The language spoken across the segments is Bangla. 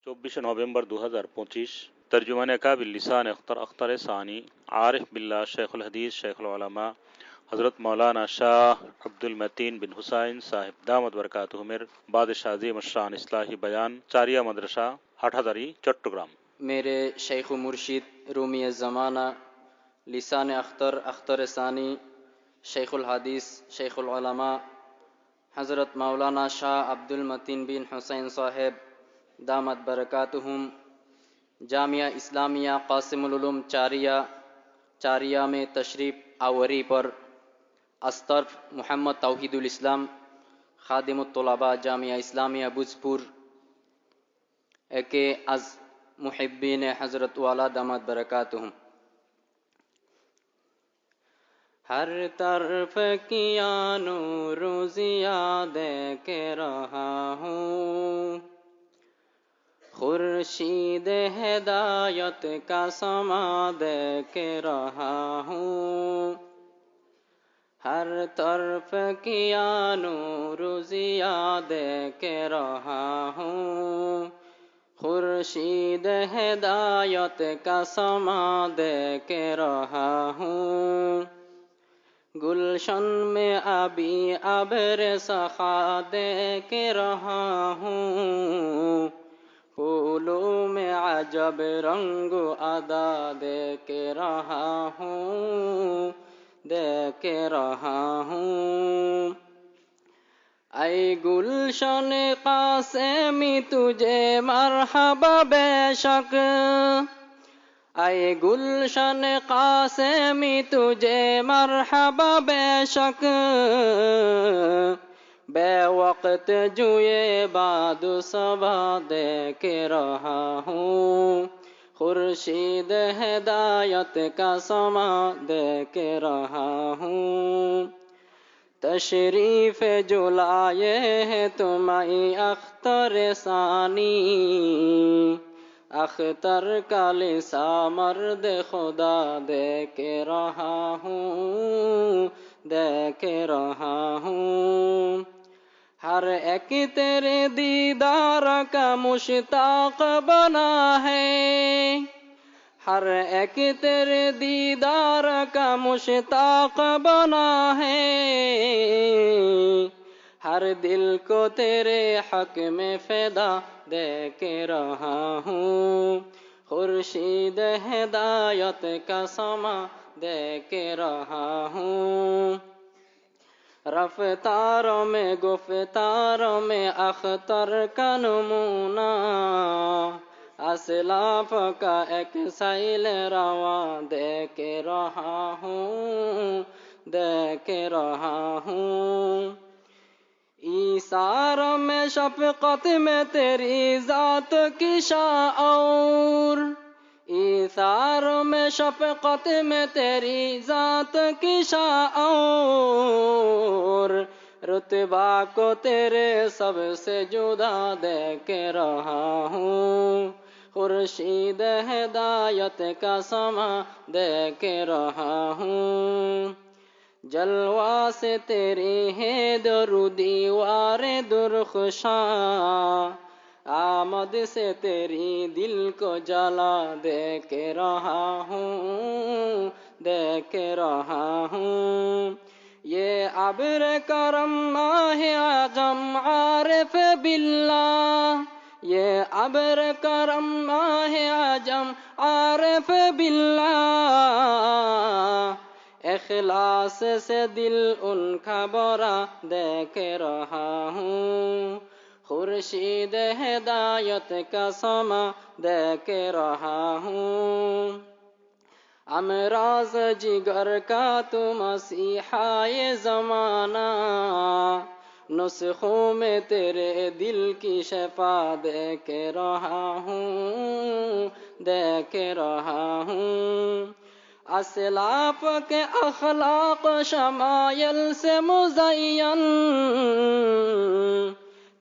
24 नवंबर 2025 तर्जुमान काबिल लिसान अख्तर सानी आरिफ बिल्ला शेखुल हदीस शेखुल उलमा हज़रत मौलाना शाह अब्दुल मतीन बिन हुसैन साहिब दामद बरकातुहुमिर बादशाह अज़ीम शान इस्लाही बयान चारिया मदरसा हाटहाजारी चट्टग्राम। मेरे शेख मुर्शिद रूमी ज़माना लिसान अख्तर सानी शेखुल हदीस शेखुल उलमा हज़रत मौलाना शाह अब्दुल मतीन बिन हुसैन साहिब दामद बरकातुहुम जामिया इस्लामिया क़ासिमुल उलूम चारिया में तशरीफ़ आवरी पर अस्तर्फ मोहम्मद तौहीदुल इस्लाम खादिमुत तुलबा जामिया इस्लामिया भुजपुर एके अज़ मुहिब्बीन हज़रत वाला दामद बरकातुहुम। हर तरफ किया नूर ज़िया देख रहा हूँ, खुर्शीद हिदायत का समा देख रहा हूँ। हर तरफ किया नूर ज़िया देख रहा हूँ, खुर्शीद हिदायत का समा देख रहा हूँ। गुलशन में अभी अब्र सखा देख रहा हूँ, फूलों में अजब रंग अदा देख रहा हूँ, देख रहा हूँ। ऐ गुलशन क़ासिमी तुझे मरहबा बेशक, ऐ गुलशन क़ासिमी तुझे मरहबा बेशक। बेवक्त जुए बाद सबा देख रहा हूँ, खुर्शीद हिदायत का समा देख रहा हूँ। तशरीफ़ जो लाए है तुम्हारी अख्तर सानी, अख्तर का लिसा मर्द खुदा देख रहा हूँ, देख रहा हूँ। हर एक तेरे दीदार का मुश्ताक बना है, हर एक तेरे दीदार का मुश्ताक बना है। हर दिल को तेरे हक में फ़िदा देख रहा हूँ, खुर्शीद हिदायत का समा देख रहा हूँ। रफ्तारों में गुफ्तारों में अख्तर का नमूना, असलाफ का एक सैल रवा देख रहा हूँ, देख रहा हूँ। ईसारों में शफ़क़त में तेरी ज़ात की शाऔर, ईसारों में शफ़क़त में तेरी ज़ात की शाऔर। रुतबा को तेरे सबसे जुदा देख रहा हूँ, खुर्शीद हिदायत का समा देख रहा हूँ। जलवा से तेरी है दरुदी वारे दुर्खुशा, आमद से तेरी दिल को जला देख रहा हूँ, देख रहा हूँ। ये अब्र करम माहे आजम आरिफ बिल्ला, ये अब्र करम माहे आजम आरिफ बिल्ला। इखलास से दिल उनका बरा देख रहा हूँ, खुर्शीद हिदायत का समा देख रहा हूँ। अमराज जिगर का तू मसीहाए ज़माना, नुस्खों में तेरे दिल की शफा देख रहा हूँ, देख रहा हूँ। असलाफ के अखलाक शमायल से मुज़य्यन,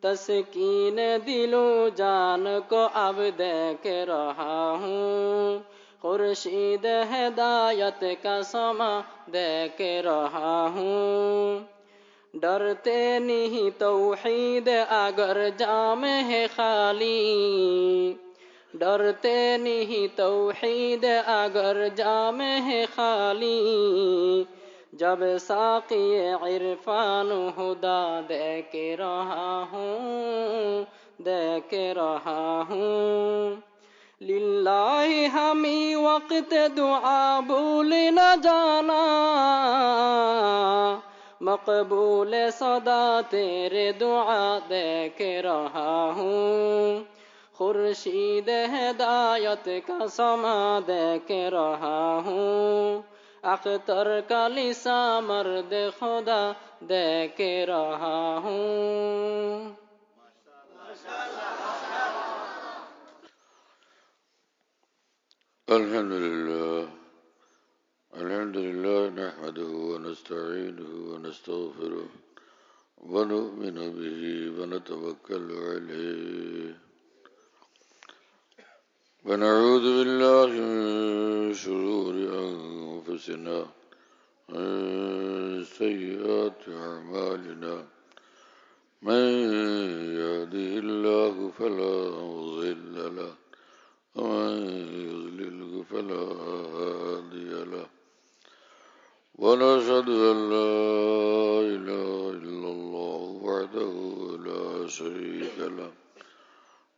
तस्कीन दिलो जान को अब देख रहा हूँ, खुर्शीद हिदायत का समा देख रहा हूँ। डरते नहीं तौहीद अगर जाम है खाली, डरते नहीं तौहीद अगर जाम है खाली जब साक़ी इरफान हुदा दे के रहा हूँ लिल्लाहि हमी वक्त दुआ भूल न जाना मकबूल सदा तेरे दुआ दे के रहा हूँ खुर्शीद हिदायत का समा दे के रहा हूँ अख्तर का लिसा मर्द खुदा दे के रहा हूँ الحمد لله نحمده ونستعينه ونستغفره ونؤمن به ونتوكل عليه ونعوذ بالله من شرور أنفسنا ومن سيئات أعمالنا من يهده الله فلا مضل له ومن يضلله فلا هادي له ونشهد أن لا إله إلا الله وحده لا شريك له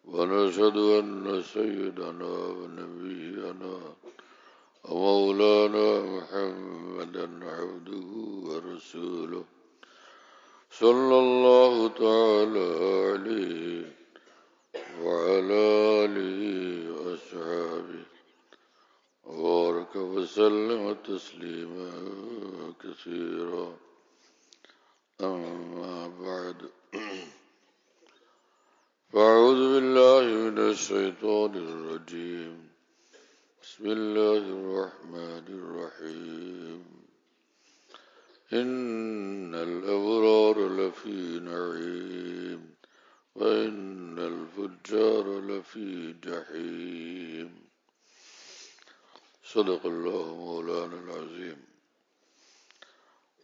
ونشهد أن سيدنا ونبينا ومولانا محمدا عبده ورسوله صلى الله تعالى عليه وعلى آله وأصحابه وبارك وسلم تسليما كثيرا أما بعد فأعوذ بالله من الشيطان الرجيم بسم الله الرحمن الرحيم إن الأبرار لفي نعيم وإن الفجار لفي جحيم صدق الله مولانا العظيم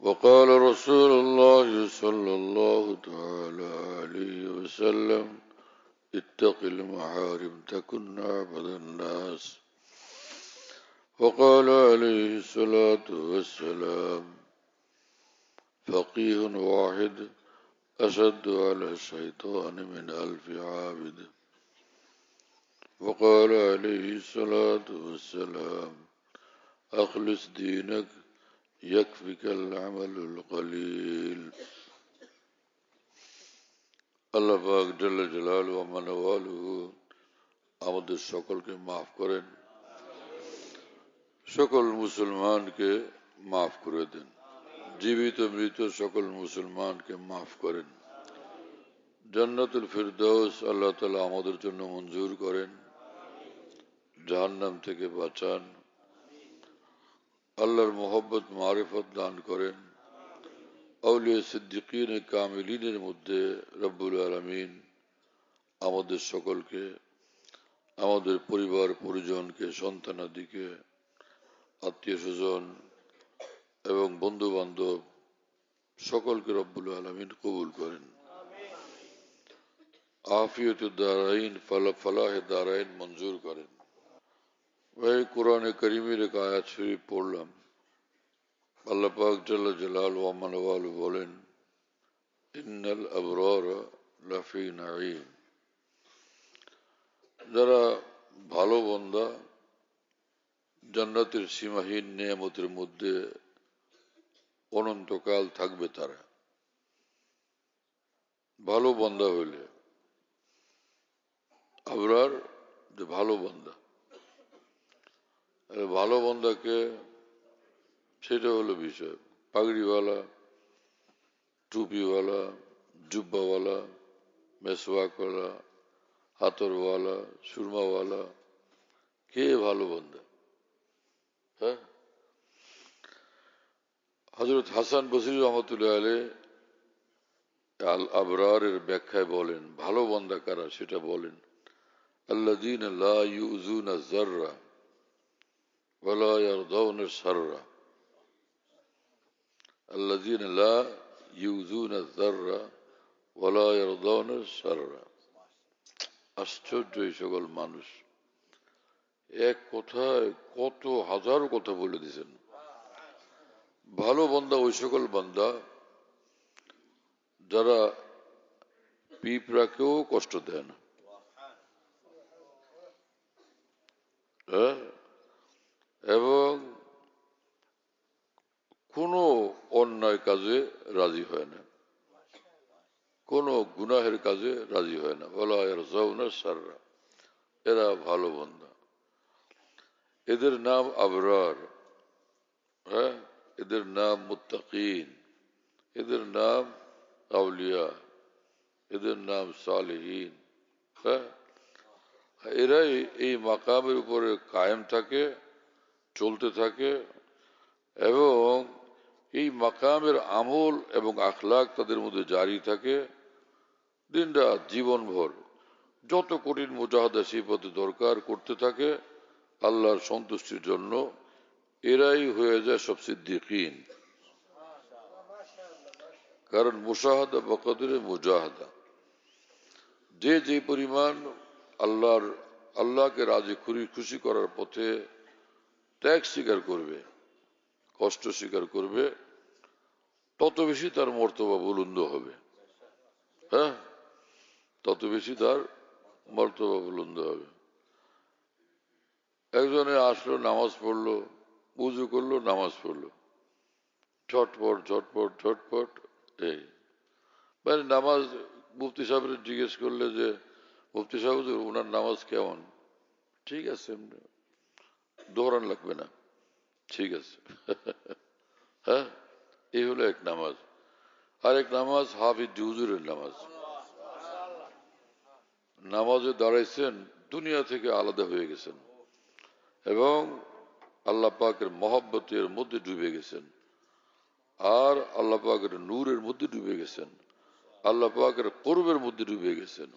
وقال رسول الله صلى الله تعالى عليه وسلم اتق المحارم تكن أعبد الناس وقال عليه الصلاة والسلام فقيه واحد أشد على الشيطان من 1000 عابد وقال عليه الصلاة والسلام أخلص دينك يكفك العمل القليل আল্লাহ পাক জাল্লা জালালুহু ওয়া মানওয়ালুহু আমাদের সকলকে মাফ করেন, সকল মুসলমানকে মাফ করে দেন, জীবিত মৃত সকল মুসলমানকে মাফ করেন, জান্নাতুল ফিরদাউস আল্লাহ তাআলা আমাদের জন্য মঞ্জুর করেন, জাহান্নাম থেকে বাঁচান, আল্লাহর মহব্বত মারিফত দান করেন, আউলিয়া সিদ্দিকিন কামিলিনের মধ্যে রব্বুল আলামিন আমাদের সকলকে, আমাদের পরিবার পরিজনকে, সন্তানাদিকে, আত্মীয় স্বজন এবং বন্ধু বান্ধব সকলকে রব্বুল আলামিন কবুল করেন, আফিয়তুদ দারাইন ফালাহে দারাইন মঞ্জুর করেন। ভাই, কোরআনে কারীমের এক আয়াত শরীফ পড়লাম। আল্লাহ পাক জাল্লা জালালুহু ওয়া মানওয়ালুহু বলেন, ইন্নাল আবরারা লাফি নাঈম। যারা ভালো বান্দা জান্নাতের সীমাহীন নেয়ামতের মধ্যে অনন্তকাল থাকবে। তারা ভালো বান্দা হইলে, আবরার যে ভালো বান্দা, ভালো বান্দাকে সেটা হলো বিষয়। পাগড়িওয়ালা, টুপিওয়ালা, জুব্বাওয়ালা, মেসওয়াকওয়ালা, হাতরওয়ালা, সুরমাওয়ালা, কে ভালো বান্দা? হ্যাঁ, হযরত হাসান বসরি রহমাতুল্লাহ আলাইহি আল আবরারের ব্যাখ্যায় বলেন, ভালো বান্দা কারা সেটা বলেন, আল্লাযীনা লা ইউযুনা যাররা ওয়া লা ইয়ারদাউনা শাররা। আল্লাযীনা লা ইউযুনা যাররা ওয়া লা ইয়ারদাউনা শাররা। আশ্চর্য এই সকল মানুষ, এক কথায় কত হাজারো কথা বলে দিয়েছেন। ভালো বান্দা ওই সকল বান্দা যারা পিঁপড়াকেও কষ্ট দেয় না, হ্যাঁ, এবং কোনো অন্যায় কাজে রাজি হয় না, কোনো গুনাহের কাজে রাজি হয় না। ওয়ালা ইয়ারজাউনা সাররা, এরা ভালো বান্দা। এদের নাম আবরার, হ্যাঁ, এদের নাম মুত্তাকিন, এদের নাম আউলিয়া, এদের নাম সালেহীন। হ্যাঁ, এরাই এই মাকামের উপরে কায়েম থাকে, চলতে থাকে, এবং এই মাকামের আমল এবং আখলাক তাদের মধ্যে জারি থাকে দিনরাত জীবনভর। যত কঠিন মুজাহাদা সেই পথে দরকার করতে থাকে আল্লাহর সন্তুষ্টির জন্য। এরাই হয়ে যায় সব সিদ্দিকিন। কারণ মুশাহাদা বকদরে মুজাহাদা, যে যে পরিমাণ আল্লাহকে রাজি খুশি করার পথে ত্যাগ স্বীকার করবে, কষ্ট স্বীকার করবে, তত বেশি তার মর্তবা বুলন্দ হবে। হ্যাঁ, তত বেশি তার মর্তবা বুলন্দ হবে। একজনে আসলো, নামাজ পড়লো, উজু করলো, নামাজ পড়লো, ঝটপট ঝটপট ঝটপট। এই মানে নামাজ, মুফতি সাহেবের জিজ্ঞেস করলে যে মুফতি সাহেব ওনার নামাজ কেমন, ঠিক আছে, দৌড়ান লাগবে না, ঠিক আছে। হ্যাঁ, এই হলো এক নামাজ। আরেক নামাজ হাফিজ হুজুরের নামাজ। নামাজে দাঁড়াইছেন, দুনিয়া থেকে আলাদা হয়ে গেছেন এবং আল্লাহ পাকের মহব্বতের মধ্যে ডুবে গেছেন, আর আল্লাহ পাকের নূরের মধ্যে ডুবে গেছেন, আল্লাহ পাকের কোরবের মধ্যে ডুবে গেছেন,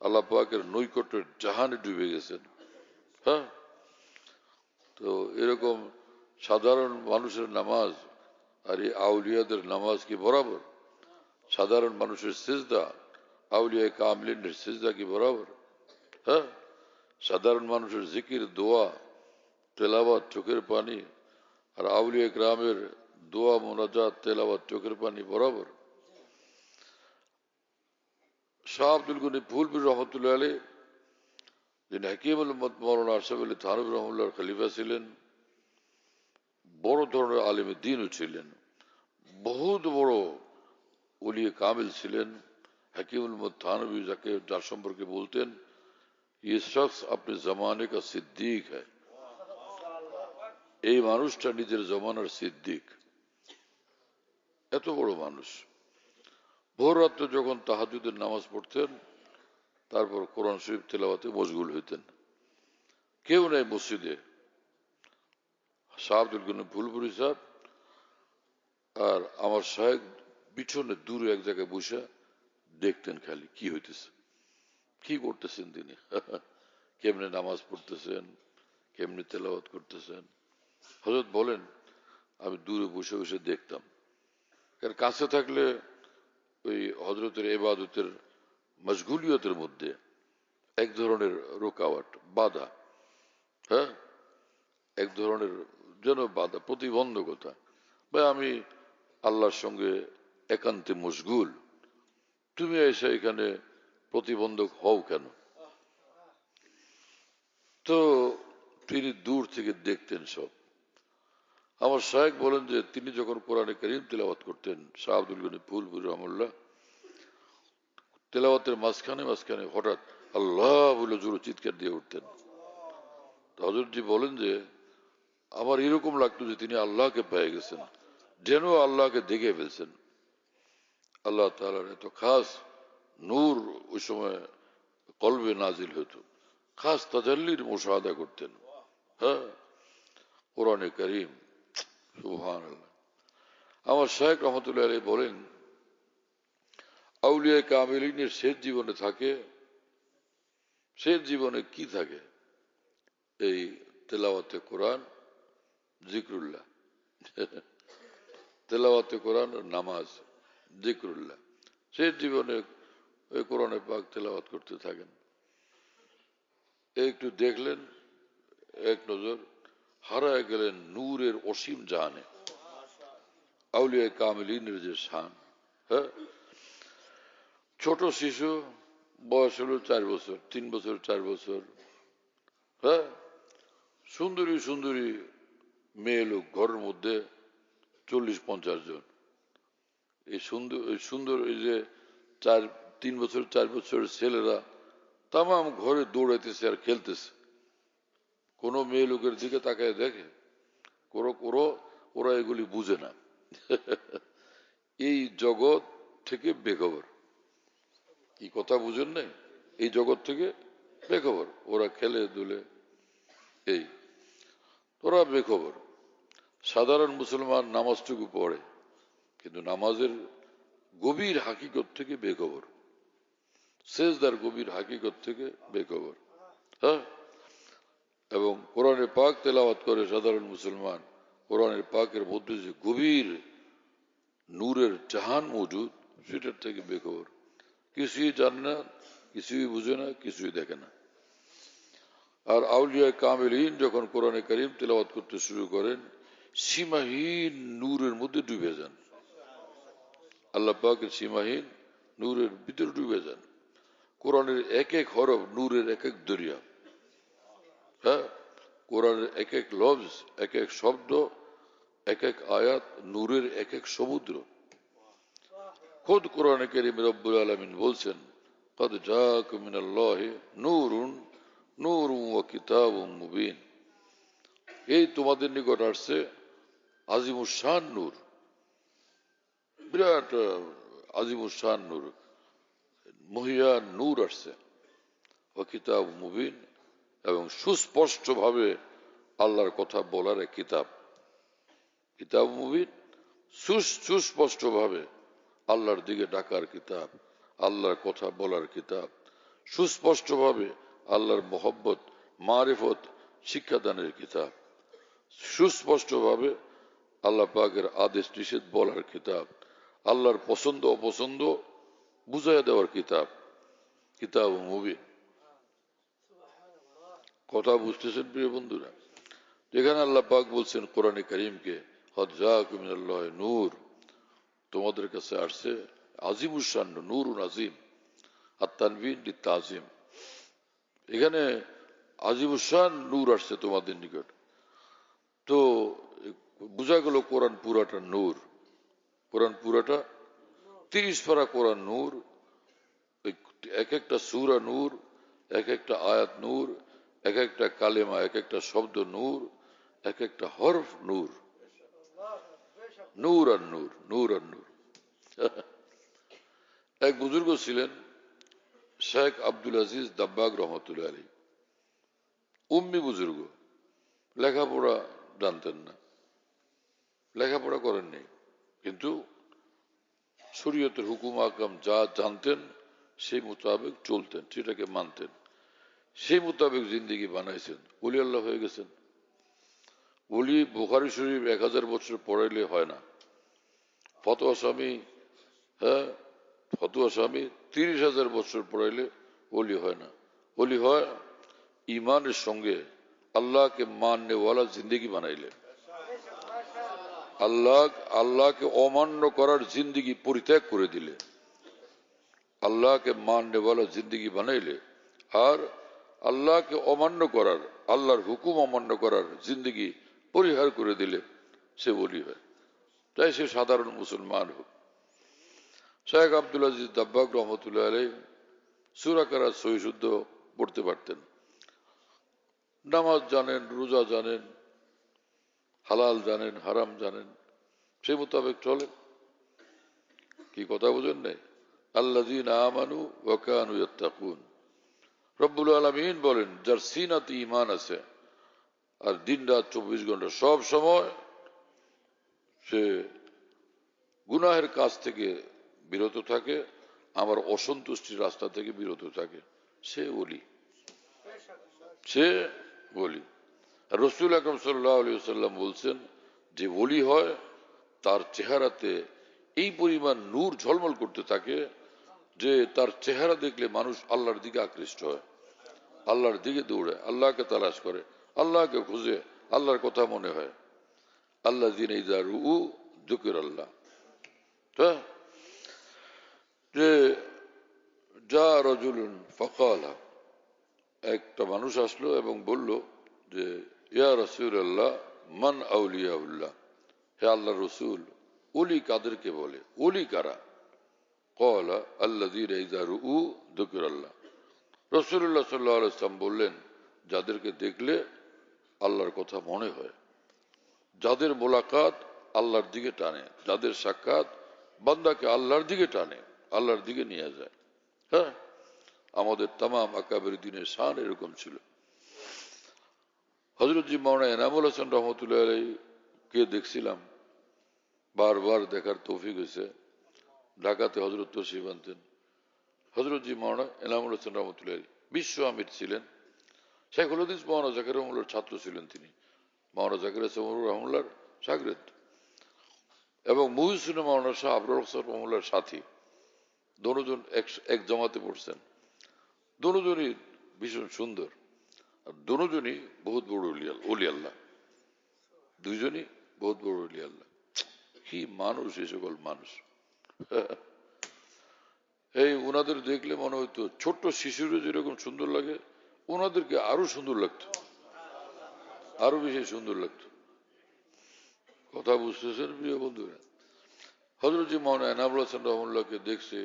আল্লাহ পাকের নৈকট্যের জাহানে ডুবে গেছেন। হ্যাঁ, তো এরকম সাধারণ মানুষের নামাজ আর এই আউলিয়াদের নামাজ কি বরাবর? সাধারণ মানুষের সিজদা আউলিয়া কামলিনের সিজদা কি বরাবর? হ্যাঁ, সাধারণ মানুষের জিকির, দোয়া, তেলাওয়াত, চোখের পানি, আর আউলিয়া গ্রামের দোয়া, মোনাজাত, তেলাওয়াত, চোখের পানি বরাবর? শাহ আব্দুল গনি ফুলপুর রহমতুল্লাহ আলী, যিনি হাকিমুল উম্মত মৌলানা আশরাফ আলী থানভী রহমতুল্লাহর খলিফা ছিলেন, বড় ধরনের আলেম দ্বীনও ছিলেন, বহুত বড় ওলিয়ে কামিল ছিলেন। হাকিমুল উম্মত থানভী যার সম্পর্কে বলতেন, ये शख्स अपने जमाने का सिद्दीक है, এই মানুষটা নিজের জমানার সিদ্দিক। এত বড় মানুষ। ভোর রাত্রে যখন তাহাজ্জুদের নামাজ পড়তেন, তারপর কোরআন শরীফ তেলাওয়াতে মশগুল হইতেন। কেউ নেই মসজিদে, শাহ আব্দুল গনি ফুলপুরি সাহেব আর আমার সাহেব পিছনে দূরে এক জায়গায় বসে দেখতেন খালি কি হইতেছে, কি করতেছেন তিনি, কেমনে নামাজ পড়তেছেন, কেমনে তেলাওয়াত করতেছেন। হযরত বলেন, আমি দূরে বসে বসে দেখতাম। এর কাছে থাকলে ওই হযরতের ইবাদতের মশগুলিয়তের মধ্যে এক ধরনের রোকাওয়াট, বাধা, হ্যাঁ, এক ধরনের যেন বাধা, প্রতিবন্ধকতা। বা আমি আল্লাহর সঙ্গে একান্তে মশগুল, তুমি এসে এখানে প্রতিবন্ধক হও কেন? তো তিনি দূর থেকে দেখতেন সব। আমার শায়েখ বলেন যে তিনি যখন কোরআনে কারীম তেলাওয়াত করতেন, শাহ আব্দুল গনি ফুলপুর রহমাতুল্লাহ, তেলাওয়াতের মাঝখানে মাঝখানে হঠাৎ আল্লাহ বলে জোরে চিৎকার দিয়ে উঠতেন। তো হযরতজি বলেন যে আমার এরকম লাগতো যে তিনি আল্লাহকে পেয়ে গেছেন, যেন আল্লাহকে দেখে ফেলছেন। আল্লাহ তাআলার এত খাস নূর ওই সময় কলবে নাজিল হতো, খাস তাজাল্লির মুশাহাদা করতেন। হ্যাঁ, কোরআনে কারীম, সুবহানাল্লাহ। আমার শায়েখ রহমতুল্লাহ আলাইহি বলেন, আউলিয়া কামিলিনের শেষ জীবনে থাকে, শেষ জীবনে কি থাকে? এই তেলাওয়াতে কোরআন, জিকরুল্লাহ, তেলাওয়াতে কোরআন, নামাজ, জিকরুল্লাহ। শেষ জীবনে ওই কোরআনে পাক তেলাওয়াত করতে থাকেন। একটু দেখলেন, এক নজর হারায় গেলেন নূরের অসীম জানে, আউলিয়া কামিলিনের যে শান। হ্যাঁ, ছোট শিশু, বয়স হলো 4 বছর, 3 বছর, 4 বছর। হ্যাঁ, সুন্দরী সুন্দরী মেয়ে লোক ঘরের মধ্যে 40-50 জন। এই সুন্দর এই যে 3 বছর 4 বছরের ছেলেরা তামাম ঘরে দৌড়াইতেছে আর খেলতেছে। কোন মেয়ে লোকের দিকে তাকায় দেখে? ওরা এগুলি বুঝে না। এই জগৎ থেকে বেখবর। কি কথা বুঝেন নাই? এই জগৎ থেকে বেখবর। ওরা খেলে দুলে, এই ওরা বেখবর। সাধারণ মুসলমান নামাজটুকু পড়ে, কিন্তু নামাজের গভীর হাকিকত থেকে বেখবর, সেজদার গভীর হাকিকত থেকে বেখবর। হ্যাঁ, এবং কোরআনে পাক তেলাওয়াত করে সাধারণ মুসলমান, কোরআনের পাকের মধ্যে যে গভীর নূরের জাহান মজুদ, সেটার থেকে বেখবর। কিছুই জানে না, কিছুই বুঝে না, কিছুই দেখে না। আর আউলিয়া কামিলিন যখন কোরআনে কারীম তেলাওয়াত করতে শুরু করেন, সীমাহীন নূরের মধ্যে ডুবে যান। আল্লাহ পাকের সীমাহীন নূরের ভিতরে ডুবে যান। কোরআনের এক এক হরফ নূরের এক এক দরিয়া। হ্যাঁ, কোরআনের এক এক লফজ, এক এক শব্দ, এক এক আয়াত নূরের এক এক সমুদ্র। খোদ কোরআনে কারীম রব্বুল আলামিন বলছেন, قد جاءكم من الله نور وكتاب مبين। এই তোমাদের নিকট আসছে আজিমুশ-শান নূর, বিরাট আজিমুশ-শান নূর, মহিয়ান নূর আসছে। ওয়া কিতাব মুবিন, এবং সুস্পষ্ট ভাবে আল্লাহর কথা বলার এক কিতাব। কিতাব মুবিন, সুস্পষ্ট ভাবে আল্লাহর দিকে ডাকার কিতাব, আল্লাহর কথা বলার কিতাব, সুস্পষ্ট ভাবে আল্লাহর মহব্বত মারিফত শিক্ষাদানের কিতাব, সুস্পষ্ট ভাবে আল্লাহ পাকের আদেশ নিষেধ বলার কিতাব, আল্লাহর পছন্দ অপছন্দ বুঝাইয়া দেওয়ার কিতাব, কিতাব মুবিন। কথা বুঝতেছেন প্রিয় বন্ধুরা? যেখানে আল্লাহ পাক বলছেন কোরআনে কারীমকে, কদ জাআকুম মিনাল্লাহি নূর, তোমাদের কাছে আসছে আজিমুশ-শান নূরুন আজিম, আত-তানবীন লিত-তাযীম। এখানে আজিমুশ-শান নূর আসছে তোমাদের নিকট। তো বোঝা গেল কোরআন পুরাটা নূর। কোরআন পুরাটা 30 পারা কোরআন নূর, এক একটা সূরা নূর, এক একটা আয়াত নূর, এক একটা কালেমা, এক একটা শব্দ নূর, এক একটা হরফ নূর। নূর আর নূর, নূর আর নূর। এক বুজুর্গ ছিলেন শেখ আব্দুল আজিজ দাব্বাগ রহমতুল্লাহ আলাইহি, উম্মি বুজুর্গ, লেখাপড়া জানতেন না, লেখাপড়া করেননি, কিন্তু শরীয়তের হুকুম আহকাম যা জানতেন সেই মোতাবেক চলতেন, সেটাকে মানতেন, সেই মোতাবেক জিন্দেগি বানাইছেন, ওলি আল্লাহ হয়ে গেছেন। ওলি বুখারী শরীফ 1000 বছর পড়াইলে হয় না। ফতোয়া স্বামী, হ্যাঁ, ফতোয়া স্বামী 30,000 বছর পড়াইলে ওলি হয় না। ওলি হয় ইমানের সঙ্গে আল্লাহকে মাননেওয়ালা জিন্দেগি বানাইলে। আল্লাহকে অমান্য করার জিন্দেগি পরিত্যাগ করে দিলে, আল্লাহকে মাননেওয়ালা জিন্দেগি বানাইলে, আর আল্লাহকে অমান্য করার, আল্লাহর হুকুম অমান্য করার জিন্দেগি পরিহার করে দিলে সে ওলি হয়। তাই সে সাধারণ মুসলমান হোক। শেখ আব্দুল আজিজ দাব্বাগ রহমতুল্লাহ আলাইহি সূরা কারাত সহিহ শুদ্ধ পড়তে পারতেন, নামাজ জানেন, রোজা জানেন, হালাল জানেন, হারাম জানেন, সেই মোতাবেক চলেন। কি কথা বুঝেন নাই? আল্লাযীনা আমানু ওয়া কানু ইয়াত্তাকুন। রব্বুল আলামিন বলেন, যার সিনাতে ঈমান আছে আর দিন রাত 24 ঘন্টা সব সময় সে গুনাহের কাজ থেকে বিরত থাকে, আমার অসন্তুষ্টির রাস্তা থেকে বিরত থাকে, সে ওলি, সে ওলি। রাসূল আকরাম সাল্লাল্লাহু আলাইহি ওয়াসাল্লাম বলছেন, যে ওলি হয় তার চেহারাতে এই পরিমাণ নূর ঝলমল করতে থাকে যে তার চেহারা দেখলে মানুষ আল্লাহর দিকে আকৃষ্ট হয়, আল্লাহর দিকে দৌড়ায়, আল্লাহকে তালাশ করে, আল্লাহকে খুঁজে, আল্লাহর কথা মনে হয়। আল্লাহ দিন ইযা রুউ যুকিরাল্লাহ। যে যা রাজুলুন ফাকালা, একটা মানুষ আসলো এবং বলল যে ইয়া রাসূলুল্লাহ মান আউলিয়াউল্লাহ, হে আল্লাহ রসুল, ওলি কাদেরকে বলে, ওলি কারা? ক্বালা আল্লাযীনা ইযা রুউ যুকিরাল্লাহ। রাসূলুল্লাহ সাল্লাল্লাহু আলাইহি ওয়াসাল্লাম বললেন, যাদেরকে দেখলে আল্লাহর কথা মনে হয়, যাদের মোলাকাত আল্লাহর দিকে টানে, যাদের সাক্ষাৎ বান্দাকে আল্লাহর দিকে টানে, আল্লাহর দিকে নিয়ে যায়। হ্যাঁ, আমাদের তামাম আকাবের দিনের শান এরকম ছিল। হযরত জি মাওলানা এনামুল হাসান রহমতুল্লাহ আলাইহি কে দেখছিলাম, বারবার দেখার তৌফিক হয়েছে। ঢাকাতে হযরত তশরিফ আনতেন। হযরত জি মাওলানা এনামুল হাসান রহমতুল্লাহ আলাইহি বিশ্ব আমির ছিলেন। শেখুল হাদিস মাওলানা জাকির রহমানুল্লাহর ছাত্র ছিলেন তিনি, মাওলানা জাকির হাসান রহমানুল্লাহর শাগরেদ, এবং মুহসিন মাওলানা শাহ আবরার হোসেন রহমানুল্লাহর সাথী। দুজন এক জমাতে পড়ছেন। দুজনই ভীষণ সুন্দর, আর দুজনই বহুত বড় ওলি আল্লাহ। দুইজনই বহুত বড় ওলি আল্লাহ। কি মানুষ এ সকল মানুষ! এই উনাদের দেখলে মনে হইতো ছোট্ট শিশুরও যেরকম সুন্দর লাগে, ওনাদেরকে আরো সুন্দর লাগতো, আরো বেশি সুন্দর লাগতো। কথা বুঝতেছেন প্রিয় বন্ধুরা? হযরত জি মাওলানা এনামুল হাসান রহমানুল্লাহকে দেখছে,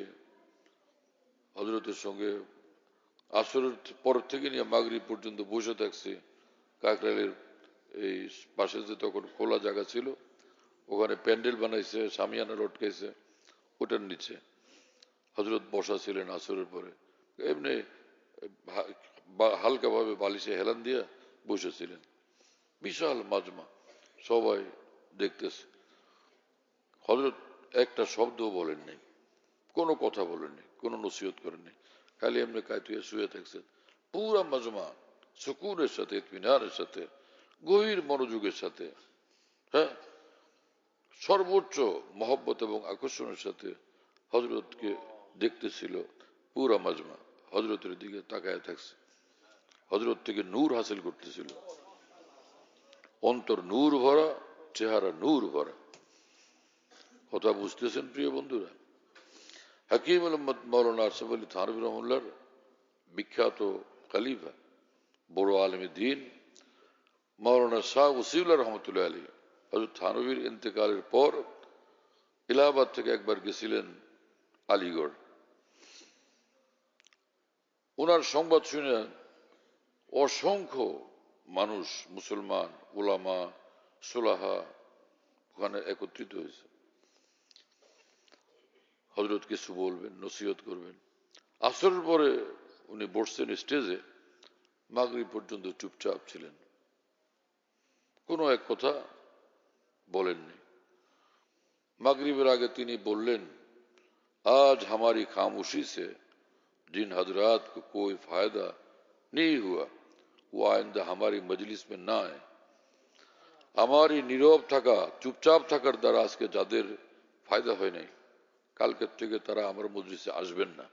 হযরতের সঙ্গে আসরের পর থেকে নিয়ে মাগরিব পর্যন্ত বসে থাকছে। কাকরাইলের এই পাশে যে তখন খোলা জায়গা ছিল, ওখানে প্যান্ডেল বানাইছে, শামিয়ানা লটকাইছে, ওটার নিচে হযরত বসা ছিলেন আসরের পরে। এমনি হালকা ভাবে বালিশে হেলান দিয়ে বসেছিলেন। বিশাল মাজমা, সবাই দেখতেছে। হযরত একটা শব্দও বলেন নাই, কোনো কথা বলেননি, কোনো নসিহত করেননি, খালি এমনি কায়তুয়ে শুয়ে থাকছেন। পুরা মাজমা সুকুনের সাথে, ইতমিনানের সাথে, গভীর মনোযোগের সাথে, হ্যাঁ, সর্বোচ্চ মহব্বত এবং আকর্ষণের সাথে হযরতকে দেখতেছিল। পুরা মাজমা হযরতের দিকে তাকায় থাকছে, হযরত থেকে নূর হাসিল করতেছিল। অন্তর নূর ভরা, চেহারা নূর ভরা। কথা বুঝতেছেন প্রিয় বন্ধুরা? হাকিম মাওলানা আশরাফ আলী থানভী রহমাতুল্লাহর বিখ্যাত খলিফা, বড় আলেমে দ্বীন মাওলানা শাহ ওসিউল্লাহ রহমতুল্লাহ আলী হযরত থানভীর ইন্তেকালের পর এলাহাবাদ থেকে একবার গেছিলেন আলিগড়। ওনার সংবাদ শুনে অসংখ্য মানুষ, মুসলমান, উলামা, সুলাহা ওখানে একত্রিত হয়েছে। হযরত কিছু বলবেন, নসিহত করবেন। আসরের পরে উনি বসছেন স্টেজে, মাগরিব পর্যন্ত চুপচাপ ছিলেন, কোনো এক কথা বলেননি। মাগরিবের আগে তিনি বললেন, आज हमारी खामोशी से जिन हजरात को कोई फायदा नहीं हुआ वो आइंदा हमारी मजलिस में ना आए। हमारी নীরব থাকা, চুপচাপ থাকার দ্বারা আজকে যাদের ফায়দা হয় নাই, কালকের থেকে তারা আমার মজলিসে আসবেন না।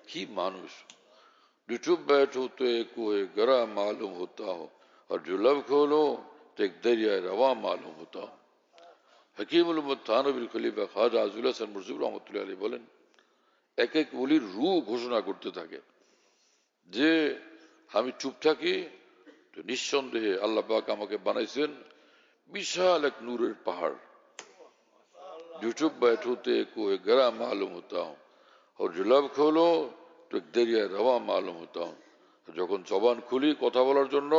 কি মানুষ! जो चुप बैठो तो एक कुए गरा मालूम होता हो और जो लब खोलो तो एक दरिया रवा मालूम होता हो। হাকিমুল উম্মত থানভীর খলিফা খাজা আজুল হাসান মুরসিদ রহমতুল্লাহ আলাইহি বলেন, এক এক ওলির রূহ ঘোষণা করতে থাকে যে আমি চুপ থাকি তো নিঃসন্দেহে আল্লাহ পাক আমাকে বানাইছেন বিশাল এক নূরের পাহাড়। जो चुप बैठो तो एक कुए गरा मालूम होता हो और जो लब खोलो তো দরিয়া রওয়া মালুম হতো। যখন জবান খুলি কথা বলার জন্য,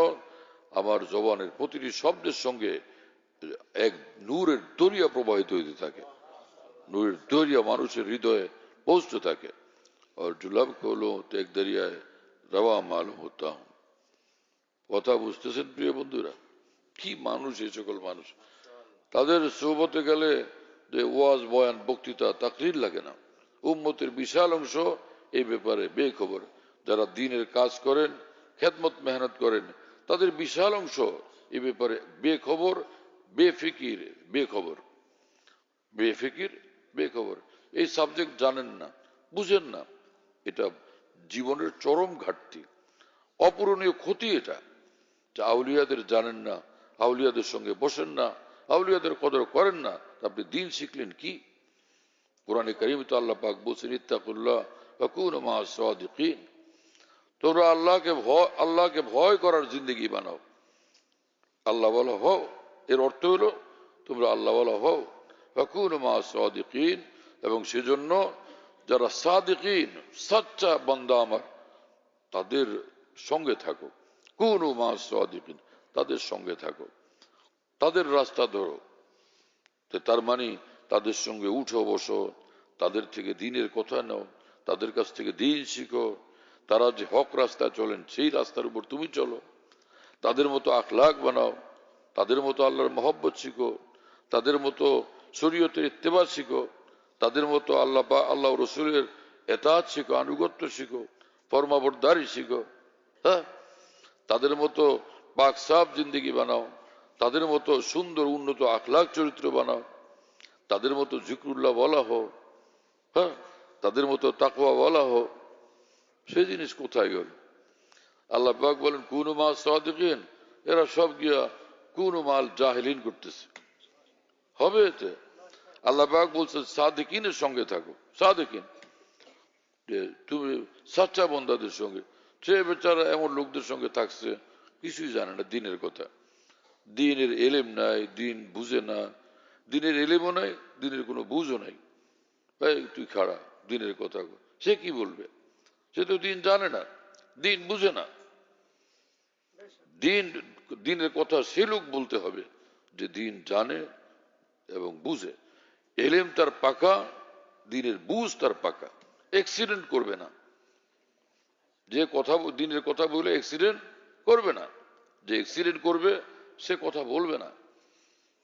আমার জবানের প্রতিটি শব্দের সঙ্গে এক নূরের দরিয়া প্রবাহিত হইতে থাকে, নূরের দরিয়া মানুষের হৃদয়ে পৌঁছতে থাকে। আর জুলাব হলো তো এক দরিয়ায় রওয়া মালুম হতাম। কথা বুঝতেছেন প্রিয় বন্ধুরা? কি মানুষ এই সকল মানুষ! তাদের সোহবতে গেলে যে ওয়াজ, বয়ান, বক্তৃতা, তাকরীর লাগে না। উম্মতের বিশাল অংশ এই ব্যাপারে বেখবর। যারা দ্বীনের কাজ করেন, খেদমত মেহনত করেন, তাদের বিশাল অংশ এই ব্যাপারে বেখবর, বেফিকির, বেখবর, বেফিকির, বেখবর। এই সাবজেক্ট জানেন না, বুঝেন না। এটা জীবনের চরম ঘাটতি। অপূরণীয় ক্ষতি এটা, যে আউলিয়াদের জানেন না, আউলিয়াদের সঙ্গে বসেন না, আউলিয়াদের কদর করেন না, আপনি দিন শিখলেন কি? কোরআনে কারীমে তো আল্লাহ পাক বলছেন ইত্তাকুল্লাহ ওয়া কুনু মা'আস সাদিকিন, তোমরা আল্লাহকে ভয় করার জিন্দেগি বানাও, আল্লাহ ওয়ালা হও। এর অর্থ হলো তোমরা আল্লাহ ওয়ালা হও, ওয়া কুনু মা'আস সাদিকিন, এবং সেজন্য যারা সাদিকিন সচ্চা বান্দা আমার তাদের সঙ্গে থাকো। কুনু মা'আস সাদিকিন, তাদের সঙ্গে থাকো, তাদের রাস্তা ধরো। তার মানে তাদের সঙ্গে উঠো বসো, তাদের থেকে দিনের কথা নাও, তাদের কাছ থেকে দিন শিখো। তারা যে হক রাস্তায় চলেন সেই রাস্তার উপর তুমি চলো, তাদের মতো আখলাক বানাও, তাদের মতো আল্লাহর মহব্বত শিখো, তাদের মতো শরীয়তের ইত্তেবা শিখো, তাদের মতো আল্লাহ রসুলের এতাআত শিখো, আনুগত্য শিখো, ফরমাবরদারি শিখো। হ্যাঁ, তাদের মতো পাক সাফ জিন্দেগি বানাও, তাদের মতো সুন্দর উন্নত আখলাক চরিত্র বানাও, তাদের মতো জিকরুল্লাহ বলা হো, হ্যাঁ, তাদের মতো তাকওয়া বলা হো। সেই জিনিস কোথায় গেল? আল্লাহ পাক বলেন কুনু মা'আস সাদিকিন, এরা সব গিয়া কুনু মা'আল জাহিলিন করতেছে। হবে এতে? আল্লাহ পাক বলছে সাদিকিনের সঙ্গে থাকো, সাদিকিন, যে তুমি সাচ্চা বন্দাদের সঙ্গে। সে বেচারা এমন লোকদের সঙ্গে থাকছে কিছুই জানে না দিনের কথা, দিনের এলেম নাই, দিন বুঝে না, দিনের এলেমও নাই, দিনের কোনো বুঝও নাই। ভাই তুই খাড়া, দিনের কথা সে কি বলবে? সে তো দিন জানে না, দিন বুঝে না। দিনের কথা সে লোক বলতে হবে যে দিন জানে এবং বুঝে, এলেম তার পাকা, দিনের বুঝ তার পাকা, অ্যাক্সিডেন্ট করবে না। যে কথা দিনের কথা বলে অ্যাক্সিডেন্ট করবে না, যে অ্যাক্সিডেন্ট করবে সে কথা বলবে না,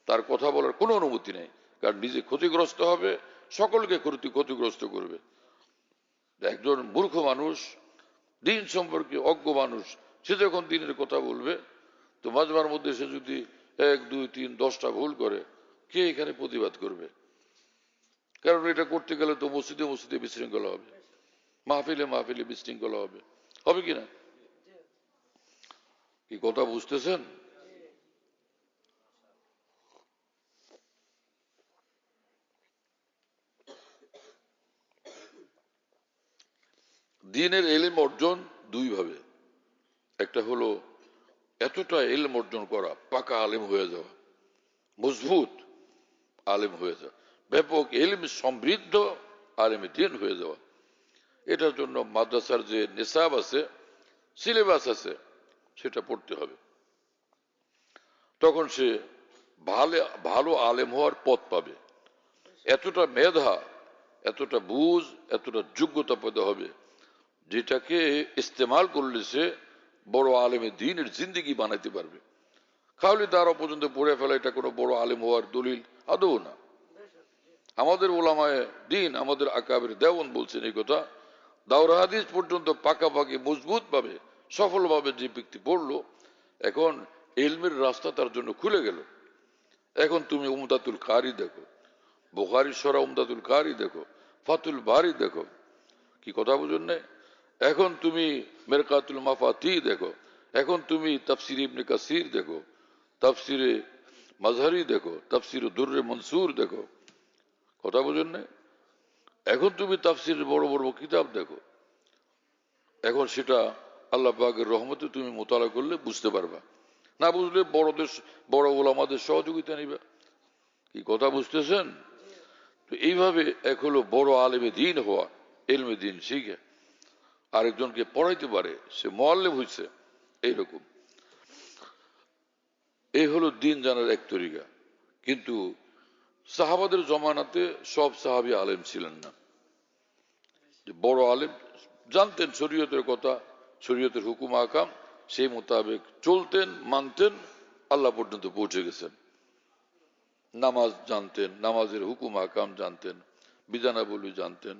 তার কথা বলার কোনো অনুমতি নেই, কারণ নিজে ক্ষতিগ্রস্ত হবে, সকলকে ক্ষতিগ্রস্ত করবে। একজন মূর্খ মানুষ, দিন সম্পর্কে অজ্ঞ মানুষ, সে যখন দিনের কথা বলবে, তো মাজমার মধ্যে সে যদি 1, 2, 3, 10টা ভুল করে, কে এখানে প্রতিবাদ করবে? কারণ এটা করতে গেলে তো মসজিদে মসজিদে বিশৃঙ্খলা হবে, মাহফিলে মাহফিলে বিশৃঙ্খলা হবে, হবে কিনা? কি কথা বুঝতেছেন? দ্বীনের ইলম অর্জন দুই ভাবে। একটা হলো এতটা ইলম অর্জন করা, পাকা আলেম হয়ে যাওয়া, মজবুত আলেম হয়ে যাওয়া, ব্যাপক ইলম সমৃদ্ধ আলেম দ্বীন হয়ে যাওয়া। এটার জন্য মাদ্রাসার যে নিসাব আছে, সিলেবাস আছে, সেটা পড়তে হবে। তখন সে ভালো আলেম হওয়ার পথ পাবে। এতটা মেধা, এতটা বুঝ, এতটা যোগ্যতা পেতে হবে, যেটাকে ইস্তেমাল করলে সে বড় আলেমে দ্বীনের জিন্দেগি বানাইতে পারবে। খালি তারা পর্যন্ত পড়ে ফেলা এটা কোনো বড় আলেম হওয়ার দলিল আদৌ না। আমাদের ওলামায়ে দ্বীন, আমাদের আকাবের দেওয়ান বলছেন এই কথা, দাওরা হাদিস পর্যন্ত পাকাপাকি মজবুত ভাবে সফলভাবে যে ব্যক্তি পড়লো, এখন ইলমের রাস্তা তার জন্য খুলে গেল। এখন তুমি উমদাতুল কারি দেখো, বুখারী সরা উমদাতুল কারি দেখো, ফাতুল বারি দেখো, কি কথা বুঝুন না? এখন তুমি মেরকাতুল মাফাতি দেখো, এখন তুমি তাফসির ইবনে কাসির দেখো, তাফসিরে মাজহারি দেখো, তাফসির দুররে মনসুর দেখো, কথা বুঝুন না? এখন তুমি তাফসিরের বড় বড় কিতাব দেখো, এখন সেটা আল্লাহ পাকের রহমতে তুমি মোতালা করলে বুঝতে পারবা, না বুঝলে বড় ওলামাদের সহযোগিতা নিবা। কি কথা বুঝতেছেন? তো এইভাবে এক হলো বড় আলেমে দ্বীন হওয়া, ইলমে দ্বীন শিখে আরেকজনকে পড়াইতে পারে, সে মুআল্লিম হয়েছে, এইরকম। এই হলো দ্বীন জানার এক তরিকা। কিন্তু সাহাবাদের জমানাতে সব সাহাবী আলেম ছিলেন না। যে বড় আলেম জানতেন শরীয়তের কথা, শরীয়তের হুকুম আকাম, সেই মোতাবেক চলতেন, মানতেন, আল্লাহ পর্যন্ত পৌঁছে গেছেন। নামাজ জানতেন, নামাজের হুকুম আকাম জানতেন, বিধানাবলী জানতেন,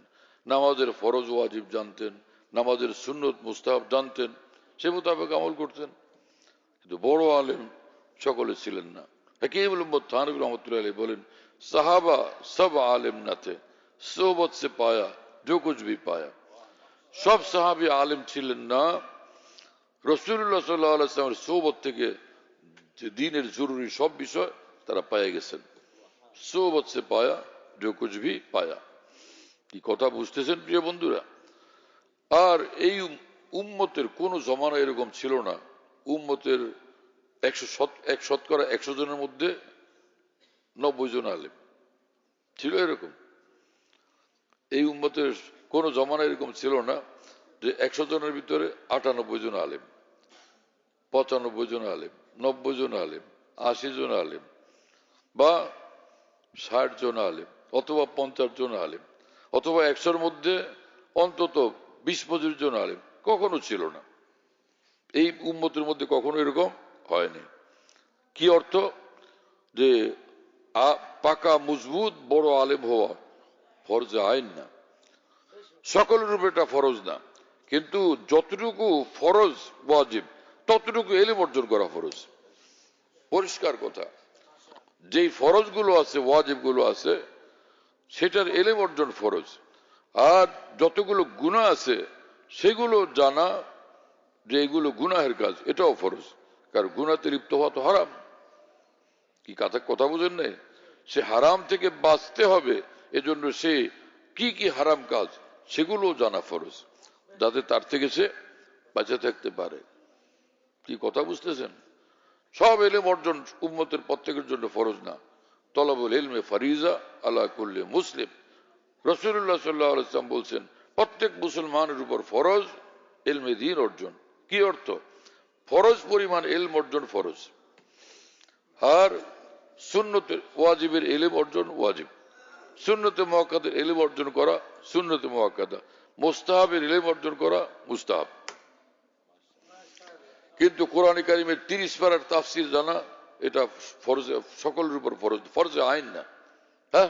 নামাজের ফরজ ওয়াজিব জানতেন, নামাজের সুন্নত মুস্তাহাব জানতেন, সে মোতাবেক আমল করতেন। কিন্তু বড় আলেম সকলে ছিলেন না। হাকিম উম্মত থানভী রহমতুল্লাহ আলাইহি বলেন, সাহাবা সব আলেম না থে, সোহবত সে পায়া जो कुछ भी पाया। সব সাহাবী আলেম ছিলেন না, রাসূলুল্লাহ সাল্লাল্লাহু আলাইহি ওয়াসাল্লামের সোহবত থেকে যে দ্বীনের জরুরি সব বিষয় তারা পেয়ে গেছেন। সোহবত সে পায়া जो कुछ भी পায়া। কি কথা বুঝতেছেন প্রিয় বন্ধুরা? আর এই উম্মতের কোন জমানা এরকম ছিল না উম্মতের 100 জনের মধ্যে 90 জন আলেম ছিল। এরকম এই উম্মতের কোন জমানা এরকম ছিল না যে 100 জনের ভিতরে 98 জন আলেম, 95 জন আলেম, 90 জন আলেম, 80 জন আলেম বা 60 জন আলেম অথবা 50 জন আলেম অথবা 100-র মধ্যে অন্তত 20-25 জন আলেম কখনো ছিল না। এই উম্মতের মধ্যে কখনো এরকম হয়নি। কি অর্থ? যে পাকা মজবুত বড় আলেম হওয়া ফরজ আইন না, সকলের উপর এটা ফরজ না, কিন্তু যতটুকু ফরজ ওয়াজিব ততটুকু ইলম অর্জন করা ফরজ। পরিষ্কার কথা, যেই ফরজ গুলো আছে ওয়াজিব গুলো আছে সেটার ইলম অর্জন ফরজ। আর যতগুলো গুনাহ আছে সেগুলো জানা যে এগুলো গুনাহের কাজ এটাও ফরজ, কারণ গুনাহতে লিপ্ত হওয়া তো হারাম। কি কথা বুঝেন নাই? সে হারাম থেকে বাঁচতে হবে, এজন্য সে কি কি হারাম কাজ সেগুলো জানা ফরজ, যাতে তার থেকে সে বাঁচে থাকতে পারে। কি কথা বুঝতেছেন? সব ইলম অর্জন উম্মতের প্রত্যেকের জন্য ফরজ না। তলাবুল ইলমে ফারিজা আলা কুল্লি মুসলিম। রাসূলুল্লাহ সাল্লাল্লাহু আলাইহি ওয়াসাল্লাম বলছেন প্রত্যেক মুসলমানের উপর ফরজ ইলমে দ্বীন অর্জন। কি অর্থ? ফরজ পরিমাণ ইলম অর্জন ফরজ। আর সুন্নতের ওয়াজিবের ইলম অর্জন ওয়াজিব, সুন্নতে মুআক্কাদার ইলম অর্জন করা সুন্নতে মুআক্কাদা, মুস্তাহাবের ইলম অর্জন করা মুস্তাহাব। কিন্তু কোরআন কারীমের 30 পারার তাফসীর জানা এটা ফরজ, সকলের উপর ফরজ, ফরজে আইন না। হ্যাঁ,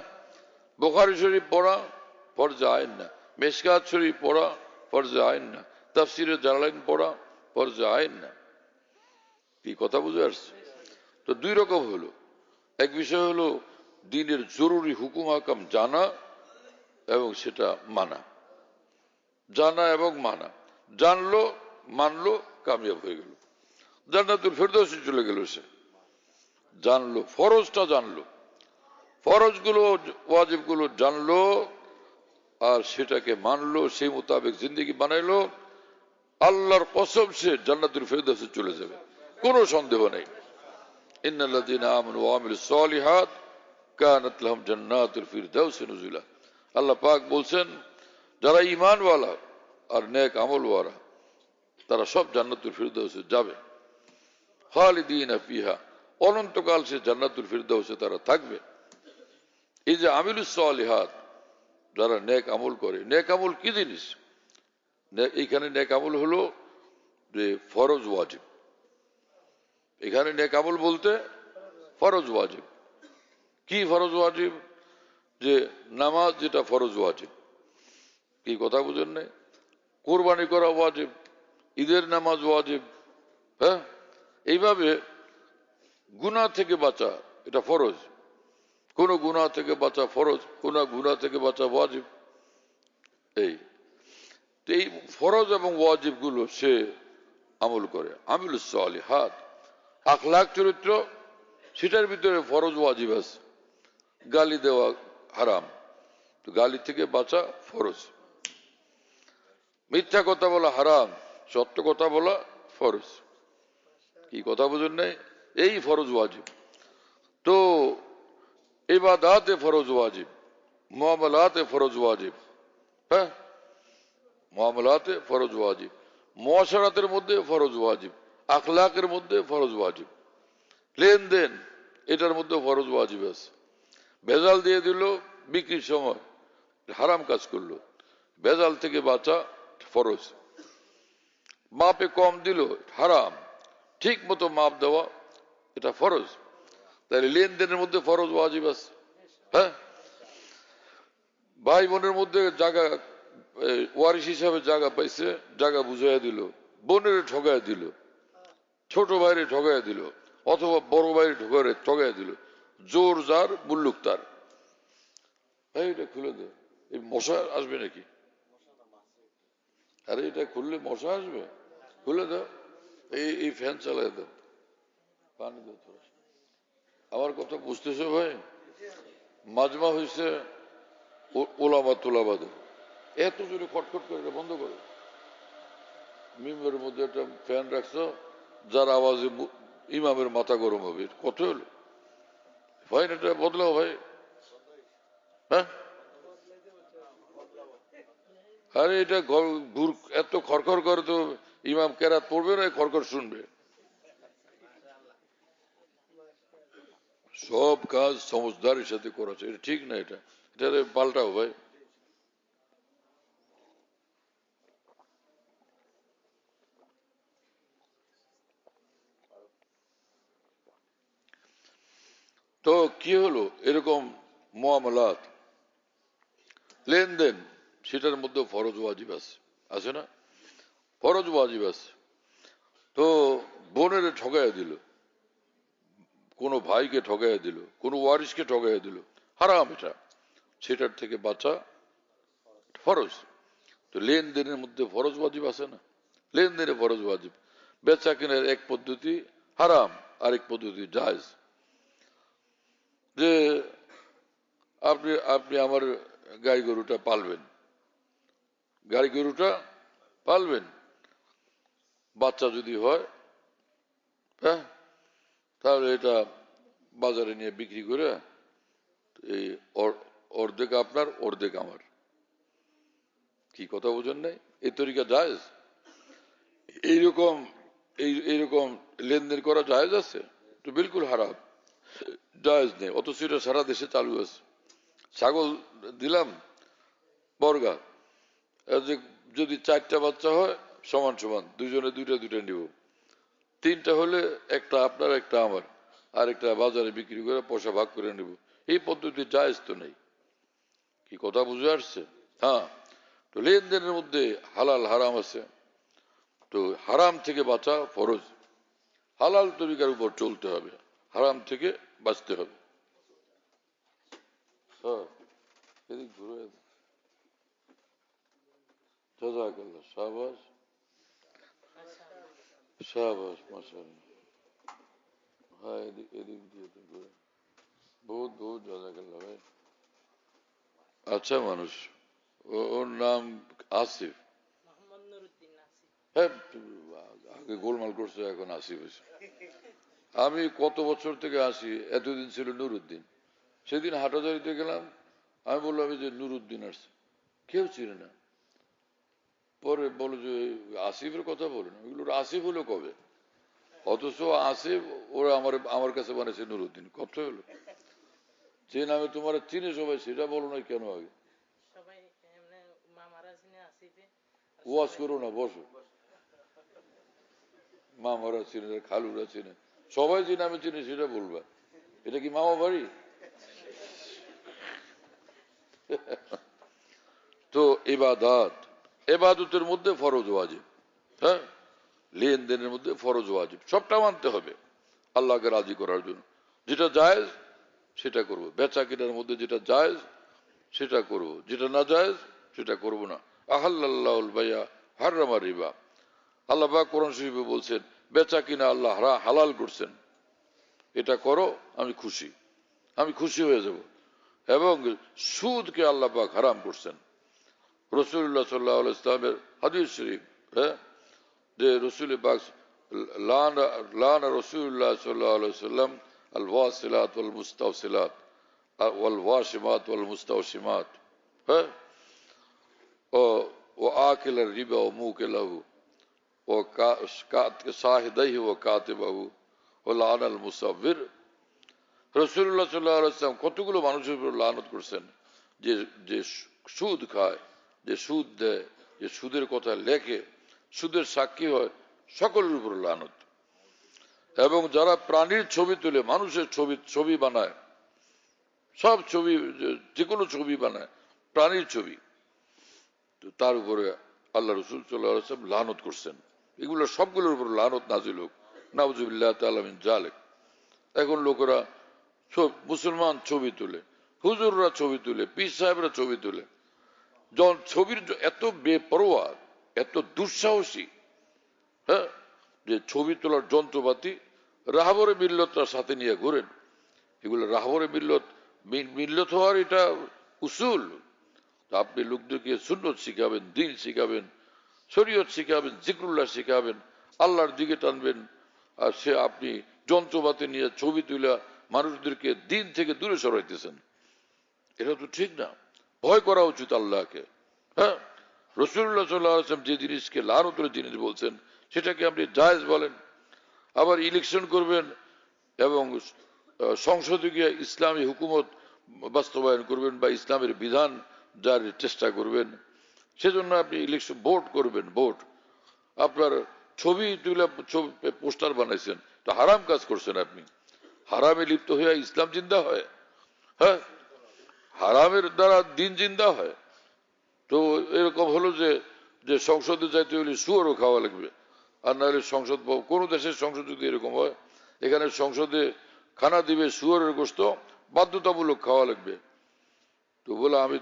বুখারী শরীফ পড়া ফরজে আইন না, মিশকাত শরীফ পড়া ফরজে আইন না, তাফসীরে জালালাইন পড়া ফরজে আইন না। কি কথা বুঝে আসছে? তো দুই রকম হলো, এক বিষয় হলো দ্বীনের জরুরি হুকুম আহকাম জানা এবং সেটা মানা, জানা এবং মানা। জানলো মানলো কামিয়াব হয়ে গেল, জান্নাতুল ফেরদৌসে চলে গেল। সে জানলো, ফরজটা জানলো, ফরজগুলো ওয়াজিবগুলো জানলো আর সেটাকে মানলো, সেই মোতাবেক জিন্দেগি বানাইলো, আল্লাহর কসম সে জান্নাতুল ফেরদৌসে চলে যাবে, কোনো সন্দেহ নেই। ইন্নাল্লাযীনা আমানু ওয়া আমিলুস সালিহাত কানাত লাহুম জান্নাতুল ফিরদাউসি নুজুলা। আল্লাহ পাক বলছেন যারা ঈমানওয়ালা আর নেক আমলওয়ালা তারা সব জান্নাতুল ফিরদাউসে যাবে। খালিদিনা ফিহা, অনন্তকাল সে জান্নাতুল ফিরদাউসে তারা থাকবে। এই যে আমিলুস সালিহাত, যারা নেক আমল করে, নেক আমল কি জিনিস? এইখানে নেক আমল হলো যে ফরজ ওয়াজিব। এখানে নেক আমল বলতে ফরজ ওয়াজিব। কি ফরজ ওয়াজিব? যে নামাজ যেটা ফরজ ওয়াজিব। কি কথা বুঝেন নাই? কোরবানি করা ওয়াজিব, ঈদের নামাজ ওয়াজিব। হ্যাঁ, এইভাবে গুনাহ থেকে বাঁচা এটা ফরজ, কোন গুনাহ থেকে বাঁচা ফরজ, কোন গুনাহ থেকে বাঁচা ওয়াজিব। এই ফরজ এবং ওয়াজিব গুলো সে আমল করে। আমিলুস সালিহাত, আখলাক চরিত্র, সেটার ভিতরে ফরজ ওয়াজিব আছে। গালি দেওয়া হারাম, তো গালি থেকে বাঁচা ফরজ। মিথ্যা কথা বলা হারাম, সত্য কথা বলা ফরজ। কি কথা বুঝেন নাই? এই ফরজ ওয়াজিব। তো ইবাদাতে ফরজ ওয়াজিব, মুআমালাতে ফরজ ওয়াজিব। হ্যাঁ, মুআমালাতে ফরজ ওয়াজিব, মুআশারাতের মধ্যে ফরজ ওয়াজিব, আখলাকের মধ্যে ফরজ ওয়াজিব, লেনদেন এটার মধ্যে ফরজ ওয়াজিব আছে। ভেজাল দিয়ে দিল বিক্রির সময়, হারাম কাজ করলো, ভেজাল থেকে বাঁচা ফরজ। মাপে কম দিল হারাম, ঠিক মতো মাপ দেওয়া এটা ফরজ। তাহলে লেনদেনের মধ্যে ফরজ ওয়াজিব আছে। হ্যাঁ, ভাই বোনের মধ্যে জায়গা, ওয়ারিশ হিসাবে জায়গা পাইছে, জায়গা বুঝাইয়া দিল, বোনের ঠগাইয়া দিল, ছোট ভাইরে ঠগাইয়া দিল, অথবা বড় ভাইরে ঠগাইয়া দিল, জোর যার মুল্লুক তার। ভাই এটা খুলে দে, এই মশা আসবে নাকি? আরে এটা খুললে মশা আসবে, খুলে দাও। এই ফ্যান চালাই দেন, পানি দেন। আমার কথা বুঝতেছো ভাই? মাজমা হয়েছে ওলামা তোলাবাদের, এত জোরে খটখট করে এটা বন্ধ করে। মিম্বরের মধ্যে একটা ফ্যান রাখছো, যার আওয়াজে ইমামের মাথা গরম হবে, কত হলো ভাই? এটা বদলাও ভাই। হ্যাঁ, আরে এটা এত খড়খড় করে তো ইমাম কেরাত পড়বে না, খড়খড় শুনবে। সব কাজ সমঝদারির সাথে করা চাই, এটা ঠিক না। এটা পাল্টাও ভাই। তো কি হলো, এরকম মুআমালাত, লেনদেন, সেটার মধ্যে ফরজ ওয়াজিব আছে, আছে না? ফরজ ওয়াজিব আছে। তো বোনের ঠগাইয়া দিল, কোনো ভাইকে ঠগাইয়া দিল, কোনো ওয়ারিসকে ঠগাইয়া দিল, হারাম এটা, সেটার থেকে বাঁচা ফরজ। তো লেনদেনের মধ্যে ফরজ ওয়াজিব আছে না? লেনদেনে ফরজ ওয়াজিব। বেচা কেনার এক পদ্ধতি হারাম, আরেক পদ্ধতি জায়েজ। যে আপনি আপনি আমার গাই গরুটা পালবেন, গাই গরুটা পালবেন, বাচ্চা যদি হয়, হ্যাঁ, তাহলে এটা বাজারে নিয়ে বিক্রি করে এই অর্ধেক আপনার অর্ধেক আমার। কি কথা বুঝেন নাই? এই তরিকা জায়েজ? এইরকম এইরকম লেনদেন করা জায়েজ আছে? তো বিলকুল হারাম, জায়েজ নেই। অথচ এটা সারা দেশে চালু আছে। ছাগল দিলাম বর্গা, যদি 4টা বাচ্চা হয় সমান সমান, দুইজনে দুইটা দুইটা নিব। 3টা হলে একটা আপনার একটা আমার, আর একটা বাজারে বিক্রি করে পয়সা ভাগ করে নেব। এই পদ্ধতি জায়েজ তো নেই। কি কথা বুঝে আসছে? হ্যাঁ। তো লেনদেনের মধ্যে হালাল হারাম আছে। তো হারাম থেকে বাঁচা ফরজ, হালাল তরিকার উপর চলতে হবে, হারাম থেকে বাঁচতে হবে। হ্যাঁ, এদিক ঘুরে জাযাকাল্লাহ, শাবাশ শাবাশ, মাশাআল্লাহ। হ্যাঁ, এদিক দিয়ে তো ঘুরে, বহুত বহুত জাযাকাল্লাহ ভাই। আচ্ছা মানুষ, ওর নাম আসিফ। হ্যাঁ, আগে গোলমাল করছে, এখন আসিফ হয়েছে। আমি কত বছর থেকে আসি, এতদিন ছিল নুরুদ্দিন। সেদিন হাটাজারিতে গেলাম, আমি বললাম যে নুরুদ্দিন আসছে, কেউ চিনে না। পরে বলো যে আসিফের কথা বলেন, ওইগুলো আসিফ হলো কবে? অথচ আসিফ ওরা আমার কাছে বানিয়েছে নুরুদ্দিন। কত হলো? যে নামে তোমার চিনে সবাই, সেটা বলো না কেন আগে? ওয়াজ করো না, বসো। মামারা চিনে, খালুরা চিনে, সবাই যে নামে চিনে সেটা বলবা। এটা কি মামা বাড়ি? তো এবাদতের মধ্যে ফরজ ওয়াজিব, হ্যাঁ, লেনদেনের মধ্যে ফরজ ওয়াজিব, সবটা মানতে হবে আল্লাহকে রাজি করার জন্য। যেটা জায়েজ সেটা করব, বেচা কেনার মধ্যে যেটা জায়েজ সেটা করব, যেটা না জায়েজ সেটা করব না। আহাল্লাহুল বাইয়া হাররামা রিবা। আল্লাহ পাক কোরআন শরীফে বলছেন, বেচা কিনা আল্লাহ হালাল করছেন, এটা করো, আমি খুশি, আমি খুশি হয়ে যাব। এবং সুদকে আল্লাহ পাক হারাম করছেন। রাসূলুল্লাহ সাল্লাল্লাহু আলাইহি ওয়াসাল্লামের হাদিস শরীফ, হ্যাঁ, যে রসুল পাক লানা রাসূলুল্লাহ সাল্লাল্লাহু আলাইহি ওয়াসাল্লাম আল ওয়াসিলাত ওয়াল মুস্তাওসিলাত ওয়াল ওয়াশিমাত ওয়াল মুস্তাওশিমাত, হ্যাঁ, ও আকিল রিবা ও মুকিলাহু ও শাহিদাইহি ও কাতিবাহু ও লানা আল মুসাব্বির। রাসূলুল্লাহ সাল্লাল্লাহু আলাইহি ওয়াসাল্লাম কতগুলো মানুষের উপর লানত করছেন, যে যে সুদ খায়, যে সুদ দেয়, যে সুদের কথা লেখে, সুদের সাক্ষী হয়, সকলের উপর লানত। এবং যারা প্রাণীর ছবি তুলে, মানুষের ছবি বানায়, সব ছবি, যে কোনো ছবি বানায়, প্রাণীর ছবি, তো তার উপরে আল্লাহ রাসূল সাল্লাল্লাহু আলাইহি ওয়াসাল্লাম লানত করছেন। এগুলো সবগুলোর উপর লানত নাজিল হোক, নাউযুবিল্লাহি তাআলা মিন যালিক। এখন লোকেরা সব মুসলমান ছবি তুলে, হুজুররা ছবি তুলে, পীর সাহেবরা ছবি তুলে, ছবির এত বেপরোয়া, এত দুঃসাহসী, হ্যাঁ, যে ছবি তোলার যন্ত্রপাতি রাহবরে মিল্লতরা সাথে নিয়ে ঘুরেন, এগুলো রাহবরে মিল্লত হওয়ার এটা উসুল। আপনি লোকদেরকে সুন্নত শিখাবেন, দিন শিখাবেন, শরীয়ত শিখাবেন, জিকরুল্লাহ শিখাবেন, আল্লাহর দিকে টানবেন। আর সে আপনি যন্ত্রপাতি নিয়ে ছবি তুলে মানুষদেরকে দিন থেকে দূরে সরাইতেছেন, এটা তো ঠিক না। ভয় করা উচিত আল্লাহকে। হ্যাঁ, রাসূলুল্লাহ সাল্লাল্লাহু আলাইহি ওয়াসাল্লাম যে জিনিসকে লানতের জিনিস বলছেন সেটাকে আপনি জায়েজ বলেন। আবার ইলেকশন করবেন এবং সংসদে গিয়ে ইসলামী হুকুমত বাস্তবায়ন করবেন বা ইসলামের বিধান জারির চেষ্টা করবেন, সেজন্য আপনি ইলেকশন ভোট করবেন। ভোট আপনার ছবি তুলে পোস্টার বানাইছেন, তো হারাম কাজ করছেন আপনি। হারামে লিপ্ত হয়ে ইসলাম জিন্দা হয়? হ্যাঁ, হারামের দ্বারা দিন জিন্দা হয়। তো এরকম হলো যে যে সংসদে যাইতে হলে শুয়োরও খাওয়া লাগবে, আর নাহলে সংসদ, কোন দেশের সংসদ যদি এরকম হয়, এখানে সংসদে খানা দিবে শুয়োরের গোশত, বাধ্যতামূলক খাওয়া লাগবে। তো বলে আমি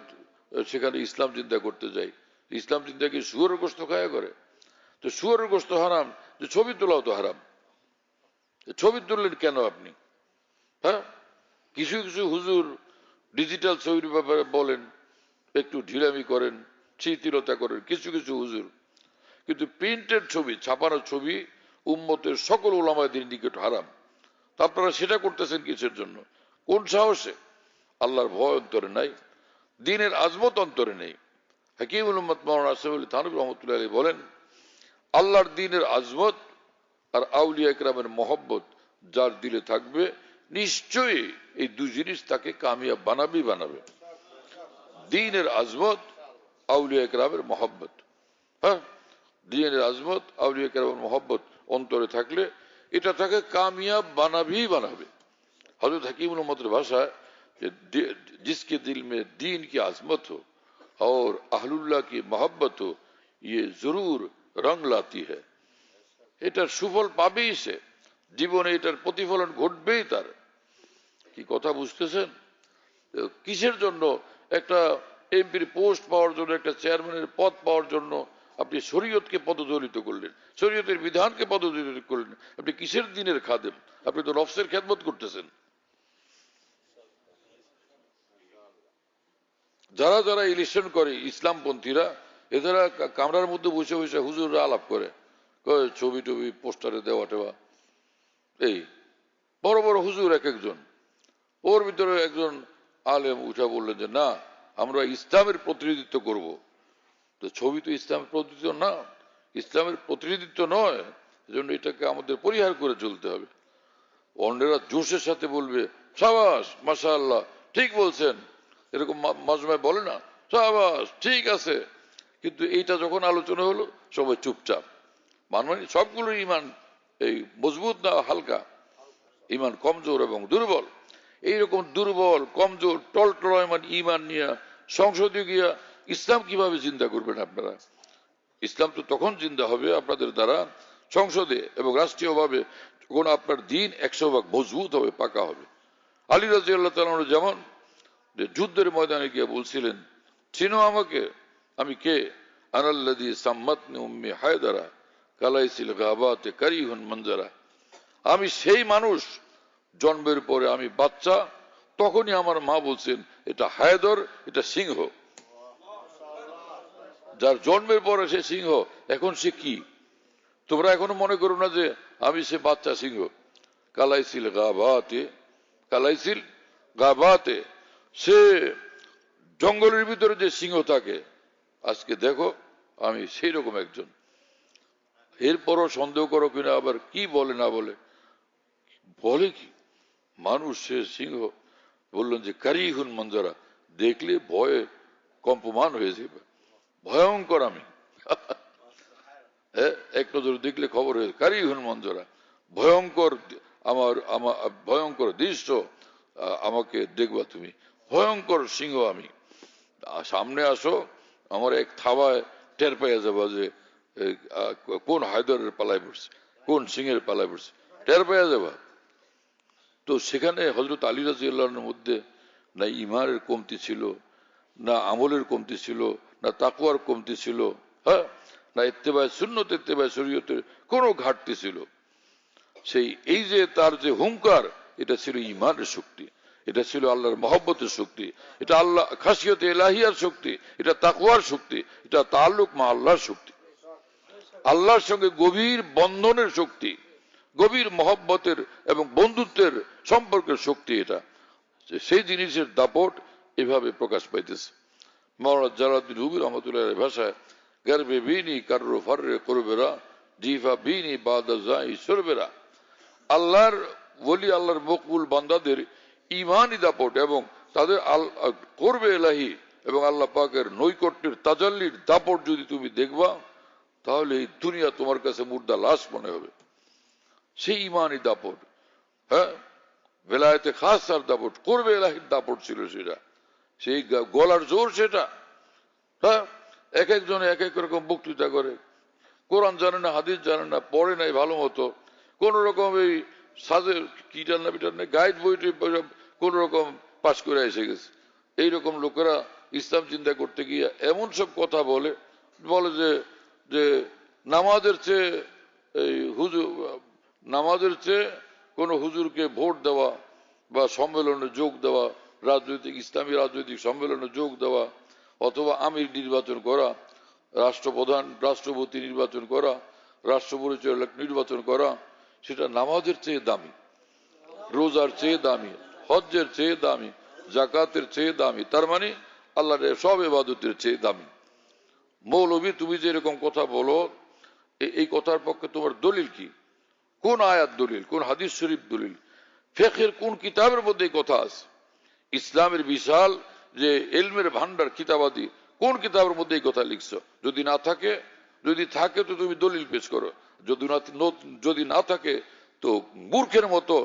সেখানে ইসলাম চিন্তা করতে যাই, ইসলাম চিন্তা কি শুয়োরের গোশত খাওয়া করে? তো শুয়োরের গোশত হারাম, যে ছবি তোলাও তো হারাম। ছবি তুললেন কেন আপনি? হ্যাঁ, কিছু কিছু হুজুর ডিজিটাল ছবির ব্যাপারে বলেন, একটু ঢিলামি করেন, শিথিলতা করেন কিছু কিছু হুজুর, কিন্তু প্রিন্টেড ছবি, ছাপানো ছবি উম্মতের সকল উলামাদের নিকট হারাম। তা আপনারা সেটা করতেছেন কিসের জন্য? কোন সাহসে? আল্লাহর ভয় অন্তরে নাই, দ্বীনের আজমত অন্তরে নেই। হাকিমুল উম্মত মাওলানা আসিফ আলী থানভী রহমতুল্লাহ আলাইহি বলেন, আল্লাহর দ্বীনের আজমত আর আউলিয়া ইকরামের মহব্বত যার দিলে থাকবে, নিশ্চয়ই এই দুই জিনিস তাকে কামিয়াব বানাবে। দ্বীনের আজমত, আউলিয়া ইকরামের মহব্বত। হ্যাঁ, দ্বীনের আজমত, আউলিয়া ইকরামের মহব্বত অন্তরে থাকলে এটা তাকে কামিয়াব বানাবে। হযরত হাকিমুল উম্মতের ভাষায়, जिसके दिल में दीन की आजमत हो और अहलुल्लाह की मोहब्बत हो, ये जरूर रंग लाती है। এটার সুফল পাবেই সে, জীবনে এটার প্রতিফলন ঘটবেই তার। কি কথা বুঝতেছেন? কিসের জন্য একটা এমপির পোস্ট পাওয়ার জন্য, একটা চেয়ারম্যানের পদ পাওয়ার জন্য আপনি শরীয়তকে পদদলিত করলেন, শরীয়তের বিধানকে পদদলিত করলেন? আপনি কিসের দিনের খাদেম? আপনি তো নফসের খেদমত করতেছেন। যারা যারা ইলেকশন করে ইসলামপন্থীরা, এদের কামরার মধ্যে বসে বসে হুজুররা আলাপ করে, ছবি টবি পোস্টারে দেওয়া টেওয়া, এই বড় বড় হুজুর এক একজন। ওর ভিতরে একজন আলেম উঠা বললেন যে না, আমরা ইসলামের প্রতিনিধিত্ব করব। তো ছবি তো ইসলামের প্রতিনিধিত্ব না, ইসলামের প্রতিনিধিত্ব নয়, এজন্য এটাকে আমাদের পরিহার করে চলতে হবে। অন্যেরা জোশের সাথে বলবে শাবাশ মাশাআল্লাহ ঠিক বলছেন, এরকম মাজমায় বলে না, শাবাশ ঠিক আছে। কিন্তু এইটা যখন আলোচনা হলো সবাই চুপচাপ। মানে সবগুলো ইমান এই মজবুত না হালকা, ইমান কমজোর এবং দুর্বল। এইরকম দুর্বল কমজোর টলটলয়মান ইমান নিয়ে সংসদে গিয়া ইসলাম কিভাবে চিন্তা করবেন আপনারা? ইসলাম তো তখন জিন্দা হবে আপনাদের দ্বারা সংসদে এবং রাষ্ট্রীয়ভাবে, যখন আপনার দিন 100 ভাগ মজবুত হবে, পাকা হবে। আলী রাদিয়াল্লাহু তাআলা যেমন যে যুদ্ধের ময়দানে গিয়ে বলছিলেন, চিনো আমাকে, আমি কে? আনাল্লাযী সাম্মাতনি উম্মি হায়দারা কালাইসিল গাবাতে কারিহুন মনজারা। আমি সেই মানুষ, জন্মের পরে আমি বাচ্চা, তখনই আমার মা বলছেন এটা হায়দর, এটা সিংহ। যার জন্মের পরে সে সিংহ, এখন সে কি? তোমরা এখনো মনে করো না যে আমি সে বাচ্চা সিংহ। কালাইসিল গাবাতে, সে জঙ্গলের ভিতরে যে সিংহ থাকে, আজকে দেখো আমি সেই রকম একজন। এরপরও সন্দেহ করো কিনা, আবার কি বলে না বলে, বলে কি মানুষ সে সিংহ। বললেন যে কারিহুন মঞ্জরা, দেখলে ভয়ে কম্পমান হয়ে যাবে, ভয়ঙ্কর আমি। এক নজর দেখলে খবর হয়ে কারিহুন মঞ্জরা, ভয়ঙ্কর, আমার ভয়ঙ্কর দৃশ্য আমাকে দেখবা তুমি, ভয়ঙ্কর সিংহ আমি। সামনে আসো, আমার এক থাবায় টের পাইয়া যাবা যে কোন হায়দরের পালায় পড়ছে, কোন সিংহের পালায় পড়ছে, টের পাইয়া যাবা। তো সেখানে হযরত আলী রাদিয়াল্লাহুর মধ্যে না ঈমানের কমতি ছিল, না আমলের কমতি ছিল, না তাকওয়ার কমতি ছিল, হ্যাঁ, না ইত্তেবায়ে সুন্নত ইত্তেবায়ে শরীয়তের কোনো ঘাটতি ছিল। সেই এই যে তার যে হুঙ্কার, এটা ছিল ঈমানের শক্তি, এটা ছিল আল্লাহর মহব্বতের শক্তি, এটা আল্লাহ খাসিয়তে ইলাহিয়ার শক্তি, এটা তাকওয়ার শক্তি, এটা তাআল্লুক মা আল্লাহর শক্তি, আল্লাহর সঙ্গে গভীর বন্ধনের শক্তি, গভীর মহব্বতের এবং বন্ধুত্বের সম্পর্কের শক্তি। এটা সেই জিনিসের দাপট এভাবে প্রকাশ পাইতেছে। মাওলানা জালালউদ্দিন রুমি রহমতুল্লাহ ভাষায় গর্বে বিনি কার্রো ফার্রে করবেরা জিফা বিনি বাদা যাই সরবেরা। আল্লাহর ওলি, আল্লাহর মকবুল বান্দাদের ঈমানি দাপট এবং তাদের করবে এলাহি এবং আল্লাহ পাকের নৈকট্যের তাজাল্লির দাপট যদি তুমি দেখবা, তাহলে এই দুনিয়া তোমার কাছে মুর্দা লাশ মনে হবে। সেই ঈমানি দাপট, হ্যাঁ, বেলায়েতে খাসার দাপট, করবে এলাহির দাপট ছিল সেটা, সেই গলার জোর সেটা। হ্যাঁ, এক একজনে এক এক রকম বক্তৃতা করে, কোরআন জানে না, হাদিস জানে না, পড়ে নাই ভালো মতো, কোন রকম এই সাজের কিটার না বিটার না গাইড বইটি কোন রকম পাশ করে এসে গেছে। এইরকম লোকেরা ইসলাম চিন্তা করতে গিয়ে এমন সব কথা বলে যে যে নামাজের চেয়ে এই নামাজের চেয়ে কোন হুজুরকে ভোট দেওয়া বা সম্মেলনে যোগ দেওয়া, রাজনৈতিক ইসলামী রাজনৈতিক সম্মেলনে যোগ দেওয়া, অথবা আমির নির্বাচন করা, রাষ্ট্রপ্রধান রাষ্ট্রপতি নির্বাচন করা, রাষ্ট্র পরিচালক নির্বাচন করা, সেটা নামাজের চেয়ে দামি, রোজার চেয়ে দামি, হজ্জের চেয়ে দামি, জাকাতের চেয়ে দামি। তার মানে আল্লাহর সব ইবাদতের চেয়ে দামি। মৌলবী তুমি যে এরকম কথা বলো, এই কথার পক্ষে তোমার দলিল কি? কোন আয়াত দলিল, কোন হাদিস শরীফ দলিল, ফিকহের কোন কিতাবের মধ্যে এই কথা আছে? ইসলামের বিশাল যে ইলমের ভান্ডার কিতাবাদি, কোন কিতাবের মধ্যে এই কথা লিখছো? যদি না থাকে, যদি থাকে তো তুমি দলিল পেশ করো, যদি না থাকে তো মূর্খের মতো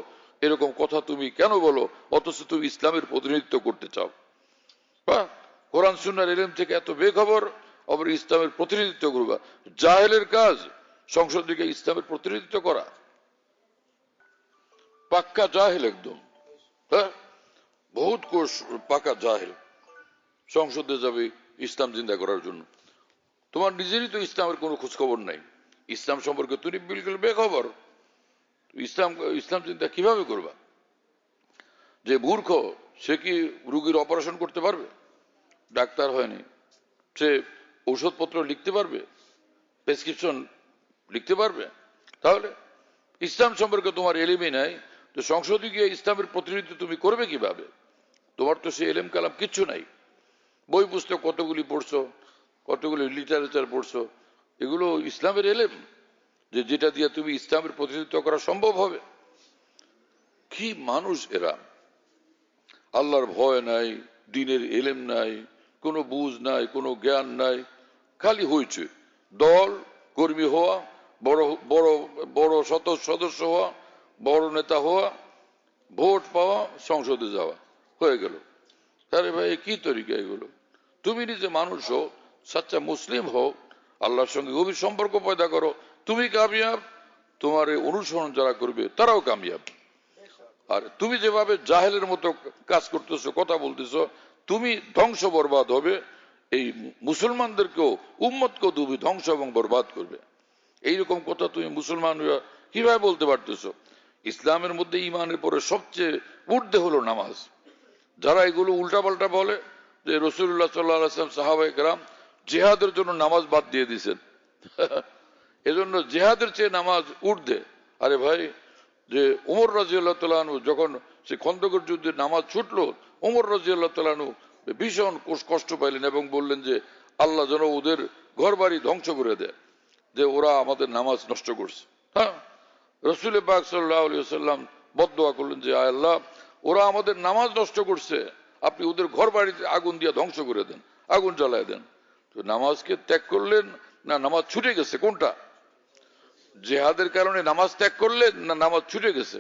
এরকম কথা তুমি কেন বলো, অথচ তুমি ইসলামের প্রতিনিধিত্ব করতে চাও? কোরআন সুন্নাহর ইলম থেকে এত বেখবর, আবার ইসলামের প্রতিনিধিত্ব করবা। জাহেলের কাজ সংসদ থেকে ইসলামের প্রতিনিধিত্ব করা, পাক্কা জাহেল একদম। হ্যাঁ, বহুত কোর্স পাকা জাহেল সংসদে যাবে ইসলাম চিন্তা করার জন্য। তোমার নিজেরই তো ইসলামের কোনো খোঁজ খবর নাই, ইসলাম সম্পর্কে তুমি বিলকুল বেখবর। ইসলাম চিন্তা কিভাবে করবা? যে মূর্খ সে কি রোগীর অপারেশন করতে পারবে? ডাক্তার হয়নি, সে ঔষধপত্র লিখতে পারবে? প্রেসক্রিপশন লিখতে পারবে? তাহলে ইসলাম সম্পর্কে তোমার এলিমই নাই, তো সংসদে গিয়ে ইসলামের প্রতিনিধিত্ব তুমি করবে কিভাবে? তোমার তো সে এলেম কালাম কিচ্ছু নাই। বই পুস্তক কতগুলি পড়ছো, কতগুলি লিটারেচার পড়ছো, এগুলো ইসলামের এলেম যে যেটা দিয়ে তুমি ইসলামের প্রতিনিধিত্ব করা সম্ভব হবে? কি মানুষ এরা! আল্লাহর ভয় নাই, দ্বীনের এলেম নাই, কোনো বুঝ নাই, কোনো জ্ঞান নাই, খালি হইছে দল কর্মী হওয়া, বড় বড় বড় সদস্য হওয়া, বড় নেতা হওয়া, ভোট পাওয়া, সংসদে যাওয়া, হয়ে গেল। আরে ভাই, কি তরিকা এগুলো? তুমি নিজে মানুষ হও, সাচ্চা মুসলিম হও, আল্লাহর সঙ্গে গভীর সম্পর্ক পয়দা করো, তুমি কামিয়াব, তোমার অনুসরণ যারা করবে তারাও কামিয়াব। আর তুমি যেভাবে জাহেলের মতো কাজ করতেছো, কথা বলতেছো, তুমি ধ্বংস বরবাদ হবে। এই মুসলমানদেরকেও, উম্মতকেও তুমি ধ্বংস এবং বরবাদ করবে। এইরকম কথা তুমি মুসলমান কিভাবে বলতে পারতেছো? ইসলামের মধ্যে ইমানের পরে সবচেয়ে ঊর্ধ্বে হলো নামাজ। যারা এগুলো উল্টাপাল্টা বলে যে রাসূলুল্লাহ সাল্লাল্লাহু আলাইহি ওয়াসাল্লাম সাহাবায়ে কেরাম জিহাদের জন্য নামাজ বাদ দিয়ে দিয়েছেন, এজন্য জিহাদের চেয়ে নামাজ ঊর্ধ্বে। আরে ভাই, যে ওমর রাদিয়াল্লাহু তাআলা আনহু যখন সে খন্দকের যুদ্ধে নামাজ ছুটলো, ওমর রাদিয়াল্লাহু তাআলা আনহু ভীষণ কষ্ট পাইলেন এবং বললেন যে আল্লাহ যেন ওদের ঘর বাড়ি ধ্বংস করে দেয়, যে ওরা আমাদের নামাজ নষ্ট করছে। হ্যাঁ, রাসূল পাক সাল্লাল্লাহু আলাইহি ওয়াসাল্লাম বদদোয়া করলেন যে আয় আল্লাহ, ওরা আমাদের নামাজ নষ্ট করছে, আপনি ওদের ঘর বাড়িতে আগুন দিয়ে ধ্বংস করে দেন, আগুন জ্বালায় দেন। তো নামাজকে ত্যাগ করলেন না নামাজ ছুটে গেছে? কোনটা? জেহাদের কারণে নামাজ ত্যাগ করলেন না নামাজ ছুটে গেছে?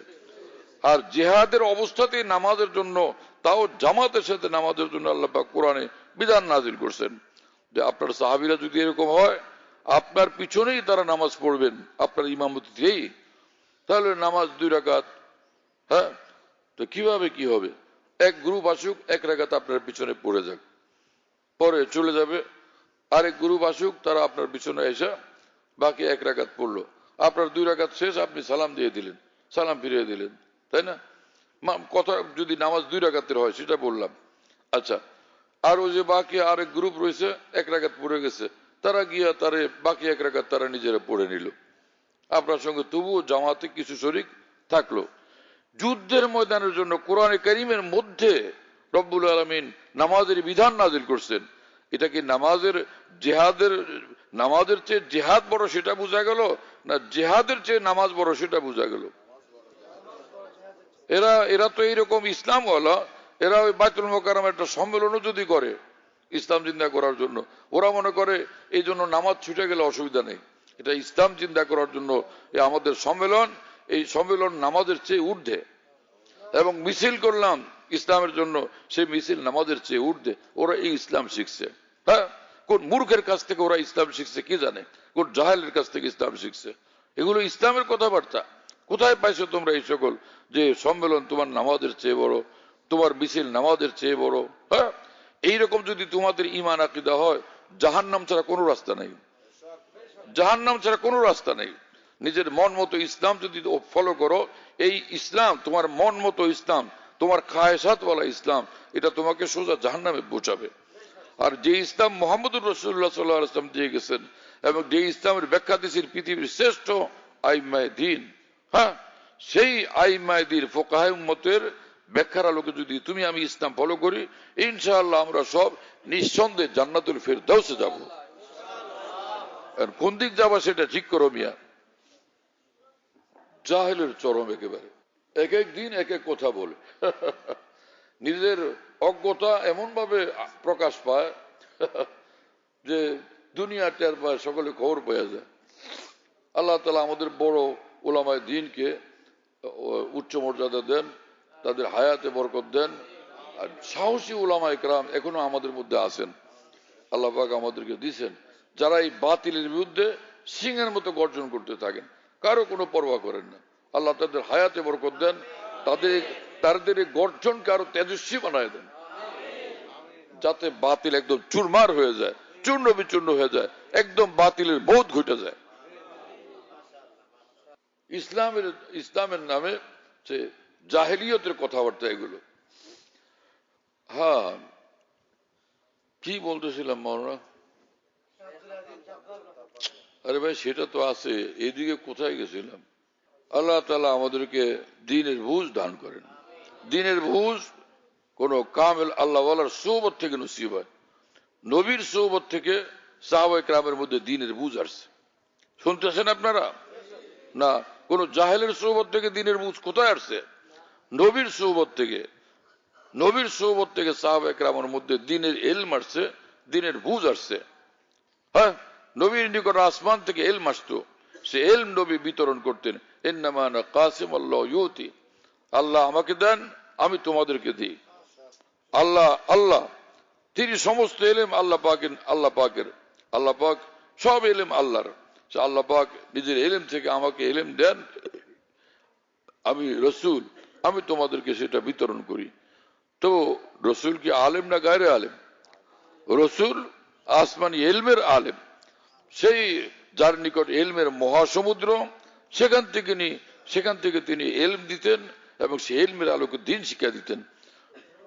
আর জেহাদের অবস্থাতেই নামাজের জন্য, তাও জামাতের সাথে নামাজের জন্য আল্লাহ পাক কোরআনে বিধান নাজিল করছেন যে আপনার সাহাবীরা যদি এরকম হয়, আপনার পিছনেই তারা নামাজ পড়বেন আপনার ইমামতিতেই, তাহলে নামাজ 2 রাকাত। হ্যাঁ, তো কিভাবে কি হবে? এক গ্রুপ আসুক, 1 রাকাত আপনার পিছনে পড়ে যাক, পরে চলে যাবে, আরেক গ্রুপ আসুক, তারা আপনার পিছনে এসে বাকি 1 রাকাত পড়লো, আপনার 2 রাকাত শেষ, আপনি সালাম দিয়ে দিলেন, সালাম ফিরিয়ে দিলেন, তাই না? কথা যদি নামাজ 2 রাকাতের হয় সেটা বললাম। আচ্ছা, আর ওই যে বাকি আরেক গ্রুপ রয়েছে 1 রাকাত পড়ে গেছে, তারা গিয়া তারে বাকি 1 রাকাত তারা নিজেরা পড়ে নিল, আপনার সঙ্গে তবুও জামাতে কিছু শরিক থাকলো। যুদ্ধের ময়দানের জন্য কোরআনে কারীমের মধ্যে রব্বুল আলামিন নামাজের বিধান নাজিল করছেন। এটা কি নামাজের চেয়ে জিহাদ বড় সেটা বোঝা গেল, না জিহাদের চেয়ে নামাজ বড় সেটা বোঝা গেল? এরা তো এইরকম ইসলামওয়ালা, এরা ওই বাইতুল মোকাররমে একটা সম্মেলনও যদি করে ইসলাম চিন্তা করার জন্য, ওরা মনে করে এই জন্য নামাজ ছুটে গেলে অসুবিধা নেই। এটা ইসলাম চিন্তা করার জন্য আমাদের সম্মেলন, এই সম্মেলন নামাজের চেয়ে ঊর্ধ্বে। এবং মিছিল করলাম ইসলামের জন্য, সেই মিছিল নামাজের চেয়ে ঊর্ধ্বে। ওরা এই ইসলাম শিখছে। হ্যাঁ, কোন মূর্খের কাছ থেকে ওরা ইসলাম শিখছে কি জানে, কোন জাহেলের কাছ থেকে ইসলাম শিখছে। এগুলো ইসলামের কথাবার্তা। কোথায় পাইছো তোমরা এই সকল, যে সম্মেলন তোমার নামাজের চেয়ে বড়, তোমার মিছিল নামাজের চেয়ে বড়? হ্যাঁ, এইরকম যদি তোমাদের ঈমান আকীদা হয়, জাহান্নাম ছাড়া কোনো রাস্তা নেই, জাহান্নাম ছাড়া কোনো রাস্তা নেই। নিজের মন মতো ইসলাম যদি ফলো করো, এই ইসলাম তোমার মন মতো ইসলাম, তোমার খায়সাতওয়ালা ইসলাম, এটা তোমাকে সোজা জাহান্নামে পৌঁছাবে। আর যে ইসলাম মুহাম্মদুর রাসূলুল্লাহ সাল্লাল্লাহু আলাইহি ওয়াসাল্লাম দিয়ে গেছেন, এবং যে ইসলামের ব্যাখ্যা দিয়েছেন পৃথিবীর শ্রেষ্ঠ আইম্মায়ে দ্বীন, হ্যাঁ, সেই আইম্মায়ে দ্বীন ফুকাহায়ে উম্মতের ব্যাখ্যার আলোকে যদি তুমি আমি ইসলাম ফলো করি, ইনশাআল্লাহ আমরা সব নিঃসন্দেহে জান্নাতুল ফিরদাউসে যাব। আর কোন দিক যাবা সেটা ঠিক করো মিয়া। জাহেলের চরম একেবারে, এক এক দিন এক এক কথা বলে নিজের অজ্ঞতা এমন ভাবে প্রকাশ পায় যে দুনিয়া টের পায়, সকলে খবর পেয়ে যায়। আল্লাহ তাআলা আমাদের বড় উলামায়ে দ্বীনকে উচ্চ মর্যাদা দেন, তাদের হায়াতে বরকত দেন। আর সাহসী উলামায়ে কেরাম এখনো আমাদের মধ্যে আছেন, আল্লাহ পাক আমাদেরকে দিয়েছেন, যারা এই বাতিলের বিরুদ্ধে সিংহের মতো গর্জন করতে থাকেন, কারো কোনো পরোয়া করেন না। আল্লাহ তাদের হায়াতে বরকত দেন, তাদের গর্জনকে আরো তেজস্বী বানায় দেন, যাতে বাতিল একদম চুরমার হয়ে যায়, চূর্ণ বিচূর্ণ হয়ে যায়, একদম বাতিলের বোধ ঘটে যায়। ইসলামের নামে সে জাহেলিয়তের কথাবার্তা এগুলো। হ্যাঁ, কি বলতেছিলাম মাওলানা? আরে ভাই সেটা তো আছে, এদিকে কোথায় গেছিলাম? আল্লাহ তাআলা আমাদেরকে দ্বীনের বুঝ দান করেন। দ্বীনের বুঝ কোন কামেল আল্লাহওয়ালার সোহবত থেকে নসিব হয়। নবীর সোহবত থেকে সাহাবায়ে কেরামের মধ্যে দ্বীনের বুঝ আসছে, শুনতেছেন আপনারা? না কোন জাহেলের সোহবত থেকে দ্বীনের বুঝ কোথায় আসছে? নবীর সোহবত থেকে। নবীর সোহবত থেকে সাহাবায়ে কেরামের মধ্যে দ্বীনের ইলম আসছে, দ্বীনের বুঝ আসছে। হ্যাঁ, নবীর নিকট আসমান থেকে ইলম আসতো, সে ইলম নবী বিতরণ করতেন। ইন্নামা আনা কাসিম আল্লাহু ইউতি, আল্লাহ আমাকে দেন, আমি তোমাদেরকে দিই। আল্লাহ তিনি সমস্ত ইলম আল্লাহ পাকের। আল্লাহ পাক সব ইলম আল্লাহর। আল্লাহ পাক নিজের ইলম থেকে আমাকে ইলম দেন, আমি রসুল, আমি তোমাদেরকে সেটা বিতরণ করি। তো রসুল কি আলেম না গায়রে আলেম? রসুল আসমানি ইলমের আলেম, সেই যার নিকট ইলমের মহাসমুদ্র, সেখান থেকে তিনি ইলম দিতেন এবং সেই ইলমের আলোকে দ্বীন শিক্ষা দিতেন।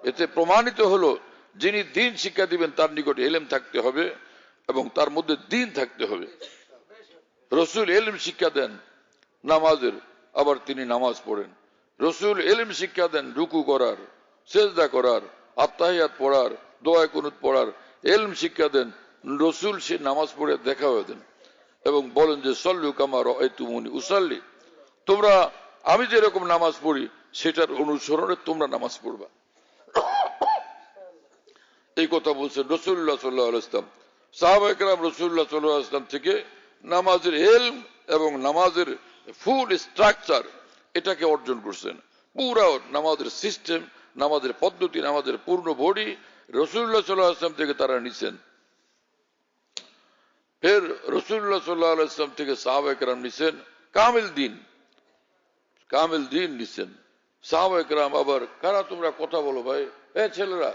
এতে প্রমাণিত হলো যিনি দ্বীন শিক্ষা দিবেন তার নিকট ইলম থাকতে হবে এবং তার মধ্যে দ্বীন থাকতে হবে। রসুল ইলম শিক্ষা দেন নামাজের, আবার তিনি নামাজ পড়েন। রসুল ইলম শিক্ষা দেন রুকু করার, সেজদা করার, আত্তাহিয়াত পড়ার, দোয়া কুনুত পড়ার, ইলম শিক্ষা দেন রসুল। সে নামাজ পড়ে দেখা হয়ে দেন এবং বলেন যে সল্লু কামা রাআইতুমুনি উসাল্লি, তোমরা আমি যেরকম নামাজ পড়ি সেটার অনুসরণে তোমরা নামাজ পড়বা। এই কথা বলছেন রাসূলুল্লাহ সাল্লাল্লাহু আলাইহি ওয়াসাল্লাম। সাহাবায়ে কেরাম রাসূলুল্লাহ সাল্লাল্লাহু আলাইহি ওয়াসাল্লাম থেকে নামাজের ইলম এবং নামাজের ফুল স্ট্রাকচার এটাকে অর্জন করছেন। পুরো নামাজের সিস্টেম, নামাজের পদ্ধতি, নামাজের পূর্ণ বডি রাসূলুল্লাহ সাল্লাল্লাহু আলাইহি ওয়াসাল্লাম থেকে তারা নিছেন। ফের রাসূলুল্লাহ সাল্লাল্লাহু আলাইহি ওয়াসাল্লাম থেকে সাহাবায়ে কেরাম নিছেন কামিল দ্বীন নিছেন। সাহাবায়ে কেরাম আবার, কারা তোমরা কথা বলো ভাই, ছেলেরা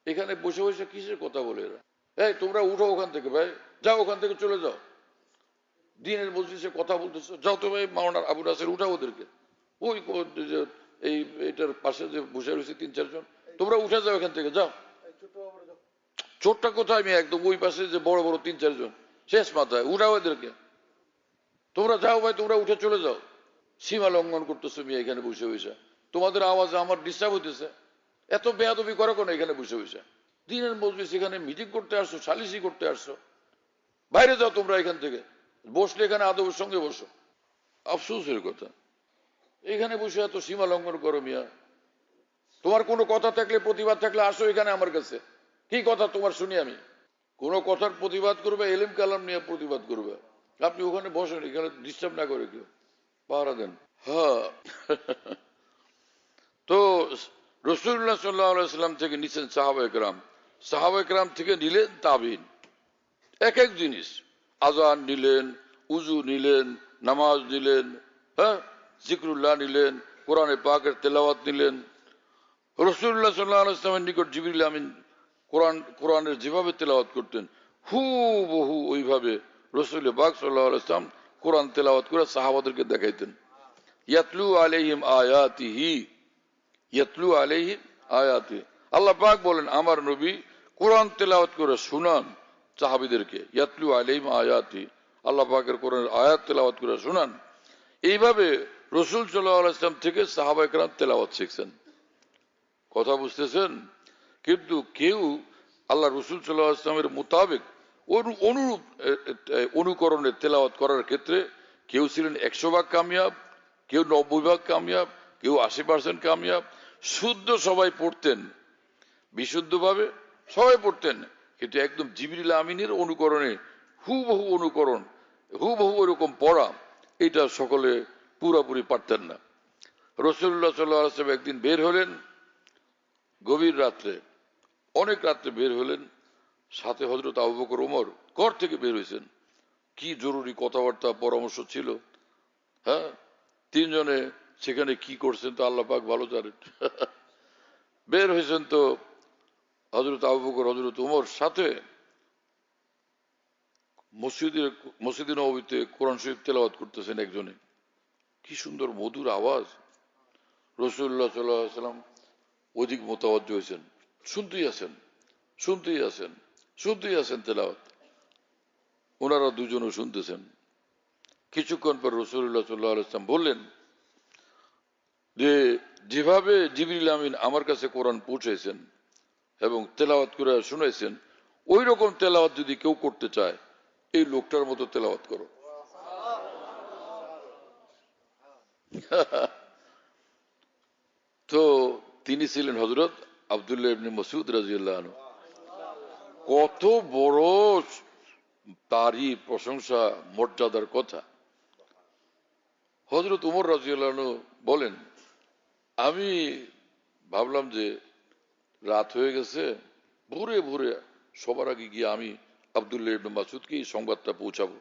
এখানে বসে বসে কিসের কথা বলে এরা? এই তোমরা উঠো ওখান থেকে ভাই, যাও ওখান থেকে চলে যাও, দিনের মজলিসে কথা বলতেছো, যাও তো ভাই মাওলানা আবু নাসের উঠাও ওদেরকে, ওই এই এটার পাশে যে বসে রয়েছে 3-4 জন, তোমরা উঠে যাও এখান থেকে, যাও। চোরটা কোথায়? আমি একদম ওই পাশে যে বড় বড় 3-4 জন শেষ মাথায়, উঠাও এদেরকে, তোমরা যাও ভাই, তোমরা উঠে চলে যাও। সীমা লঙ্ঘন করতেছো আমি এখানে বসে বসে, তোমাদের আওয়াজে আমার ডিস্টার্ব হইতেছে, এত বেয়াদবি করো কেন এখানে বসে বসে? দিনের মজলিস, এখানে মিটিং করতে আসছো, সালিসি করতে আসছো, বাইরে যাও তোমরা এখান থেকে, বসলে এখানে আদবের সঙ্গে বসো। আফসোসের কথা, এখানে বসে এত সীমা লঙ্ঘন করো মিয়া। তোমার কোনো কথা থাকলে, প্রতিবাদ থাকলে আসো এখানে আমার কাছে, কি কথা তোমার শুনি আমি। কোন কথার প্রতিবাদ করবে, এলেম কালাম নিয়ে প্রতিবাদ করবে, আপনি ওখানে বসেন, এখানে ডিস্টার্ব না করে কেউ, পাহারা দেন। হ্যাঁ, তো রাসূলুল্লাহ সাল্লাল্লাহু আলাইহি ওয়াসাল্লাম থেকে নিছেন সাহাবায়ে কেরাম, সাহাবায়ে কেরাম থেকে নিলেন তাবিঈন। এক এক জিনিস, আযান নিলেন, উযু নিলেন, নামাজ নিলেন, হ্যাঁ, জিকরুল্লাহ নিলেন, কোরআনে পাকের তেলাওয়াত নিলেন। রাসূলুল্লাহ সাল্লাল্লাহু আলাইহি ওয়াসাল্লামের নিকট জিবরিল আমিন কোরআনের যেভাবে তেলাওয়াত করতেন, হুবহু ওইভাবে রাসূল পাক সাল্লাল্লাহু আলাইহি ওয়াসাল্লাম কোরআন তেলাওয়াত করে সাহাবাদেরকে দেখাইতেন। ইয়াতলু আলাইহিম আয়াতিহি, ইয়াতলু আলাইহিম আয়াতিহি, আল্লাহ পাক বলেন আমার নবী কোরআন তেলাওয়াত করে শুনান সাহাবীদেরকে। ইয়াতলু আলাইহিম আয়াতি, আল্লাহ পাকের কোরআনের আয়াত তেলাওয়াত করে শুনান। এইভাবে রাসূল সাল্লাল্লাহু আলাইহি ওয়াসাল্লাম থেকে সাহাবায়ে কেরাম তেলাওয়াত শিখছেন। কথা বুঝতেছেন? কিন্তু কেউ আল্লাহ রাসূল সাল্লাল্লাহু আলাইহি ওয়াসাল্লামের মোতাবেক অনুরূপ অনুকরণে তেলাওয়াত করার ক্ষেত্রে কেউ ছিলেন 100 ভাগ কামিয়াব, কেউ 90 ভাগ কামিয়াব, কেউ 80% কামিয়াব। শুদ্ধ সবাই পড়তেন, বিশুদ্ধভাবে সবাই পড়তেন, কিন্তু একদম জিবরিল আমিনের অনুকরণে হুবহু অনুকরণ, হুবহু ওরকম পড়া, এটা সকলে পুরোপুরি পারতেন না। রাসূলুল্লাহ সাল্লাল্লাহু আলাইহি ওয়াসাল্লাম একদিন বের হলেন, গভীর রাত্রে, অনেক রাত্রে বের হলেন, সাথে হযরত আবু বকর ওমর ঘর থেকে বের হয়েছেন। কি জরুরি কথাবার্তা পরামর্শ ছিল, হ্যাঁ, তিনজনে সেখানে কি করছেন তো আল্লাহ পাক ভালো জানেন। বের হয়েছেন তো হযরত আবু বকর, হযরত ওমর সাথে মসজিদে নববীতে কোরআন শরীফ তেলাওয়াত করতেছেন একজনে, কি সুন্দর মধুর আওয়াজ। রাসূলুল্লাহ সাল্লাল্লাহু আলাইহি ওয়াসাল্লাম অধিক মোতাওয়াজ্জহ হয়েছেন, শুনতেই আছেন, শুনতেই আছেন, শুনতেই আছেন তেলাওয়াত। ওনারা দুজনও শুনতেছেন। কিছুক্ষণ পর রাসূলুল্লাহ সাল্লাল্লাহু আলাইহি ওয়াসাল্লাম বললেন যে যেভাবে জিবরিল আমিন আমার কাছে কোরআন পৌঁছাইছেন এবং তেলাওয়াত করে শুনাইছেন, ওই রকম তেলাওয়াত যদি কেউ করতে চায়, এই লোকটার মতো তেলাওয়াত করো। তো তিনি ছিলেন হযরত আব্দুল্লাহ ইবনে মাসউদ রাদিয়াল্লাহু আনহু। কত বড় তারই প্রশংসা, মর্যাদার কথা। হযরত ওমর রাদিয়াল্লাহু আনহু বলেন, আমি ভাবলাম যে রাত হয়ে গেছে, ভোরে ভোরে সবার আগে গিয়ে আমি আব্দুল্লাহ ইবনে মাসউদকে এই সংবাদটা পৌঁছাবো।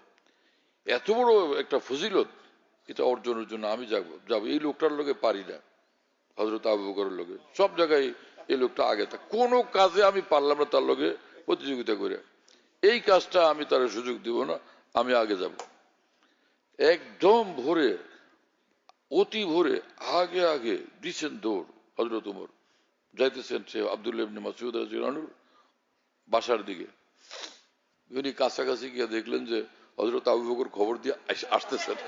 এত বড় একটা ফজিলত, এটা অর্জনের জন্য আমি যাবো। এই লোকটার লগে পারি না, হযরত আবু বকরের লগে সব জায়গায় এই লোকটা আগে থাকে, কোন কাজে আমি পারলাম না তার লগে প্রতিযোগিতা করে, এই কাজটা আমি তার সুযোগ দিব না, আমি আগে যাব। একদম ভোরে, অতি ভোরে আগে আগে দিচ্ছেন দৌড় হযরত ওমর, যাইতেছেন সে আব্দুল্লাহ ইবনে মাসউদ রাদিয়াল্লাহু আনহুর বাসার দিকে। উনি কাছাকাছি গিয়ে দেখলেন যে হযরত আবু বকর খবর দিয়ে আসতেছেন।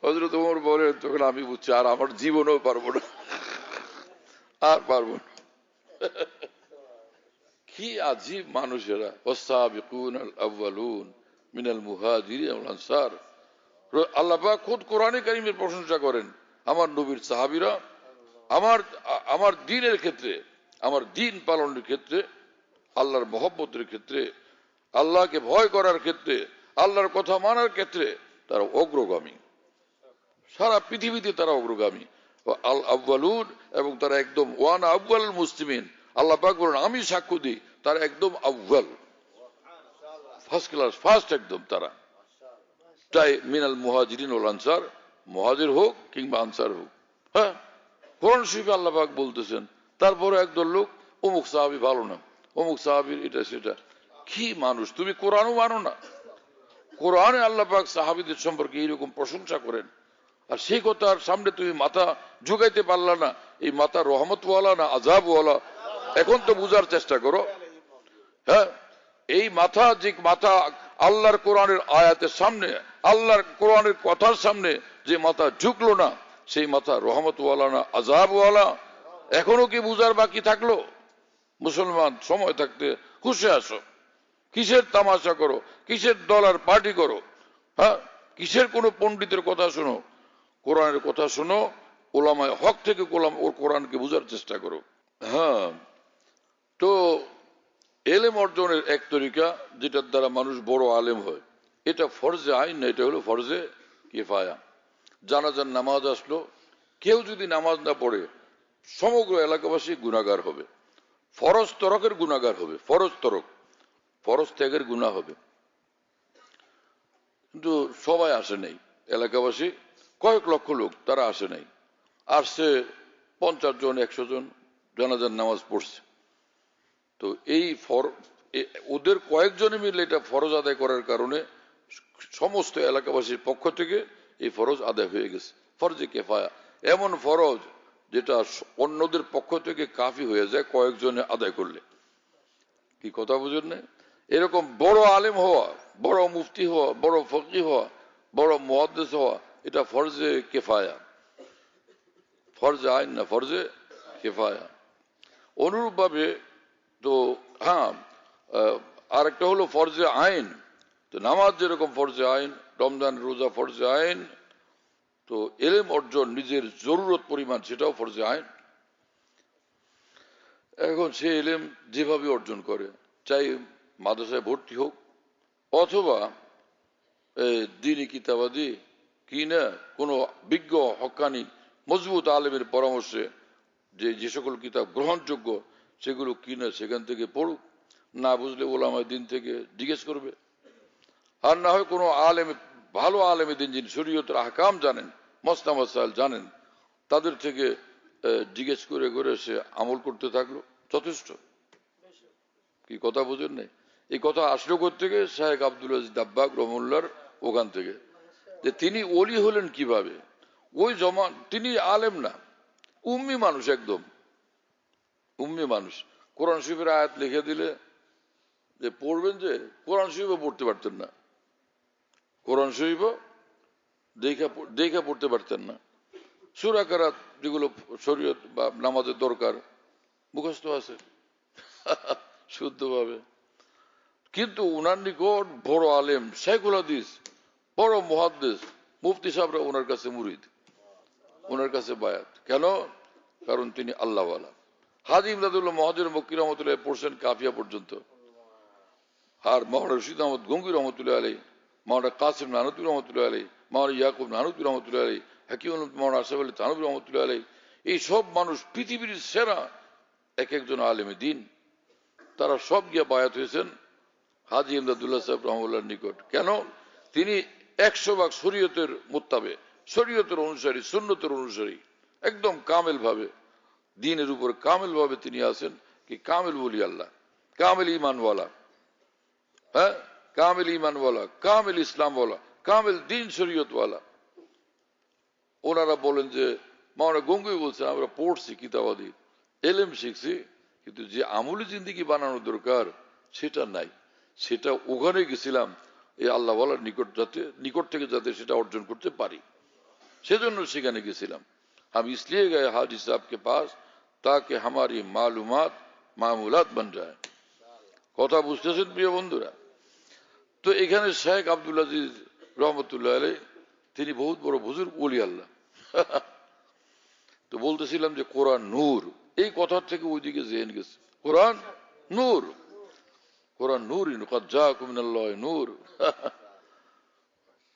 হযরত ওমর বলেন, তখন আমি বুঝছি আর আমার জীবনেও পারবো না, আর পারবো না। কি আজীব মানুষেরা। ওয়াসাবিকুন আল আউয়ালুন মিনাল মুহাজিরিন ওয়াল আনসার। আল্লাহ পাক খুদ কোরআনে কারীমের প্রশংসা করেন, আমার নবীর সাহাবীরা আমার দ্বীনের ক্ষেত্রে, আমার দ্বীন পালনের ক্ষেত্রে, আল্লাহর মহব্বতের ক্ষেত্রে, আল্লাহকে ভয় করার ক্ষেত্রে, আল্লাহর কথা মানার ক্ষেত্রে তারা অগ্রগামী, সারা পৃথিবীতে তারা অগ্রগামী। আল আউয়ালুন, এবং তারা একদম ওয়ান আউয়াল মুসলিমিন, আল্লাহ পাক বলেন আমি সাক্ষ্য দিই তারা একদম আউয়াল, ফার্স্ট ক্লাস, ফার্স্ট একদম তারা। তাই মিনাল মুহাজিরিন ওয়াল আনসার, মুহাজির হোক কিংবা আনসার হোক। হ্যাঁ, কোরআন শরীফে আল্লাহ পাক বলতেছেন তারপরে একদল লোক অমুক সাহাবী ভালো না, অমুক সাহাবীর এটা সেটা। কি মানুষ তুমি! কোরআনও মানো না। কোরআনে আল্লাহ পাক সাহাবীদের সম্পর্কে এইরকম প্রশংসা করেন, আর সেই কথার সামনে তুমি মাথা ঝুঁকাইতে পারলা না। এই মাথা রহমতওয়ালা না আযাবওয়ালা? এখন তো বুঝার চেষ্টা করো। হ্যাঁ, এই মাথা যে মাথা আল্লাহর কোরআনের আয়াতের সামনে, আল্লাহর কোরআনের কথার সামনে যে মাথা ঝুঁকলো না, সেই মাথা রহমতওয়ালা না আযাবওয়ালা? এখনো কি বুঝার বাকি থাকলো? মুসলমান, সময় থাকতে হুঁশে আসো। কিসের তামাশা করো, কিসের দলার পার্টি করো? হ্যাঁ, কিসের কোন পণ্ডিতের কথা শোনো? কোরআনের কথা শোনো, ওলামায়ে হক থেকে ওর কোরআনকে বুঝার চেষ্টা করো। হ্যাঁ, তো এলেম অর্জনের এক তরিকা যেটার দ্বারা মানুষ বড় আলেম হয়, এটা ফরজে আইন না, এটা হলো ফরজে কিফায়া। জানাজার নামাজ আসলো, কেউ যদি নামাজ না পড়ে সমগ্র এলাকাবাসী গুনাহগার হবে। ফরজ তরকের গুনাহগার হবে, ফরজ তরক, ফরজ ত্যাগের গুনাহ হবে। কিন্তু সবাই আসে নাই, এলাকাবাসী কয়েক লক্ষ লোক তারা আসে নাই, আসছে 50 জন 100 জন জানাজার নামাজ পড়ছে। তো এই ওদের কয়েকজনে মিলে এটা ফরজ আদায় করার কারণে সমস্ত এলাকাবাসীর পক্ষ থেকে এই ফরজ আদায় হয়ে গেছে। ফরজে কিফায়া এমন ফরজ যেটা অন্যদের পক্ষ থেকে কাফি হয়ে যায় কয়েকজনে আদায় করলে। কি কথা বুঝেন না? এরকম বড় আলেম হওয়া, বড় মুফতি হওয়া, বড় ফকিহ হওয়া, বড় মুহাদ্দিস হওয়া, এটা ফরজে কিফায়া, ফরজে আইন না, ফরজে কিফায়া। অনুরূপ ভাবে তো হ্যাঁ, আরেকটা হলো ফরজে আইন। তো নামাজ যেরকম ফরজে আইন, রমজান রোজা ফরজে আইন, তো এলেম অর্জন নিজের জরুরত পরিমাণ সেটাও ফরজে আইন। এখন সে এলেম যেভাবে অর্জন করে, চাই মাদ্রাসায় ভর্তি হোক অথবা দ্বীনি কিতাবাদি কি না কোনো বিজ্ঞ হক্কানি মজবুত আলেমের পরামর্শে যে সকল কিতাব গ্রহণযোগ্য সেগুলো কিনে সেখান থেকে পড়ুক। না বুঝলে ওলামায়ে দ্বীন থেকে জিজ্ঞেস করবে। আর না হয় কোনো আলেম, ভালো আলেমে দ্বীন যিনি শরীয়তের আহকাম জানেন, মসলা মাসাইল জানেন, তাদের থেকে জিজ্ঞেস করে করে সে আমল করতে থাকলো, যথেষ্ট। কি কথা বুঝেন নাই? এই কথা আসলো থেকে শাহেখ আব্দুল আজিজ দাব্বাগ রহমুল্লাহর ওখান থেকে, যে তিনি ওলি হলেন কিভাবে। ওই জমান তিনি আলেম না, উম্মি মানুষ, একদম উম্মি মানুষ। কোরআন শরীফের আয়াত লিখে দিলে যে পড়বেন, যে কোরআন শরীফও পড়তে পারতেন না, কোরআন শরীফও দেখা পড়তে পারতেন না। সূরা কারাত যেগুলো শরীয়ত বা নামাজের দরকার মুখস্থ আছে শুদ্ধভাবে। কিন্তু উনার নিকট বড় আলেম শাইখুল হাদিস, বড় মুহাদ্দিস মুফতি সাহেবরা ওনার কাছে মুরিদ, ওনার কাছে বায়াত। কেন? কারণ তিনি আল্লাহওয়ালা। হাজী ইমদাদুল্লাহ মুহাজির মক্কি রহমতুল্লাহ পড়ছেন কাফিয়া পর্যন্ত। আর মাওলানা রশিদ আহমদ গঙ্গি রহমতুল্লাহ আলাই, মাওলানা কাসিম নানুতুল্লাহ রহমতুল্লাহ আলাই, মাওলানা ইয়াকুব নানুতুল্লাহ রহমতুল্লাহ আলাই, হাকিম মাওলানা আশরাফ আলী থানভী রহমতুল্লাহ আলাই, এই সব মানুষ পৃথিবীর সেরা এক একজন আলেমে দ্বীন। তারা সব গিয়ে বায়াত হয়েছেন হাজী ইমদাদুল্লাহ সাহেব রহমতুল্লাহর নিকট। কেন? তিনি 100 ভাগ শরীয়তের মোত্তাবে, শরীয়তের অনুসারী, সুন্নতের অনুসারী, একদম কামেল ভাবে দ্বীনের উপর কামেল ভাবে তিনি আছেন। কি কামেল বলি আল্লাহ, কামেল ইমানওয়ালা, হ্যাঁ, কামেল ইমানওয়ালা, কামেল ইসলামওয়ালা, কামেল দ্বীন শরীয়তওয়ালা। ওনারা বলেন যে মাওলানা গঙ্গুই বলছেন, আমরা পড়ছি কিতাবাদি, এলেম শিখছি, কিন্তু যে আমলি জিন্দিগি বানানো দরকার সেটা নাই। সেটা ওখানে গেছিলাম এই আল্লাহওয়ালার নিকট থেকে যাতে সেটা অর্জন করতে পারি, সেজন্য সেখানে গেছিলাম। हम इसलिए गए हाजी साहब के पास ताकि हमारी मालूमात मामूलात बन जाए। কথা বুঝতেছেন প্রিয় বন্ধুরা? তো এখানে শেখ আব্দুল আজিজ রহমতুল্লাহ আলাই তিনি বহুত বড় বুজুর্গ ওলি আল্লাহ। তো বলতেছিলাম যে কোরআন নূর, এই কথার থেকে ওইদিকে জেন গেছে। কোরআন নূর, কোরআন নূর, ক্বাদ জাআকুম মিনাল্লাহি নূর।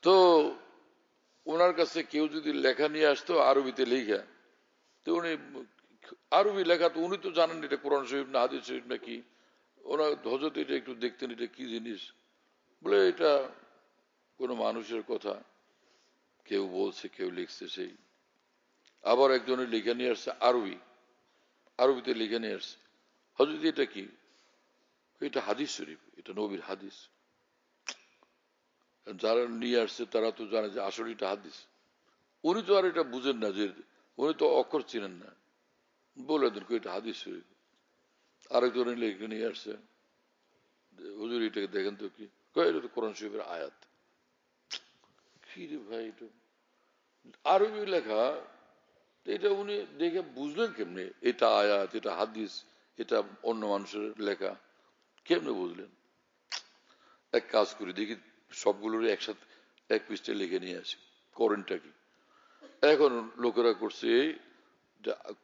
তো ওনার কাছে কেউ যদি লেখা নিয়ে আসতো আরবিতে লেখা, তো উনি আরবি লেখা, তো উনি তো জানেন এটা কোরআন শরীফ না হাদিস শরীফ নাকি। ওনার হযরত এটা একটু দেখতেন, এটা কি জিনিস, বলে এটা কোনো মানুষের কথা, কেউ বলছে, কেউ লিখছে সেই। আবার একজনের লেখা নিয়ে আসছে আরবি, আরবিতে লিখে নিয়ে আসছে। হযরত এটা কি? এটা হাদিস শরীফ, এটা নবীর হাদিস। যারা নিয়ে আসছে তারা তো জানে যে আসলে এটা হাদিস। উনি তো আর এটা বুঝেন না, যে উনি তো অক্ষর চিনেন না, বলে দেন এটা হাদিস শরীফ। আরেকজনের লিখে নিয়ে আসছে, হুজুর এটাকে দেখেন তো কি, এটা তো কোরআন শরীফের আয়াত। কি রে ভাই, এটা আরবি লেখা, এটা উনি দেখে বুঝলেন কেমনে এটা আয়াত, এটা হাদিস, এটা অন্য মানুষের লেখা, কেমনে বুঝলেন? এক কাজ করি, দেখি সবগুলোর একসাথে এক পৃষ্ঠে লিখে নিয়ে আসি, করেনটা কি। এখন লোকেরা করছে এই,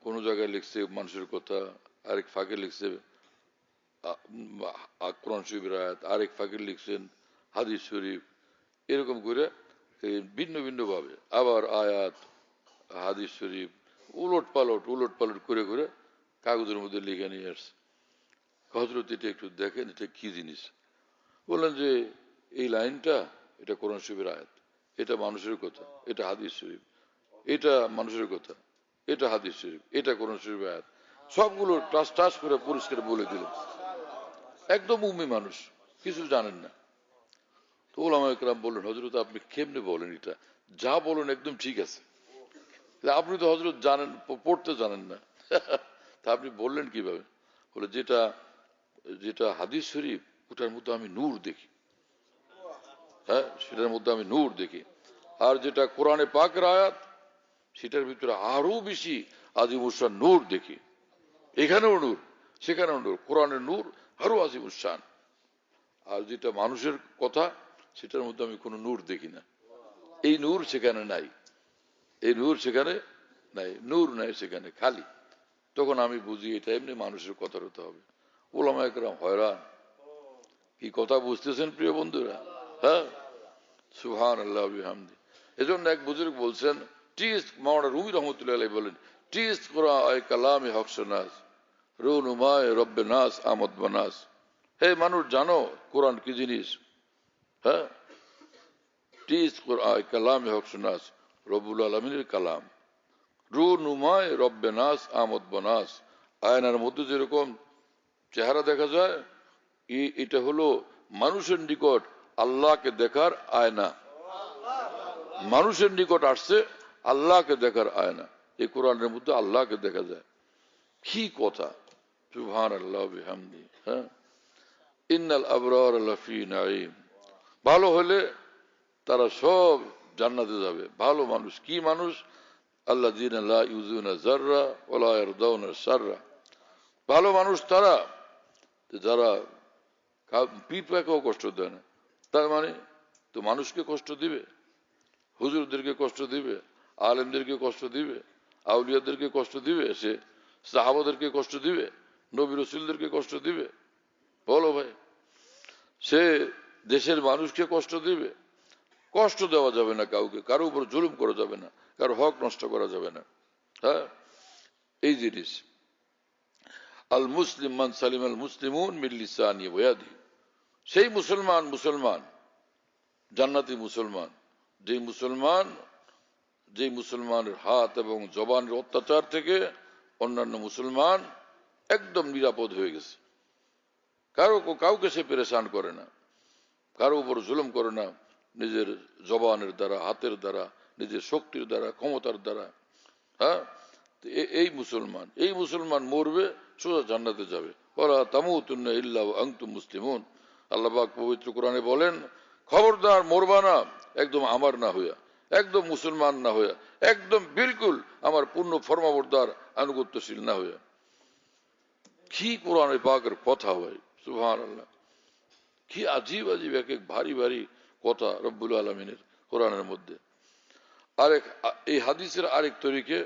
কোন জায়গায় লিখছে মানুষের কথা, আরেক ফাঁকে লিখছে কোরআন শরীফের আয়াত, আরেক ফাঁকে লিখছেন হাদিস শরীফ, এরকম করে ভিন্ন ভিন্ন ভাবে আবার আয়াত হাদিস শরীফ উলট পালট করে করে কাগজের মধ্যে লিখে নিয়ে আসছে। হযরত এটা একটু দেখেন, এটা কি জিনিস। বললেন যে এই লাইনটা এটা কোরআন শরীফের আয়াত, এটা মানুষের কথা, এটা হাদিস শরীফ, এটা মানুষের কথা, এটা হাদিস শরীফ, এটা কোরআন শরীফের আয়াত, সবগুলো টাস টাস করে পরিষ্কার বলে দিলেন। একদম উম্মি মানুষ, কিছু জানেন না। তো ওলামায়ে কেরাম বললেন, হযরত আপনি কেমনে বলেন, এটা যা বলেন একদম ঠিক আছে, আপনি তো হযরত জানেন, পড়তে জানেন না। তা আপনি বললেন কিভাবে? বলে যেটা যেটা হাদিস শরীফ, ওটার মধ্যে আমি নূর দেখি, হ্যাঁ সেটার মধ্যে আমি নূর দেখি। আর যেটা কোরআনে পাকের আয়াত, সেটার ভিতরে আরো বেশি আজিমুসান নূর দেখি। এখানেও নূর, সেখানেও নূর, কোরআনের নূর আরো আজিমুসান। আর যেটা মানুষের কথা, সেটার মধ্যে আমি কোনো নূর দেখি না। এই নূর সেখানে নাই, এই নূর সেখানে নাই, নূর নাই সেখানে, খালি। তখন আমি বুঝি এটা এমনি মানুষের কথা হতে হবে। ওলামায়ে কেরাম হয়রান, কি কথা বুঝতেছেন প্রিয় বন্ধুরা? হ্যাঁ, সুবহানাল্লাহ ওয়া বিহামদি। এজন্য এক বুজুর্গ বলছেন, টিস মাওলানা রুমি রহমতুল্লাহ আলাইহি বলেন, টিস কোরআন কালামে হক শনাস রুনুমায়ে রব্বে নাস আমদ বানাস। হে মানুষ, জানো কোরআন কি জিনিস? হ্যাঁ, টিস কোরআন কালামে হক শনাস, রব্বুল আলামিনের কালাম। রুনুমায়ে রব্বে নাস আমদ বানাস। আয়নার মধ্যে যেরকম চেহারা দেখা যায়, এটা হলো মানুষের নিকট আল্লাহকে দেখার আয়না। মানুষের নিকট আসছে আল্লাহকে দেখার আয়না। এই কোরআনের মধ্যে আল্লাহকে দেখা যায়। কি কথা! সুবহানাল্লাহ ওয়া বিহামদি। হ্যাঁ, ইন্নাল আবরার লাফি নাঈম। ভালো হলে তারা সব জান্নাতে যাবে। ভালো মানুষ কি মানুষ? আল্লাযীনা লা ইউযুনা যাররা ওয়া লা ইয়ারদাউনা সাররা। ভালো মানুষ তারা যারা পিঁপড়াকেও কষ্ট দেয় না। তার মানে তো মানুষকে কষ্ট দিবে, হুজুরদেরকে কষ্ট দিবে, আলেমদেরকে কষ্ট দিবে, আউলিয়াদেরকে কষ্ট দিবে, সে সাহাবাদেরকে কষ্ট দিবে, নবী রাসূলদেরকে কষ্ট দিবে? বলো ভাই, সে দেশের মানুষকে কষ্ট দিবে? কষ্ট দেওয়া যাবে না কাউকে, কারো উপর জুলুম করা যাবে না, কারো হক নষ্ট করা যাবে না। হ্যাঁ, এই জিনিস। আল মুসলিম মান সালিম আল মুসলিমুন মিন লিসানি ওয়া ইয়াদি। সেই মুসলমান মুসলমান, জান্নাতি মুসলমান, যে মুসলমানের হাত এবং জবানের অত্যাচার থেকে অন্যান্য মুসলমান একদম নিরাপদ হয়ে গেছে। কাউকে সে পেরেশান করে না, কারো উপর জুলুম করে না, নিজের জবানের দ্বারা, হাতের দ্বারা, নিজের শক্তির দ্বারা, ক্ষমতার দ্বারা। হ্যাঁ, এই মুসলমান মরবে, সোজা জান্নাতে যাবে। ওয়ালা তামুতুন্না ইল্লা ওয়া আনতুম মুসলিমুন। আল্লাহ পাক পবিত্র কোরআনে বলেন, খবরদার মরবা না একদম আমার না হইয়া, একদম মুসলমান না হইয়া, একদম বিলকুল আমার পূর্ণ ফরমাবরদার আনুগত্যশীল না হইয়া। কি কোরআনে পাকের কথা হয়! সুবহানাল্লাহ, কি আজীব আজীব এক এক ভারী ভারী কথা রব্বুল আলামিনের কোরআনের মধ্যে। আরেক এই হাদিসের আরেক তরিকে,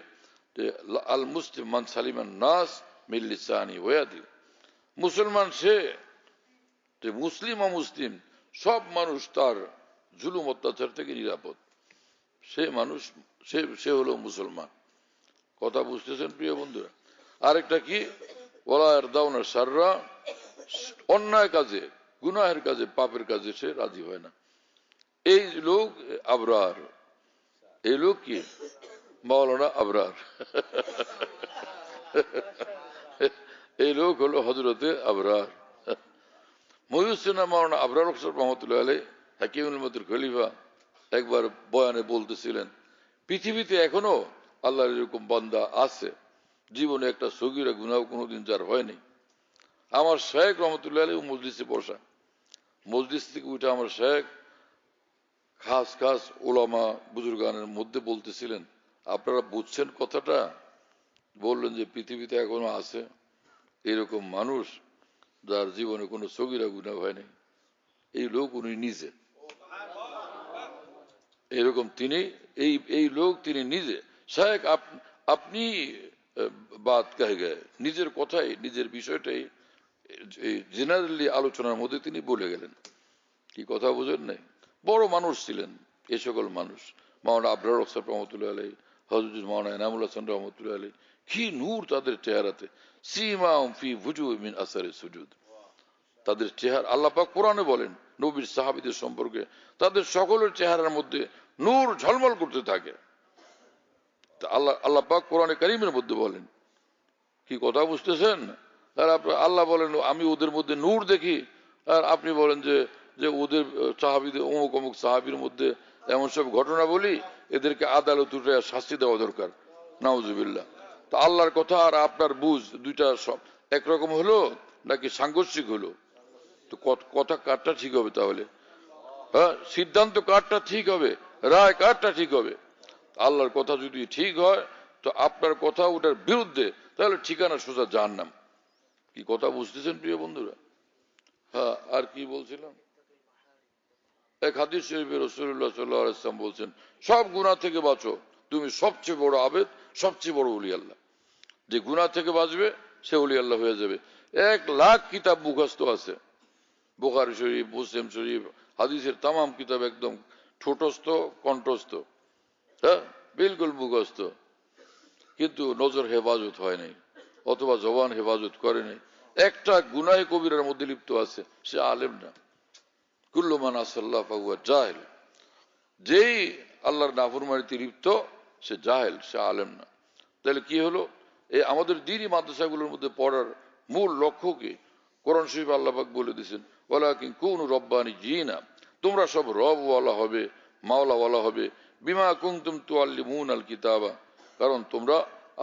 আল মুসলিম মান সালিমান নাস মিন লিসানি ওয়া ইয়াদি। মুসলমান সে, যে মুসলিম অমুসলিম সব মানুষ তার জুলুম অত্যাচার থেকে নিরাপদ। সে মানুষ, সে হলো মুসলমান। কথা বুঝতেছেন প্রিয় বন্ধুরা? আরেকটা কি? ওয়ালা ইয়ারদাউনা সাররা। অন্যায় কাজে, গুনাহের কাজে, পাপের কাজে সে রাজি হয় না। এই লোক আবরার। এই লোক কি? মাওলানা আবরার। এই লোক হলো হযরতে আবরার। মহিউদ্দিন মাওলানা আবরার হোসেন রহমতুল্লাহ আলাইহি হাকিমুল উম্মতের খলিফা একবার বয়ানে বলতেছিলেন, পৃথিবীতে এখনো আল্লাহর এরকম বান্দা আছে জীবনে একটা সগীরা গুনাহ কোনোদিন যার হয়নি। আমার শেখ রহমতুল্লাহ আলাইহি মজলিসে বসা, মজলিস থেকে উঠে আমার শেখ খাস খাস ওলামা বুজুর্গানের মধ্যে বলতেছিলেন, আপনারা বুঝছেন কথাটা? বললেন যে পৃথিবীতে এখনো আছে এরকম মানুষ যার জীবনে কোনো সগীরা গুনাহ হয়নি। এই লোক উনি নিজে, এরকম তিনি এই লোক তিনি নিজে। শেখ আপনি বাত কাহে গে, নিজের কথাই নিজের বিষয়টাই জেনারেলি আলোচনার মধ্যে তিনি বলে গেলেন। কি কথা বুঝেন নাই? বড় মানুষ ছিলেন এই সকল মানুষ। মাওলানা আবরার হোসেন রহমতুল্লাহ আলাইহি, হযরত মাওলানা এনামুল হাসান রহমতুল্লাহ আলাইহি, কি নূর তাদের চেহারাতে। সীমাহুম ফি ওয়ুজুহিহিম মিন আসারি সুজুদ, তাদের চেহারা আল্লাহ পাক কোরআনে বলেন নবীর সাহাবীদের সম্পর্কে, তাদের সকলের চেহারার মধ্যে নূর ঝলমল করতে থাকে। আল্লাহ পাক কোরআনে কারীমের মধ্যে বলেন, কি কথা বুঝতেছেন? আর আল্লাহ বলেন আমি ওদের মধ্যে নূর দেখি, আর আপনি বলেন যে যে ওদের সাহাবীদের অমুক অমুক সাহাবীর মধ্যে এমন সব ঘটনা বলি এদেরকে আদালত উঠে শাস্তি দেওয়া দরকার। নাউজুবিল্লাহ। তো আল্লাহর কথা আর আপনার বুঝ দুইটা সব একরকম হলো নাকি সাংঘর্ষিক হলো? তো কথা কারটা ঠিক হবে তাহলে? হ্যাঁ, সিদ্ধান্ত কারটা ঠিক হবে, রায় কারটা ঠিক হবে? আল্লাহর কথা যদি ঠিক হয় তো আপনার কথা ওটার বিরুদ্ধে, তাহলে ঠিকানা সোজা জাহান্নাম। কি কথা বুঝতেছেন প্রিয় বন্ধুরা? হ্যাঁ, আর কি বলছিলাম? এক হাদিস শরীফে রাসূলুল্লাহ সাল্লাল্লাহু আলাইহি ওয়াসাল্লাম বলছেন, সব গুনাহ থেকে বাঁচো, তুমি সবচেয়ে বড় আবেদ, সবচেয়ে বড় ওলি আল্লাহ। যে গুনাহ থেকে বাঁচবে সে ওলি আল্লাহ হয়ে যাবে। 1,00,000 কিতাব মুখস্থ আছে, বুখারী শরীফ, মুসলিম শরীফ, হাদিসের তামাম কিতাব একদম ঠোঁটস্থ কণ্ঠস্থ, হ্যাঁ বিলকুল মুখস্থ, কিন্তু নজর হেফাজত হয় নাই অথবা জবান হেফাজত করে নাই। একটা গুনাহে কবিরার মধ্যে লিপ্ত আছে, সে আলেম না। কুল্লু মান আসাল্লাহ ফাহুয়া জাহিল, যেই আল্লাহর নাফরমানিতে লিপ্ত সে জাহেল, সে আলেম না। তাহলে কি হলো? এই আমাদের দ্বীনি মাদ্রাসাগুলোর মধ্যে পড়ার মূল লক্ষ্য কি? কোরআন শরীফ আল্লাহ পাক বলে দিয়েছেন, ওয়ালাকিন কুনু রব্বানিয়িনা, তোমরা সব রবওয়ালা হবে, মাওলাওয়ালা হবে। বিমা কুনতুম তুআল্লিমুনাল কিতাবা, কারণ তোমরা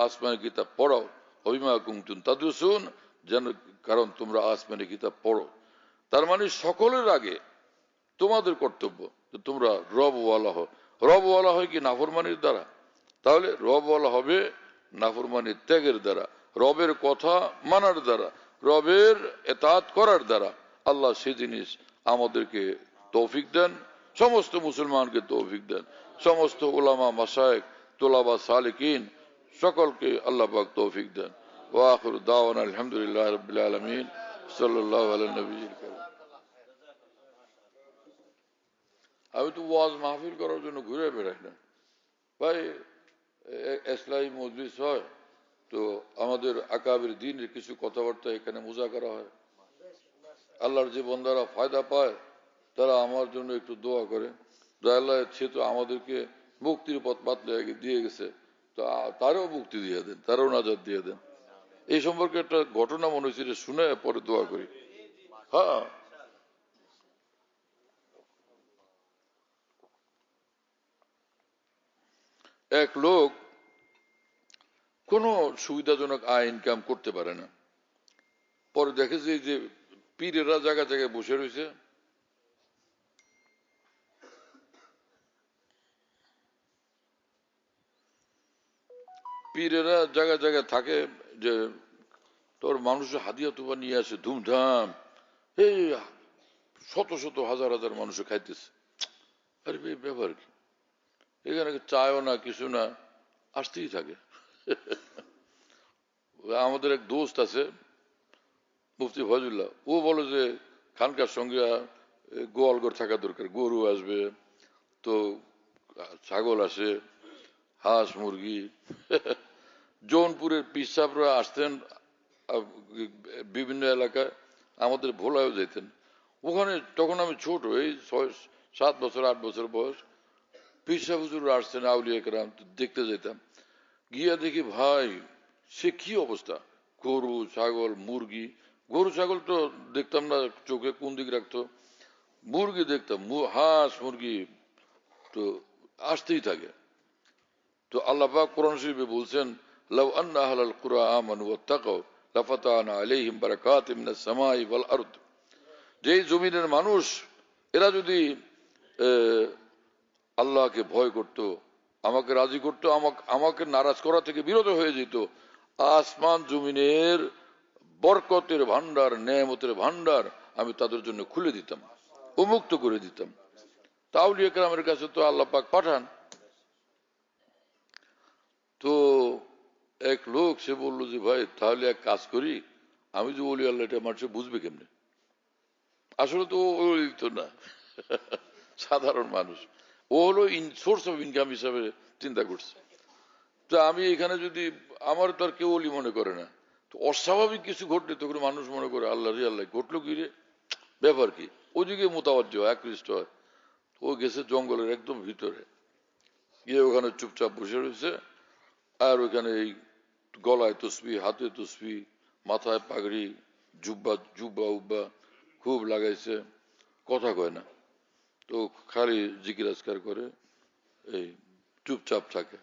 আসমানি কিতাব পড়াও। বিমা কুনতুম তাদরুসুন, যেন কারণ তোমরা আসমানি কিতাব পড়ো। তার মানে সকলের আগে তোমাদের কর্তব্য যে তোমরা রবওয়ালা হও। রবওয়ালা হয় কি? নাফরমানির দ্বারা। তাহলে রবওয়ালা হবে নাফরমানির ত্যাগের দ্বারা, রবের কথা মানার দ্বারা, রবের এতাত করার দ্বারা। আল্লাহ সেই জিনিস আমাদেরকে তৌফিক দেন, সমস্ত মুসলমানকে তৌফিক দেন, সমস্ত উলামা মাশায়েখ তোলাবা সালিকিন সকলকে আল্লাহ পাক তৌফিক দেন। ওয়া আখিরু দাওয়ানা আলহামদুলিল্লাহি রাব্বিল আলামিন, সাল্লাল্লাহু আলা নবিয়্যিল কারীম। আমি তো ওয়াজ মাহফিল করার জন্য ঘুরে বেড়াই না ভাই। ইসলামী মজলিস হয় তো আমাদের আকাবির দ্বীনের কিছু কথাবার্তা এখানে মুজাকারা হয়। আল্লাহর যে বান্দারা ফায়দা পায় তারা আমার জন্য একটু দোয়া করে, আল্লাহ সে তো আমাদেরকে মুক্তির পথ বাতলে দিয়ে গেছে, তো তারও মুক্তি দিয়ে দেন, তারও নাজাত দিয়ে দেন। এই সম্পর্কে একটা ঘটনা মনে হয়েছে, শুনে পরে দোয়া করি। হ্যাঁ, এক লোক কোনো সুবিধাজনক আয় ইনকাম করতে পারে না। পরে দেখে যে পীরেরা জায়গা জায়গায় বসে রয়েছে, পীরেরা জায়গায় জায়গায় থাকে যে তোর মানুষের হাদিয়া তুবা নিয়ে আসে ধুমধাম, এই শত শত হাজার হাজার মানুষ খাইতেছে। আরে ব্যাপার কি? এখানে চায়ও না কিছু না, আসতেই থাকে। আমাদের এক দোস্ত আছে মুফতি ফজলুল্লাহ, ও বলে যে খানকার সঙ্গে গোয়ালঘর থাকা দরকার, গরু আসবে তো ছাগল আসে, হাঁস মুরগি। জৌনপুরের পীর সাহেবরা আসতেন বিভিন্ন এলাকায়, আমাদের ভোলায়ও যেতেন। ওখানে তখন আমি ছোট, এই 6-7 বছর 8 বছর বয়স, পীর সাহেব হুজুর আসতেন, আউলিয়া কেরাম, দেখতে যেতাম। গিয়া দেখি ভাই সে কি অবস্থা, গরু ছাগল মুরগি, গরু ছাগল তো দেখতাম না চোখে কোন দিক রাখতো, মুরগি দেখতাম, হাঁস মুরগি তো আসতেই থাকে। তো আল্লাহ পাক কোরআন শরীফে বলছেন, লাউ আন্না আহলাল কুরা আমানু ওয়াত্তাকাউ লাফাতানা আলাইহিম বারাকাতিম মিনাস সামাই ওয়াল আরদ। যেই জমিনের মানুষ এরা যদি আল্লাহকে ভয় করত, আমাকে রাজি করত, আমাকে নারাজ করা থেকে বিরত হয়ে যেত, আসমান জমিনের বরকতের ভান্ডার, নেয়ামতের ভান্ডার আমি তাদের জন্য খুলে দিতাম, উন্মুক্ত করে দিতাম। আউলিয়া কেরামের কাছে তো আল্লাহ পাক পাঠান। তো এক লোক সে বললো যে ভাই তাহলে এক কাজ করি, আমি যে ওলি আল্লাহ এটা মানুষ বুঝবে কেমনে? আসলে তো ওলি তো না, সাধারণ মানুষ। ও হলো সোর্স অফ ইনকাম হিসাবে চিন্তা করছে। তো আমি এখানে যদি, আমার তো আর কেউ ওলি মনে করে না, তো অস্বাভাবিক কিছু ঘটলে তখন মানুষ মনে করে আল্লাহ রে আল্লাহ ঘটলো কি রে, ব্যাপার কি? ওদিকে মোতাবজ্জ আকৃষ্ট হয়। ও গেছে জঙ্গলের একদম ভিতরে গিয়ে ওখানে চুপচাপ বসে রয়েছে, আর ওখানে এই গলায় তসবি, হাতে তসবি, মাথায় পাগড়ি, জুব্বা উব্বা খুব লাগাইছে, কথা কয় না, তো খালি জিকির আজকার করে, এই চুপচাপ থাকে।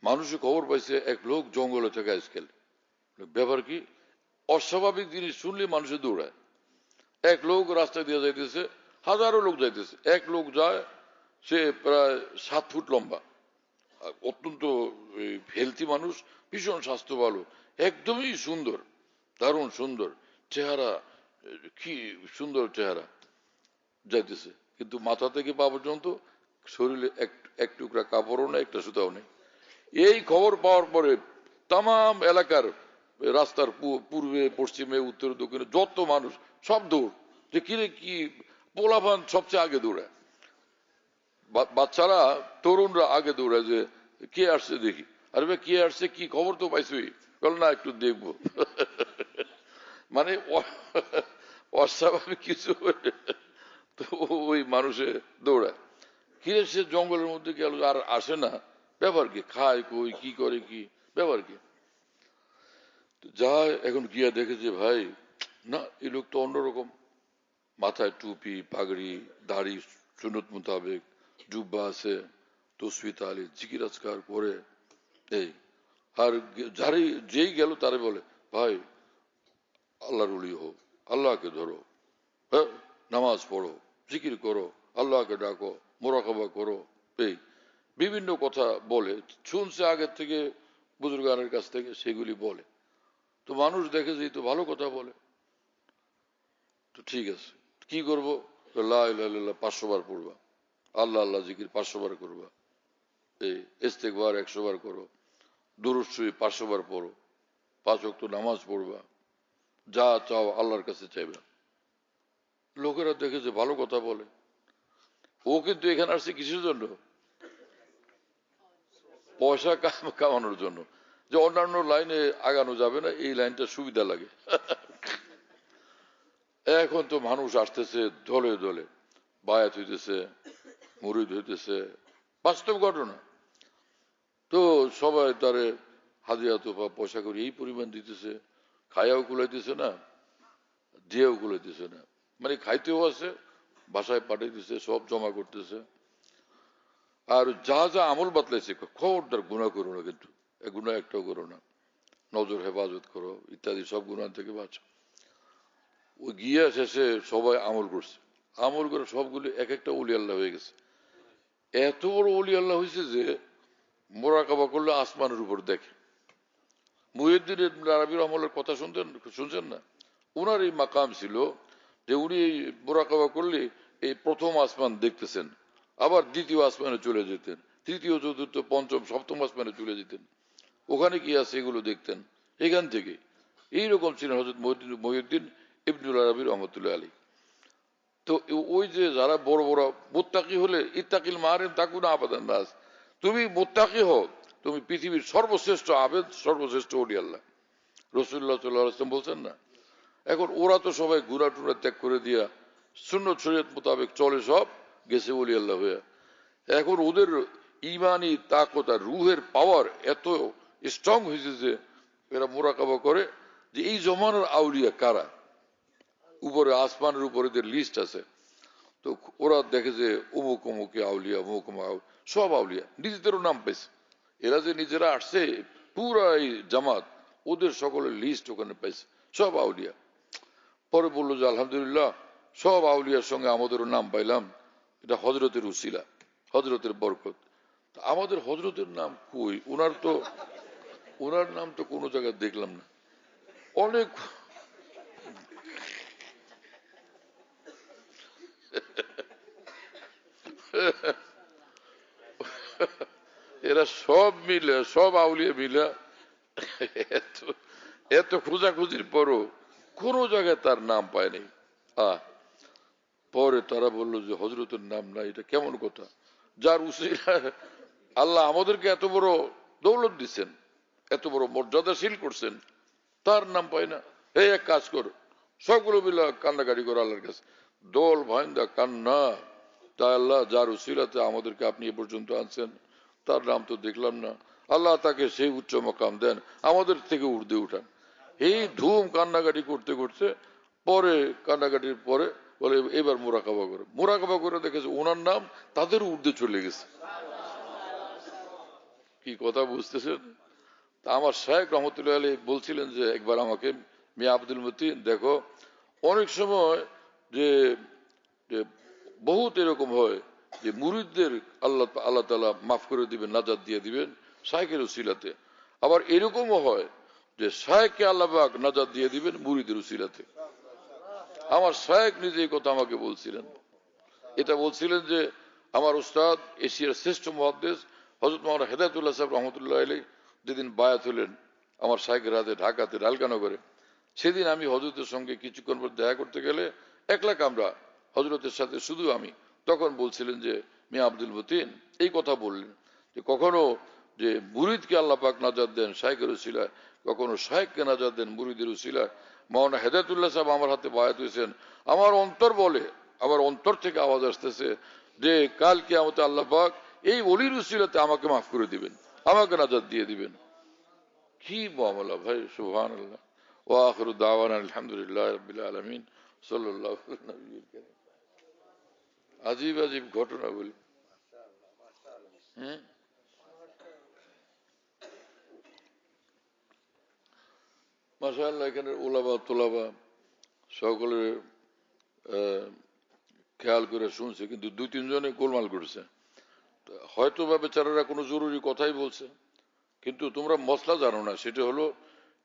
মানুষের খবর পাইছে এক লোক জঙ্গলে থেকে আজকাল, ব্যাপার কি? অস্বাভাবিক জিনিস শুনলে মানুষে দৌড়ায়। এক লোক রাস্তা দিয়ে যাইতেছে, হাজারো লোক যাইতেছে, এক লোক যায়, সে প্রায় 7 ফুট লম্বা, অত্যন্ত হেলথি মানুষ, ভীষণ স্বাস্থ্য ভালো, একদমই সুন্দর, দারুণ সুন্দর চেহারা, কি সুন্দর চেহারা যাইতেছে, কিন্তু মাথা থেকে পা পর্যন্ত শরীরে এক টুকরা কাপড়ও নেই, একটা সুতাও নেই। এই খবর পাওয়ার পরে তাম এলাকার রাস্তার পূর্বে পশ্চিমে উত্তরে দক্ষিণে যত মানুষ সব দৌড়, যে কিরে কি, পোলাপান সবচেয়ে আগে দৌড়ায়, বাচ্চারা তরুণরা আগে দৌড়ায় যে কে আসছে দেখি। আরে ভাই কে আসছে, কি খবর তো পাইছই? বল না একটু দেখবো। মানে অস্বাভাবিক কিছু তো ওই মানুষে দৌড়ায়। কিরে সে জঙ্গলের মধ্যে গেল, আর আসে না, ব্যাপার কি? খায় কই, কি করে, কি ব্যাপার কি? যায়, এখন গিয়া দেখে যে ভাই না, এই লোক তো অন্যরকম, মাথায় টুপি পাগড়ি দাড়ি সুন্নত মোতাবেক, জুব্বা আছে, তসবি তালি জিকির আজকার করে, এই আর যারই যেই গেল তারে বলে ভাই আল্লাহর ওলি হো, আল্লাহকে ধরো, হ্যাঁ নামাজ পড়ো, জিকির করো, আল্লাহকে ডাকো, মোরাকাবা করো, এই বিভিন্ন কথা বলে, শুনছে আগের থেকে বুজুর্গানের কাছ থেকে, সেগুলি বলে। তো মানুষ দেখে যে তো ভালো কথা বলে, তো ঠিক আছে কি করবো, লা ইলাহা ইল্লাল্লাহ 500 বার পড়বা, আল্লাহ আল্লাহ জিকির 500 বার করবা, এই ইস্তেগফার 100 বার করো, দুরূদ শরীফ 500 বার পড়ো, 5 ওয়াক্ত নামাজ পড়বা, যা চাও আল্লাহর কাছে চাইবা। লোকেরা দেখে যে ভালো কথা বলে। ও কিন্তু এখানে আসছে কিসের জন্য? পয়সা কামানোর জন্য, যে অন্যান্য লাইনে আগানো যাবে না, এই লাইনটা সুবিধা লাগে। এখন তো মানুষ আসতেছে দলে দলে, বায়াত হইতেছে, মুরিদ হইতেছে, বাস্তব ঘটনা। তো সবাই তারে হাজিরা তোফা পয়সা করে এই পরিমাণ দিতেছে, খায়াও কুলাইতেছে না, দিয়েও কুলাইতেছে না, মানে খাইতেও আছে, বাসায় পাঠাইতেছে, সব জমা করতেছে। আর যা যা আমল বাতলাইছে, খবরদার গুনাহ করো না, কিন্তু গুনাহ একটাও করো না, নজর হেফাজত করো ইত্যাদি, সব গুনাহ থেকে বাঁচো। ওই গিয়া শেষে সবাই আমল করছে, আমল করে সবগুলি এক একটা ওলি আল্লাহ হয়ে গেছে। এত বড় ওলি আল্লাহ হয়েছে যে মোরাকাবা করলে আসমানের উপর দেখে। মুহিউদ্দিন ইবনে আরবি রহমাতুল্লাহর কথা শুনছেন না? ওনার এই মাকাম ছিল যে উনি এই মোরাকাবা করলে এই প্রথম আসমান দেখতেছেন, আবার দ্বিতীয় আসমানে চলে যেতেন, তৃতীয় চতুর্থ পঞ্চম সপ্তম আসমানে চলে যেতেন, ওখানে কি আছে এগুলো দেখতেন। এখান থেকে এইরকম ছিলেন হযরত মুহিউদ্দিন ইবনুল আরবি রহমতুল্লাহ আলী। তো ওই যে যারা বড় বড় মুত্তাকি হলে, ইত্তাকিল মারিম তাকুনা আবাদান নাস, তুমি মুত্তাকি হও, তুমি পৃথিবীর সর্বশ্রেষ্ঠ আবেদ, সর্বশ্রেষ্ঠ ওলি আল্লাহ, রাসূলুল্লাহ সাল্লাল্লাহু আলাইহি ওয়াসাল্লাম বলছেন না? এখন ওরা তো সবাই গুনাহ টুনা ত্যাগ করে দিয়া সুন্নত শরীয়ত মোতাবেক চলে, সব গেছে ওলি আল্লাহ হয়ে। এখন ওদের ইমানি তাকত আর রুহের পাওয়ার এত স্ট্রং হয়েছে যে এরা মোরাকাবা করে যে এই জমানার আউলিয়া কারা, উপরে আসমানের উপরে যে লিস্ট আছে, তো ওরা দেখে যে অমুক অমুকে আউলিয়া, অমুক অমুক সব আউলিয়া, নিজেদেরও নাম পেয়েছে। এরা যে নিজেরা আসছে পুরা এই জামাত, ওদের সকলের লিস্ট ওখানে পাইছে, সব আউলিয়া। পরে বললো যে আলহামদুলিল্লাহ, সব আউলিয়ার সঙ্গে আমাদেরও নাম পাইলাম, এটা হজরতের উসিলা, হজরতের বরকত। আমাদের হজরতের নাম কই? ওনার নাম তো কোনো জায়গায় দেখলাম না। অনেক এরা সব মিলে, সব আউলিয়া মিলে এত এত খোঁজাখুঁজির পরও কোন জায়গায় তার নাম পায়নি। পরে তারা বলল যে হজরতের নাম নাই, এটা কেমন কথা? যার উসিলা আল্লাহ আমাদেরকে এত বড় দৌলত দিচ্ছেন, এত বড় মর্যাদাশীল করছেন, তার নাম পায় না। এই এক কাজ কর, সবগুলো মিলে কান্নাকাটি করো আল্লাহর কাছে, দোল ভাইন্দা কান্না, তাই আল্লাহ যার উসিলাতে আমাদেরকে আপনি এ পর্যন্ত আনছেন, তার নাম তো দেখলাম না, আল্লাহ তাকে সেই উচ্চ মকাম দেন, আমাদের থেকে উর্দে উঠান। এই ধুম কান্নাকাটি করতে করতে পরে, কান্নাকাটির পরে বলে এবার মোরাকাবা করে, মোরাকাবা করে দেখেছে ওনার নাম তাদের উর্দে চলে গেছে। কি কথা বুঝতেছেন? তা আমার শায়েখ রহমতুল্লাহ আলী বলছিলেন যে একবার আমাকে, মিয়া আব্দুল মতিন দেখো, অনেক সময় যে বহুত এরকম হয় যে মুরিদদের আল্লাহ আল্লাহ তাআলা মাফ করে দিবেন, নাজাত দিয়ে দিবেন শায়েখের উসিলাতে। আবার এরকমও হয় যে শায়েখকে আল্লাহ পাক নাজাত দিয়ে দিবেন মুরিদের উসিলাতে। আমার শায়েখ নিজে এই কথা আমাকে বলছিলেন। এটা বলছিলেন যে আমার উস্তাদ, এশিয়ার শ্রেষ্ঠ মুহাদ্দিস হযরত মাওলানা হেদায়েতুল্লাহ সাহেব রহমতুল্লাহ আলাইহি যেদিন বায়াত হলেন আমার শায়েখের হাতে ঢাকাতে রালকানগরে, সেদিন আমি হযরতের সঙ্গে কিছুক্ষণ পর দেখা করতে গেলে একলা কামরা, হযরতের সাথে শুধু আমি, তখন বলছিলেন যে মিয়া আব্দুল মতিন এই কথা বললেন যে কখনো যে মুরিদকে আল্লাহ পাক নাজাত দেন শায়েখের উসিলায়, কখনো শায়েখকে নাজাত দেন মুরিদের উসিলায়। মাওলানা হেদায়েতুল্লাহ সাহেব আমার হাতে বায়াত হয়েছেন, আমার অন্তর বলে, আমার অন্তর থেকে আওয়াজ আসতেছে যে কাল কিয়ামতে আল্লাহ পাক এই ওলির উসিলাতে আমাকে মাফ করে দিবেন, আমাকে নাজাত দিয়ে দিবেন। কি মামলা ভাই, সুবহানাল্লাহ। ওয়া আখিরু দাওয়ানা আলহামদুলিল্লাহি রাব্বিল আলামিন, সাল্লাল্লাহু আলাইহি নবিয়্যিল কারীম। আজীব আজীব ঘটনা বলি। মাশাআল্লাহ, এখানে ওলামা তোলাবা সকলে খেয়াল করে শুনছে, কিন্তু দুই তিনজনে গোলমাল করেছে। হয়তো বা বেচারারা কোনো জরুরি কথাই বলছে, কিন্তু তোমরা মসলা জানো না। সেটা হলো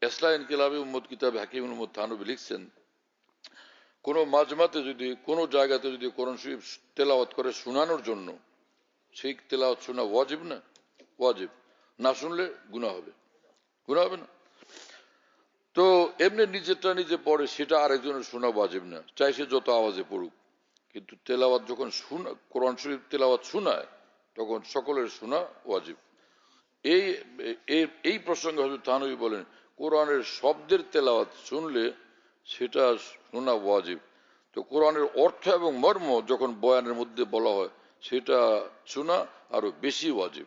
ইসলাহ ইনকিলাবে উম্মত কিতাবে হাকিম উম্মত থানবী লিখছেন, কোন মাজমাতে যদি কোনো জায়গাতে যদি কোরআন শরীফ তেলাওয়াত করে শোনানোর জন্য, সেই তেলাওয়াত শোনা ওয়াজিব না? ওয়াজিব। না শুনলে গুনাহ হবে, গুনাহ হবে না? তো এমনি নিজেরটা নিজে পড়ে সেটা আরেকজনের শোনা ওয়াজিব না, চাই সে যত আওয়াজে পড়ুক। কিন্তু তেলাওয়াত যখন শোনা, কোরআন শরীফ তেলাওয়াত শোনায়, তখন সকলের শোনা ওয়াজিব। এই এই প্রসঙ্গে হযরত থানবী বলেন কোরআনের শব্দের তেলাওয়াত শুনলে সেটা শোনা ওয়াজিব। তো কোরআনের অর্থ এবং মর্ম যখন বয়ানের মধ্যে বলা হয়, সেটা শোনা আরো বেশি ওয়াজিব।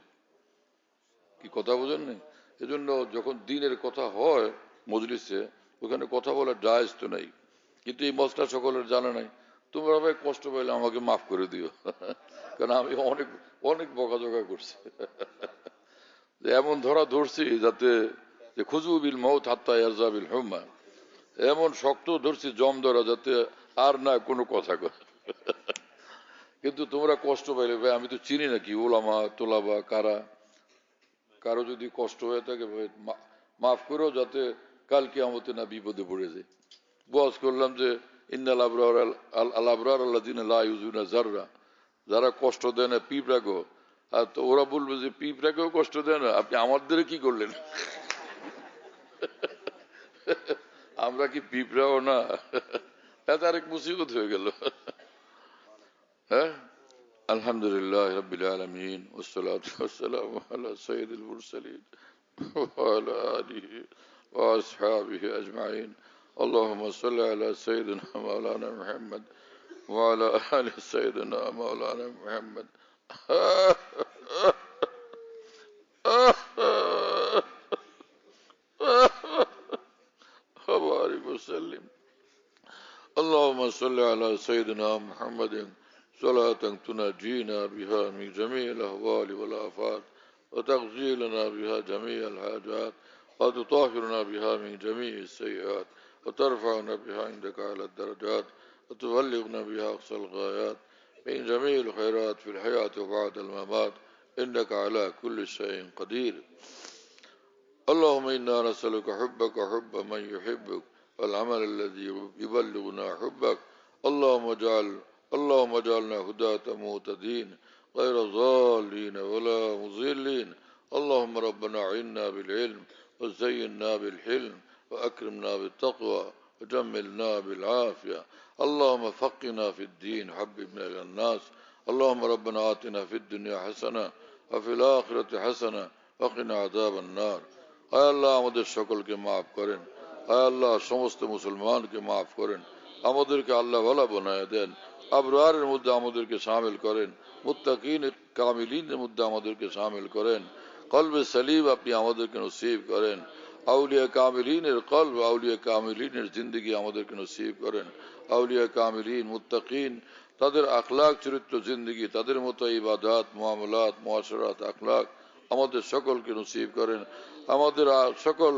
কি কথা বোঝেন নাই? এজন্য যখন দ্বীনের কথা হয় মজলিসে, ওখানে কথা বলার জায়েজ তো নাই, কিন্তু এই মসলা সকলের জানা নাই। তোমরা ভাই কষ্ট পাইলে আমাকে মাফ করে দিও, কারণ আমি অনেক অনেক বকাঝকা করছি। এমন ধরা ধরছি যাতে খুজু বিল মউত হাত্তা ইয়ারজা বিল হুম্মা, এমন শক্ত ধরছি জম ধরা যাতে আর না কোনো কথা কয়। কিন্তু তোমরা কষ্ট পাইলে ভাই, আমি তো চিনি না কি ওলামা তোলাবা কারা, কারো যদি কষ্ট হয়ে থাকে ভাই মাফ করো, যাতে কাল কিয়ামতে না বিপদে পড়ে যায়। ওয়াজ করলাম যে ইন্নাল আবরার আল আবরার আল্লাযিনা লা ইউযুনা যাররা, যারা কষ্ট দেয় না পিঁপড়াকেও। আর তো ওরা বলবে যে পিঁপড়াকেও কষ্ট দেয় না, আপনি আমাদের কি করলেন? আমরা কি পিঁপড়াও না? এত আরেক মুসিবত হয়ে গেল। হ্যাঁ, আলহামদুলিল্লাহ রাব্বিল আলামিন, ওয়াসসালাতু ওয়াসসালামু আলা সাইয়্যিদিল মুরসালিন ওয়া আলা আলিহি ওয়া আসহাবিহি আজমাইন। اللهم صل على سيدنا مولانا محمد وعلى آل سيدنا مولانا محمد. وسلم اللهم صل على سيدنا محمد صلاة تنجينا بها من جميع الأهوال والآفات وتغفر لنا بها جميع الحاجات وتطهرنا بها من جميع السيئات وترفعنا بها عندك على الدرجات وتبلغنا بها أقصى الغايات من جميع الخيرات في الحياة وبعد الممات إنك على كل شيء قدير اللهم إنا نسألك حبك وحب من يحبك والعمل الذي يبلغنا حبك اللهم اجعلنا هداة مهتدين غير ضالين ولا مضلين اللهم ربنا أعنا بالعلم وزينا بالحلم وأكرمنا بالتقوى وجملنا بالعافية اللهم فقنا في الدين حببنا إلى الناس اللهم ربنا آتنا في الدنيا حسنة وفي الآخرة حسنة وقنا عذاب النار আয় আল্লাহ আমাদের সকলকে মাফ করেন আয় আল্লাহ সমস্ত মুসলমানকে মাফ করেন আমাদেরকে আল্লাহ ওয়ালা বানায় দেন আবরারের মধ্যে আমাদেরকে শামিল করেন মুত্তাকিন কামিলিনের মধ্যে আমাদেরকে শামিল করেন কলবে সলিম আপনি আমাদেরকে নসিব করেন আউলিয়া কামিলিনের কলব আউলিয়া কামিলিনের জিন্দগি আমাদেরকে নসিব করেন আউলিয়া কামিলিন মুত্তাকিন তাদের আখলাক চরিত্র জিন্দগি তাদের মতো ইবাদত মুআমালাত মুআশারাত আখলাক আমাদের সকলকে নসিব করেন আমাদের সকল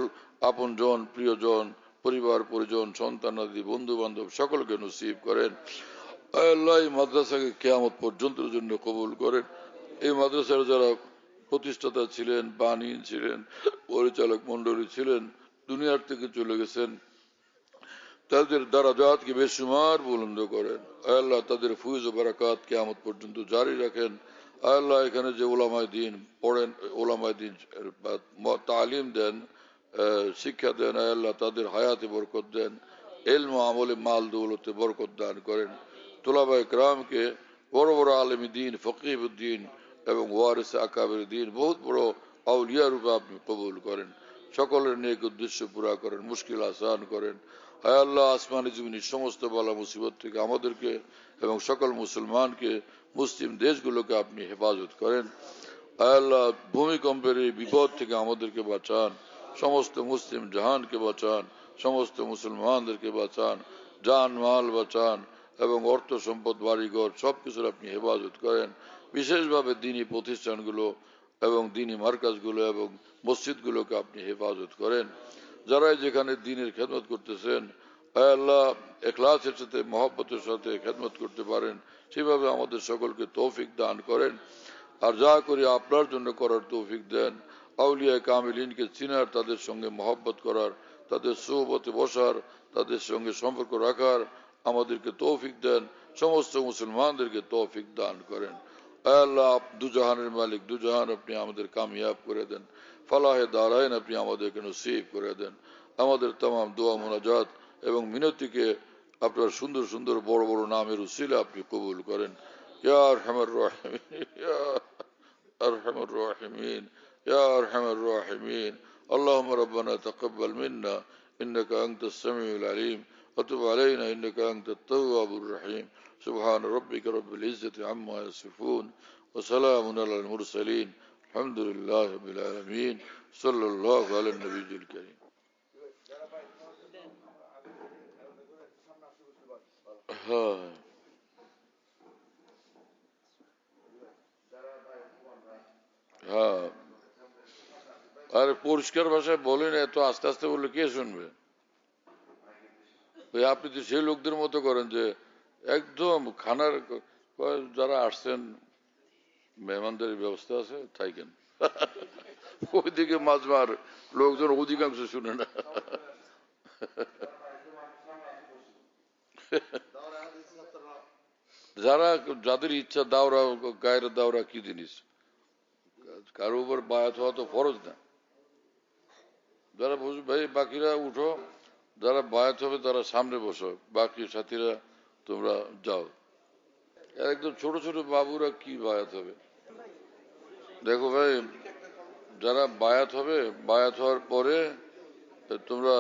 আপনজন প্রিয়জন পরিবার পরিজন সন্তানাদি বন্ধু বান্ধব সকলকে নসিব করেন আল্লাহ এই মাদ্রাসাকে কিয়ামত পর্যন্ত জন্য কবুল করেন এই মাদ্রাসার যারা প্রতিষ্ঠাতা ছিলেন বাণী ছিলেন পরিচালক মণ্ডলী ছিলেন দুনিয়ার থেকে চলে গেছেন তাদের দারাজাতকে বেশুমার বুলন্দ করেন আল্লাহ তাদের ফুয়জ ও বারাকাত কিয়ামত পর্যন্ত জারি রাখেন আল্লাহ এখানে যে ওলামায়ে দ্বীন পড়েন ওলামায়ে দ্বীন তালিম দেন শিক্ষা দেন আল্লাহ তাদের হায়াতে বরকত দেন ইলম ও আমলে মাল দৌলতে বরকত দান করেন তুলাবায়ে কেরামকে বড় বড় আলেম দ্বীন ফকিহুদ্দীন এবং ওয়ারিসে আকাবের দ্বীন বহুত বড় আউলিয়া রূপে আপনি কবুল করেন সকলের নেক উদ্দেশ্য পুরা করেন মুশকিল আসান করেন আয় আল্লাহ আসমানি জমিনি সমস্ত বালা মুসিবত থেকে আমাদেরকে এবং সকল মুসলমানকে মুসলিম দেশগুলোকে আপনি হেফাজত করেন আয় আল্লাহ ভূমিকম্পের এই বিপদ থেকে আমাদেরকে বাঁচান সমস্ত মুসলিম জাহানকে বাঁচান সমস্ত মুসলমানদেরকে বাঁচান জান মাল বাঁচান এবং অর্থ সম্পদ বাড়িঘর সবকিছুর আপনি হেফাজত করেন বিশেষভাবে দ্বীনি প্রতিষ্ঠানগুলো এবং দ্বীনি মার্কাজগুলো এবং মসজিদগুলোকে আপনি হেফাজত করেন যারা যেখানে দ্বীনের খেদমত করতেছেন আয় আল্লাহ ইখলাসের সাথে মহব্বতের সাথে খেদমত করতে পারেন সেভাবে আমাদের সকলকে তৌফিক দান করেন আর যা করি আপনার জন্য করার তৌফিক দেন আউলিয়া কামিলিনকে চিনার তাদের সঙ্গে মহব্বত করার তাদের সোহবতে বসার তাদের সঙ্গে সম্পর্ক রাখার আমাদেরকে তৌফিক দেন সমস্ত মুসলমানদেরকে তৌফিক দান করেন আয় আল্লাহ দুজাহানের মালিক দুজাহান আপনি আমাদের কামিয়াব করে দেন ফালাহে দারাইন আপনি আমাদেরকে নসিব করে দেন আমাদের तमाम দোয়া মুনাজাত এবং মিনতিকে আপনার সুন্দর সুন্দর বড় বড় নামের উসিলা আপনি কবুল করেন ইয়া আরহামার রাহিমিন ইয়া আরহামার রাহিমিন ইয়া আরহামার রাহিমিন اللهم ربنا تقبل منا إنك أنت السميع العليم وتب علينا إنك أنت التواب الرحيم سبحان ربك رب العزة عما يصفون وسلام على المرسلين الحمد لله رب العالمين صلى الله على النبي الكريم হ্যাঁ আরে পরিষ্কার ভাষায় বলেন এত আস্তে আস্তে বললে কে শুনবে আপনি তো সেই লোকদের মতো করেন যে একদম খানার যারা আসছেন মেহমানদের ব্যবস্থা আছে থাকেন ওইদিকে মাঝমার লোকজন অধিকাংশ শুনে না যারা যাদের ইচ্ছা দাওরা গায়ের দাওরা কি জিনিস কারো উপর বায়াত হওয়া তো ফরজ না যারা বসে ভাই বাকিরা উঠো যারা বায়াত হবে তারা সামনে বসো বাকি সাথীরা তোমরা যাও একদম ছোট ছোট বাবুরা কি বায়াত হবে দেখো ভাই যারা বায়াত হবে বায়াত হওয়ার পরে তোমরা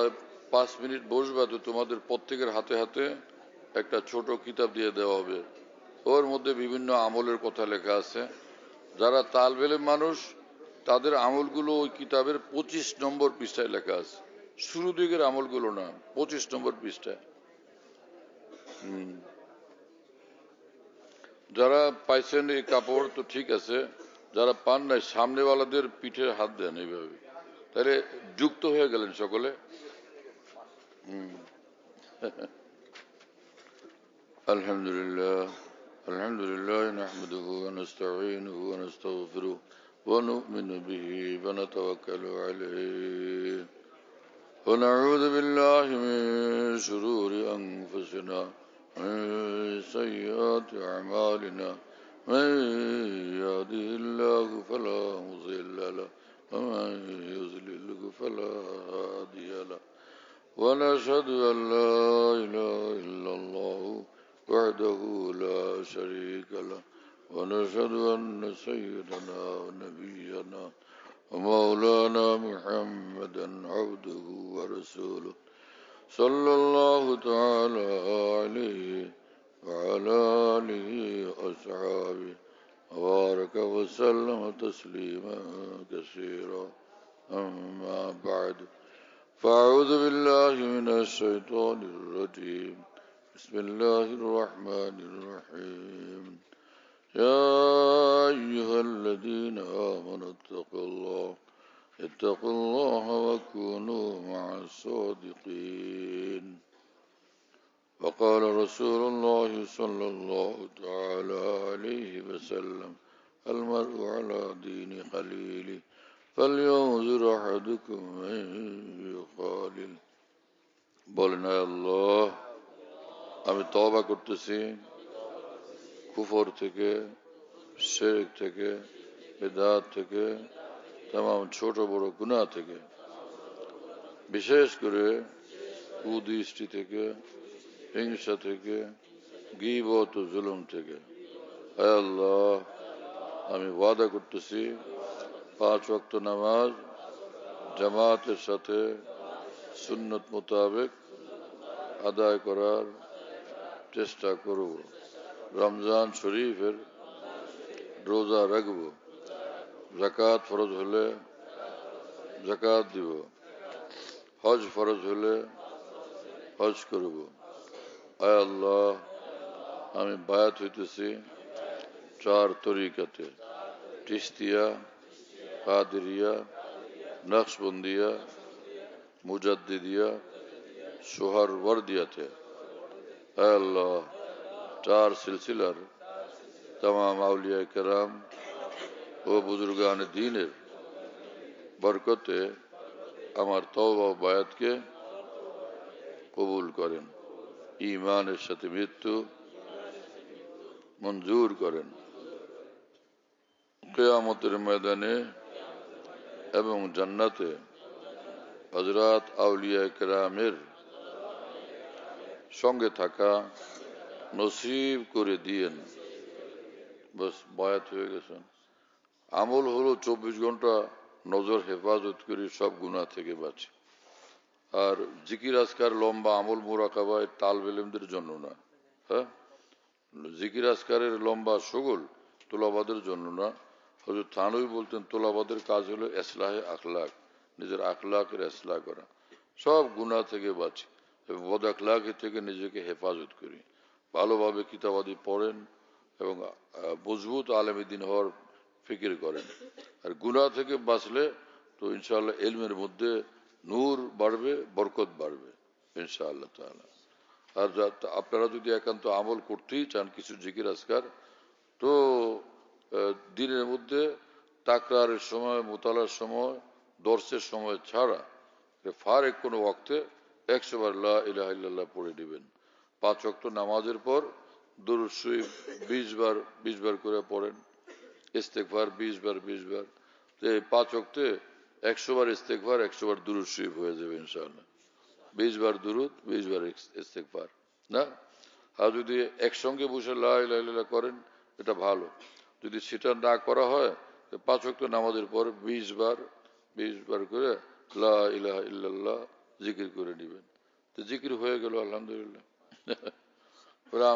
5 মিনিট বসবা তো তোমাদের প্রত্যেকের হাতে হাতে একটা ছোট কিতাব দিয়ে দেওয়া হবে ওর মধ্যে বিভিন্ন আমলের কথা লেখা আছে যারা তালবে ইলম মানুষ তাদের আমলগুলো ওই কিতাবের 25 নম্বর পৃষ্ঠায় লেখা আছে শুরু দিকের আমলগুলো না, 25 নম্বর পৃষ্ঠা। যারা পাইছেন এই কাপড় তো ঠিক আছে, যারা পান নাই সামনেওয়ালাদের পিঠে হাত দেন এইভাবে, তাহলে যুক্ত হয়ে গেলেন সকলে। আলহামদুলিল্লাহ আলহামদুলিল্লাহ নাহমাদুহু ওয়া নাস্তাঈনুহু ওয়া নাস্তাগফিরুহু ওয়া নু'মিনু বিহি ওয়া নাতাওয়াক্কালু আলাইহি ওয়া নাউযু বিল্লাহি মিন শুরুরি আনফুসিনা ওয়া মিন সাইয়্যাতি আ'মালিনা من يهده الله فلا مضل له ومن يضلل فلا هادي له ونشهد أن لا إله إلا الله وحده لا شريك له ونشهد أن سيدنا ونبينا ومولانا محمدا عبده ورسوله صلى الله تعالى عليه وعلى آله وأصحابه وبارك وسلم تسليما كثيرا أما بعد فأعوذ بالله من الشيطان الرجيم بسم الله الرحمن الرحيم يا أيها الذين آمنوا اتقوا الله وكونوا مع الصادقين وقال رسول الله صلى الله تعالى عليه وسلم المرء على دين خليله فلينظر أحدكم من يخالل বলেন আল্লাহ, আমি তওবা করতেছি কুফর থেকে, শিরক থেকে, বিদআত থেকে, तमाम ছোট বড় গুনাহ থেকে, বিশেষ করে কুদৃষ্টি থেকে, হিংসা থেকে, গীবত ও জুলুম থেকে। হে আল্লাহ, আমি ওয়াদা করতেছি 5 ওয়াক্ত নামাজ জামাতের সাথে সুন্নত মোতাবেক আদায় করার চেষ্টা করব, রমজান শরীফের রোজা রাখব, যাকাত ফরজ হলে যাকাত দিব, হজ ফরজ হলে হজ করব। আয় আল্লাহ, আমি বায়াত হইতেছি 4 তরিকাতে, চিশতিয়া, কাদেরিয়া, নকশবন্দিয়া, মুজাদ্দিদিয়া, সোহরওয়ার্দিয়াতে। আয় আল্লাহ, 4 সিলসিলার तमाम আউলিয়া কেরাম ও বুজুর্গানে দ্বীনের বরকতে আমার তওবা ও বায়াতকে কবুল করেন, ঈমানের সাথে মৃত্যু মঞ্জুর করেন। কিয়ামতের ময়দানে এবং জান্নাতে হযরত আউলিয়া কেরামের সঙ্গে থাকা নসিব করে দিয়েন। বস বায়াত হয়ে গেছেন। আমল হলো 24 ঘন্টা নজর হেফাজত করে সব গুনাহ থেকে বাঁচে। আর জিকির আজকার লম্বা আমল মুরাকাবা তালবে ইলমদের জন্য না। হ্যাঁ, জিকির আজকারের লম্বা শগল তোলাবাদের জন্য না। হযরত থানভী বলতেন তোলাবাদের কাজ হলো ইসলাহে আখলাক, নিজের আখলাকের ইসলাহ করা, সব গুনাহ থেকে বাঁচি এবং বদ আখলাক থেকে নিজেকে হেফাজত করি। ভালোভাবে কিতাবাদি পড়েন এবং মজবুত আলেমে দ্বীন হওয়ার ফিকির করেন। আর গুনাহ থেকে বাঁচলে তো ইনশাআল্লাহ ইলমের মধ্যে নূর বাড়বে, বরকত বাড়বে ইনশাআল্লাহ তাআলা। আর আপনারা যদি একান্ত আমল করতেই চান কিছু জিকির আজকার, তো দিনের মধ্যে তাকরারের সময়, মুতালার সময়, দর্শের সময় ছাড়া ফারেক কোনো ওয়াক্তে 100 বার লা ইলাহা ইল্লাল্লাহ পড়ে নেবেন। 5 ওয়াক্ত নামাজের পর দুরূদ শরীফ 20 বার করে পড়েন, ইস্তেগফার 20 বার 20 বার। তো 5 ওয়াক্তে 100 বার ইস্তেগফার, 100 বার দুরূদ শরীফ হয়ে যাবে ইনশাআল্লাহ। 20 বার দুরূদ, 20 বার ইস্তেগফার না। আর যদি একসঙ্গে বসে লা ইলাহা ইল্লাল্লাহ করেন এটা ভালো। যদি সেটা না করা হয় 5 ওয়াক্ত নামাজের পর 20 বার করে লা ইলাহা ইল্লাল্লাহ জিকির করে নেবেন। তো জিকির হয়ে গেল আলহামদুলিল্লাহ। আমরা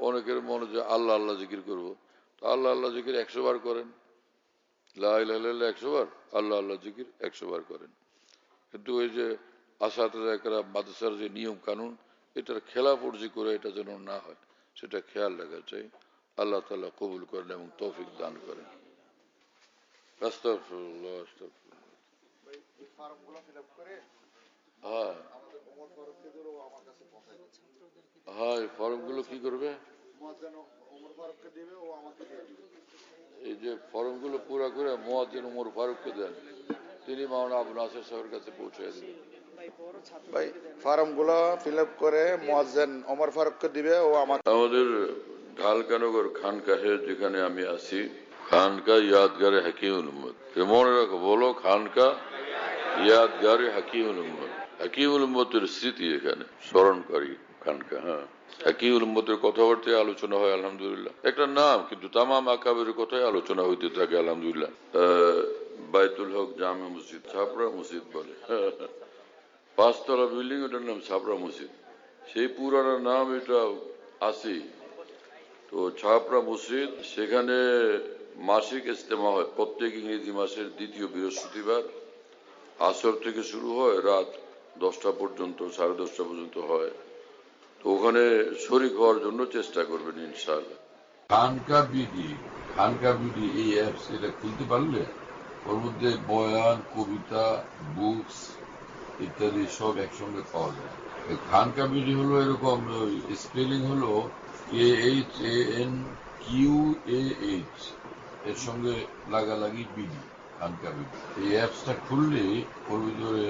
অনেকের মনে যে আল্লাহ আল্লাহ জিকির করবো, তো আল্লাহ আল্লাহ জিকির 100 বার করেন, লা ইলাহা ইল্লাল্লাহ 100 বার, আল্লাহ আল্লাহ জিকির 100 বার করেন। কিন্তু ওই যে আসাতেজা একরাম মাদ্রাসার যে নিয়ম কানুন এটার খেলাফর্জি করে এটা যেন না হয় সেটা খেয়াল রাখা চাই। আল্লাহ তাআলা কবুল করেন এবং তৌফিক দান করেন। আস্তাগফিরুল্লাহ, আস্তাগফিরুল্লাহ। হ্যাঁ হ্যাঁ, এই ফর্মগুলো কি করবে? এই যে ফর্মগুলো পুরা করে মুয়াজ্জিন ওমর ফারুককে দেন, তিনি মাওলানা আবু নাসির সাহেবের কাছে পৌঁছে দিবেন। ভাই ফর্মগুলো ফিল আপ করে মুয়াজ্জিন ওমর ফারুককে দিবে ও আমাকে। আমাদের ঢালকানগর খানকাহে যেখানে আমি আছি, খানকা ইয়াদগারে হাকিমুল উম্মত, মনে রাখো, বলো খানকা ইয়াদগারে হাকিমুল উম্মত। হাকিমুল উম্মতের স্মৃতি এখানে স্মরণকারী খানকা। হ্যাঁ, হাকিমুল উম্মতের কথাবার্তায় আলোচনা হয় আলহামদুলিল্লাহ, একটা নাম, কিন্তু তামাম আকাবের কথাই আলোচনা হইতে থাকে আলহামদুলিল্লাহ। বাইতুল হক জামে মসজিদ, ছাপড়া মসজিদ বলে, 5 তলা বিল্ডিং, ওটার নাম ছাপড়া মসজিদ। সেই পুরানো নাম এটা আছে। তো ছাপড়া মসজিদ, সেখানে মাসিক ইজতেমা হয় প্রত্যেক ইংরেজি মাসের দ্বিতীয় বৃহস্পতিবার। আসর থেকে শুরু হয়, রাত 10টা পর্যন্ত, 10:30 পর্যন্ত হয়। তো ওখানে শরীক হওয়ার জন্য চেষ্টা করবেন ইনশাআল্লাহ। খানকা বিডি এই অ্যাপস, এটা খুলতে পারলে ওর মধ্যে বয়ান, কবিতা, বুকস ইত্যাদি সব একসঙ্গে পাওয়া যায়। খানকা বিডি হলো এরকম, স্পেলিং হলো KHANQAH, এর সঙ্গে লাগালাগি বিডি, খানকা বিডি। এই অ্যাপসটা খুললে ওর ভিতরে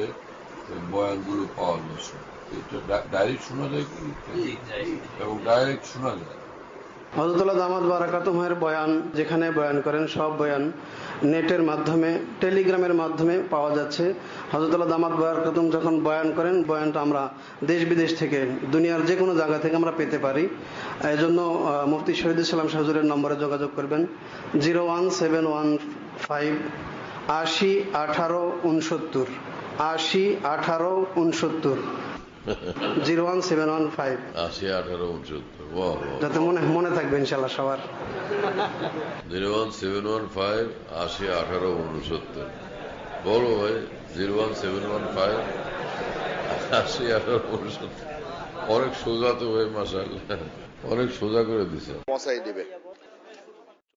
বয়ানগুলো পাওয়া যায়। এটা ডাইরেক্ট শোনা যায় কি, এবং ডাইরেক্ট শোনা যায়। হযরতুল্লাহ দামাত বারাকাতুহুর বয়ান, যেখানে বয়ান করেন সব বয়ান নেটের মাধ্যমে, টেলিগ্রামের মাধ্যমে পাওয়া যাচ্ছে। হযরতুল্লাহ দামাত বারাকাতুহু যখন বয়ান করেন, বয়ানটা আমরা দেশ বিদেশ থেকে, দুনিয়ার যে কোনো জায়গা থেকে আমরা পেতে পারি। এই জন্য মুফতি শহীদুল ইসলাম শাহ হুজুরের নম্বরে যোগাযোগ করবেন, 01715 80 18 69, 80 18 69, 01715 80 18 69। যাতে মনে থাকবে ইনশাআল্লাহ সবার। 01715 80 18 69। বলো ভাই, 01715 80 18 69। অনেক সোজা তো ভাই, মাশাআল্লাহ, অনেক সোজা করে দিছে। পৌঁছাই দিবে।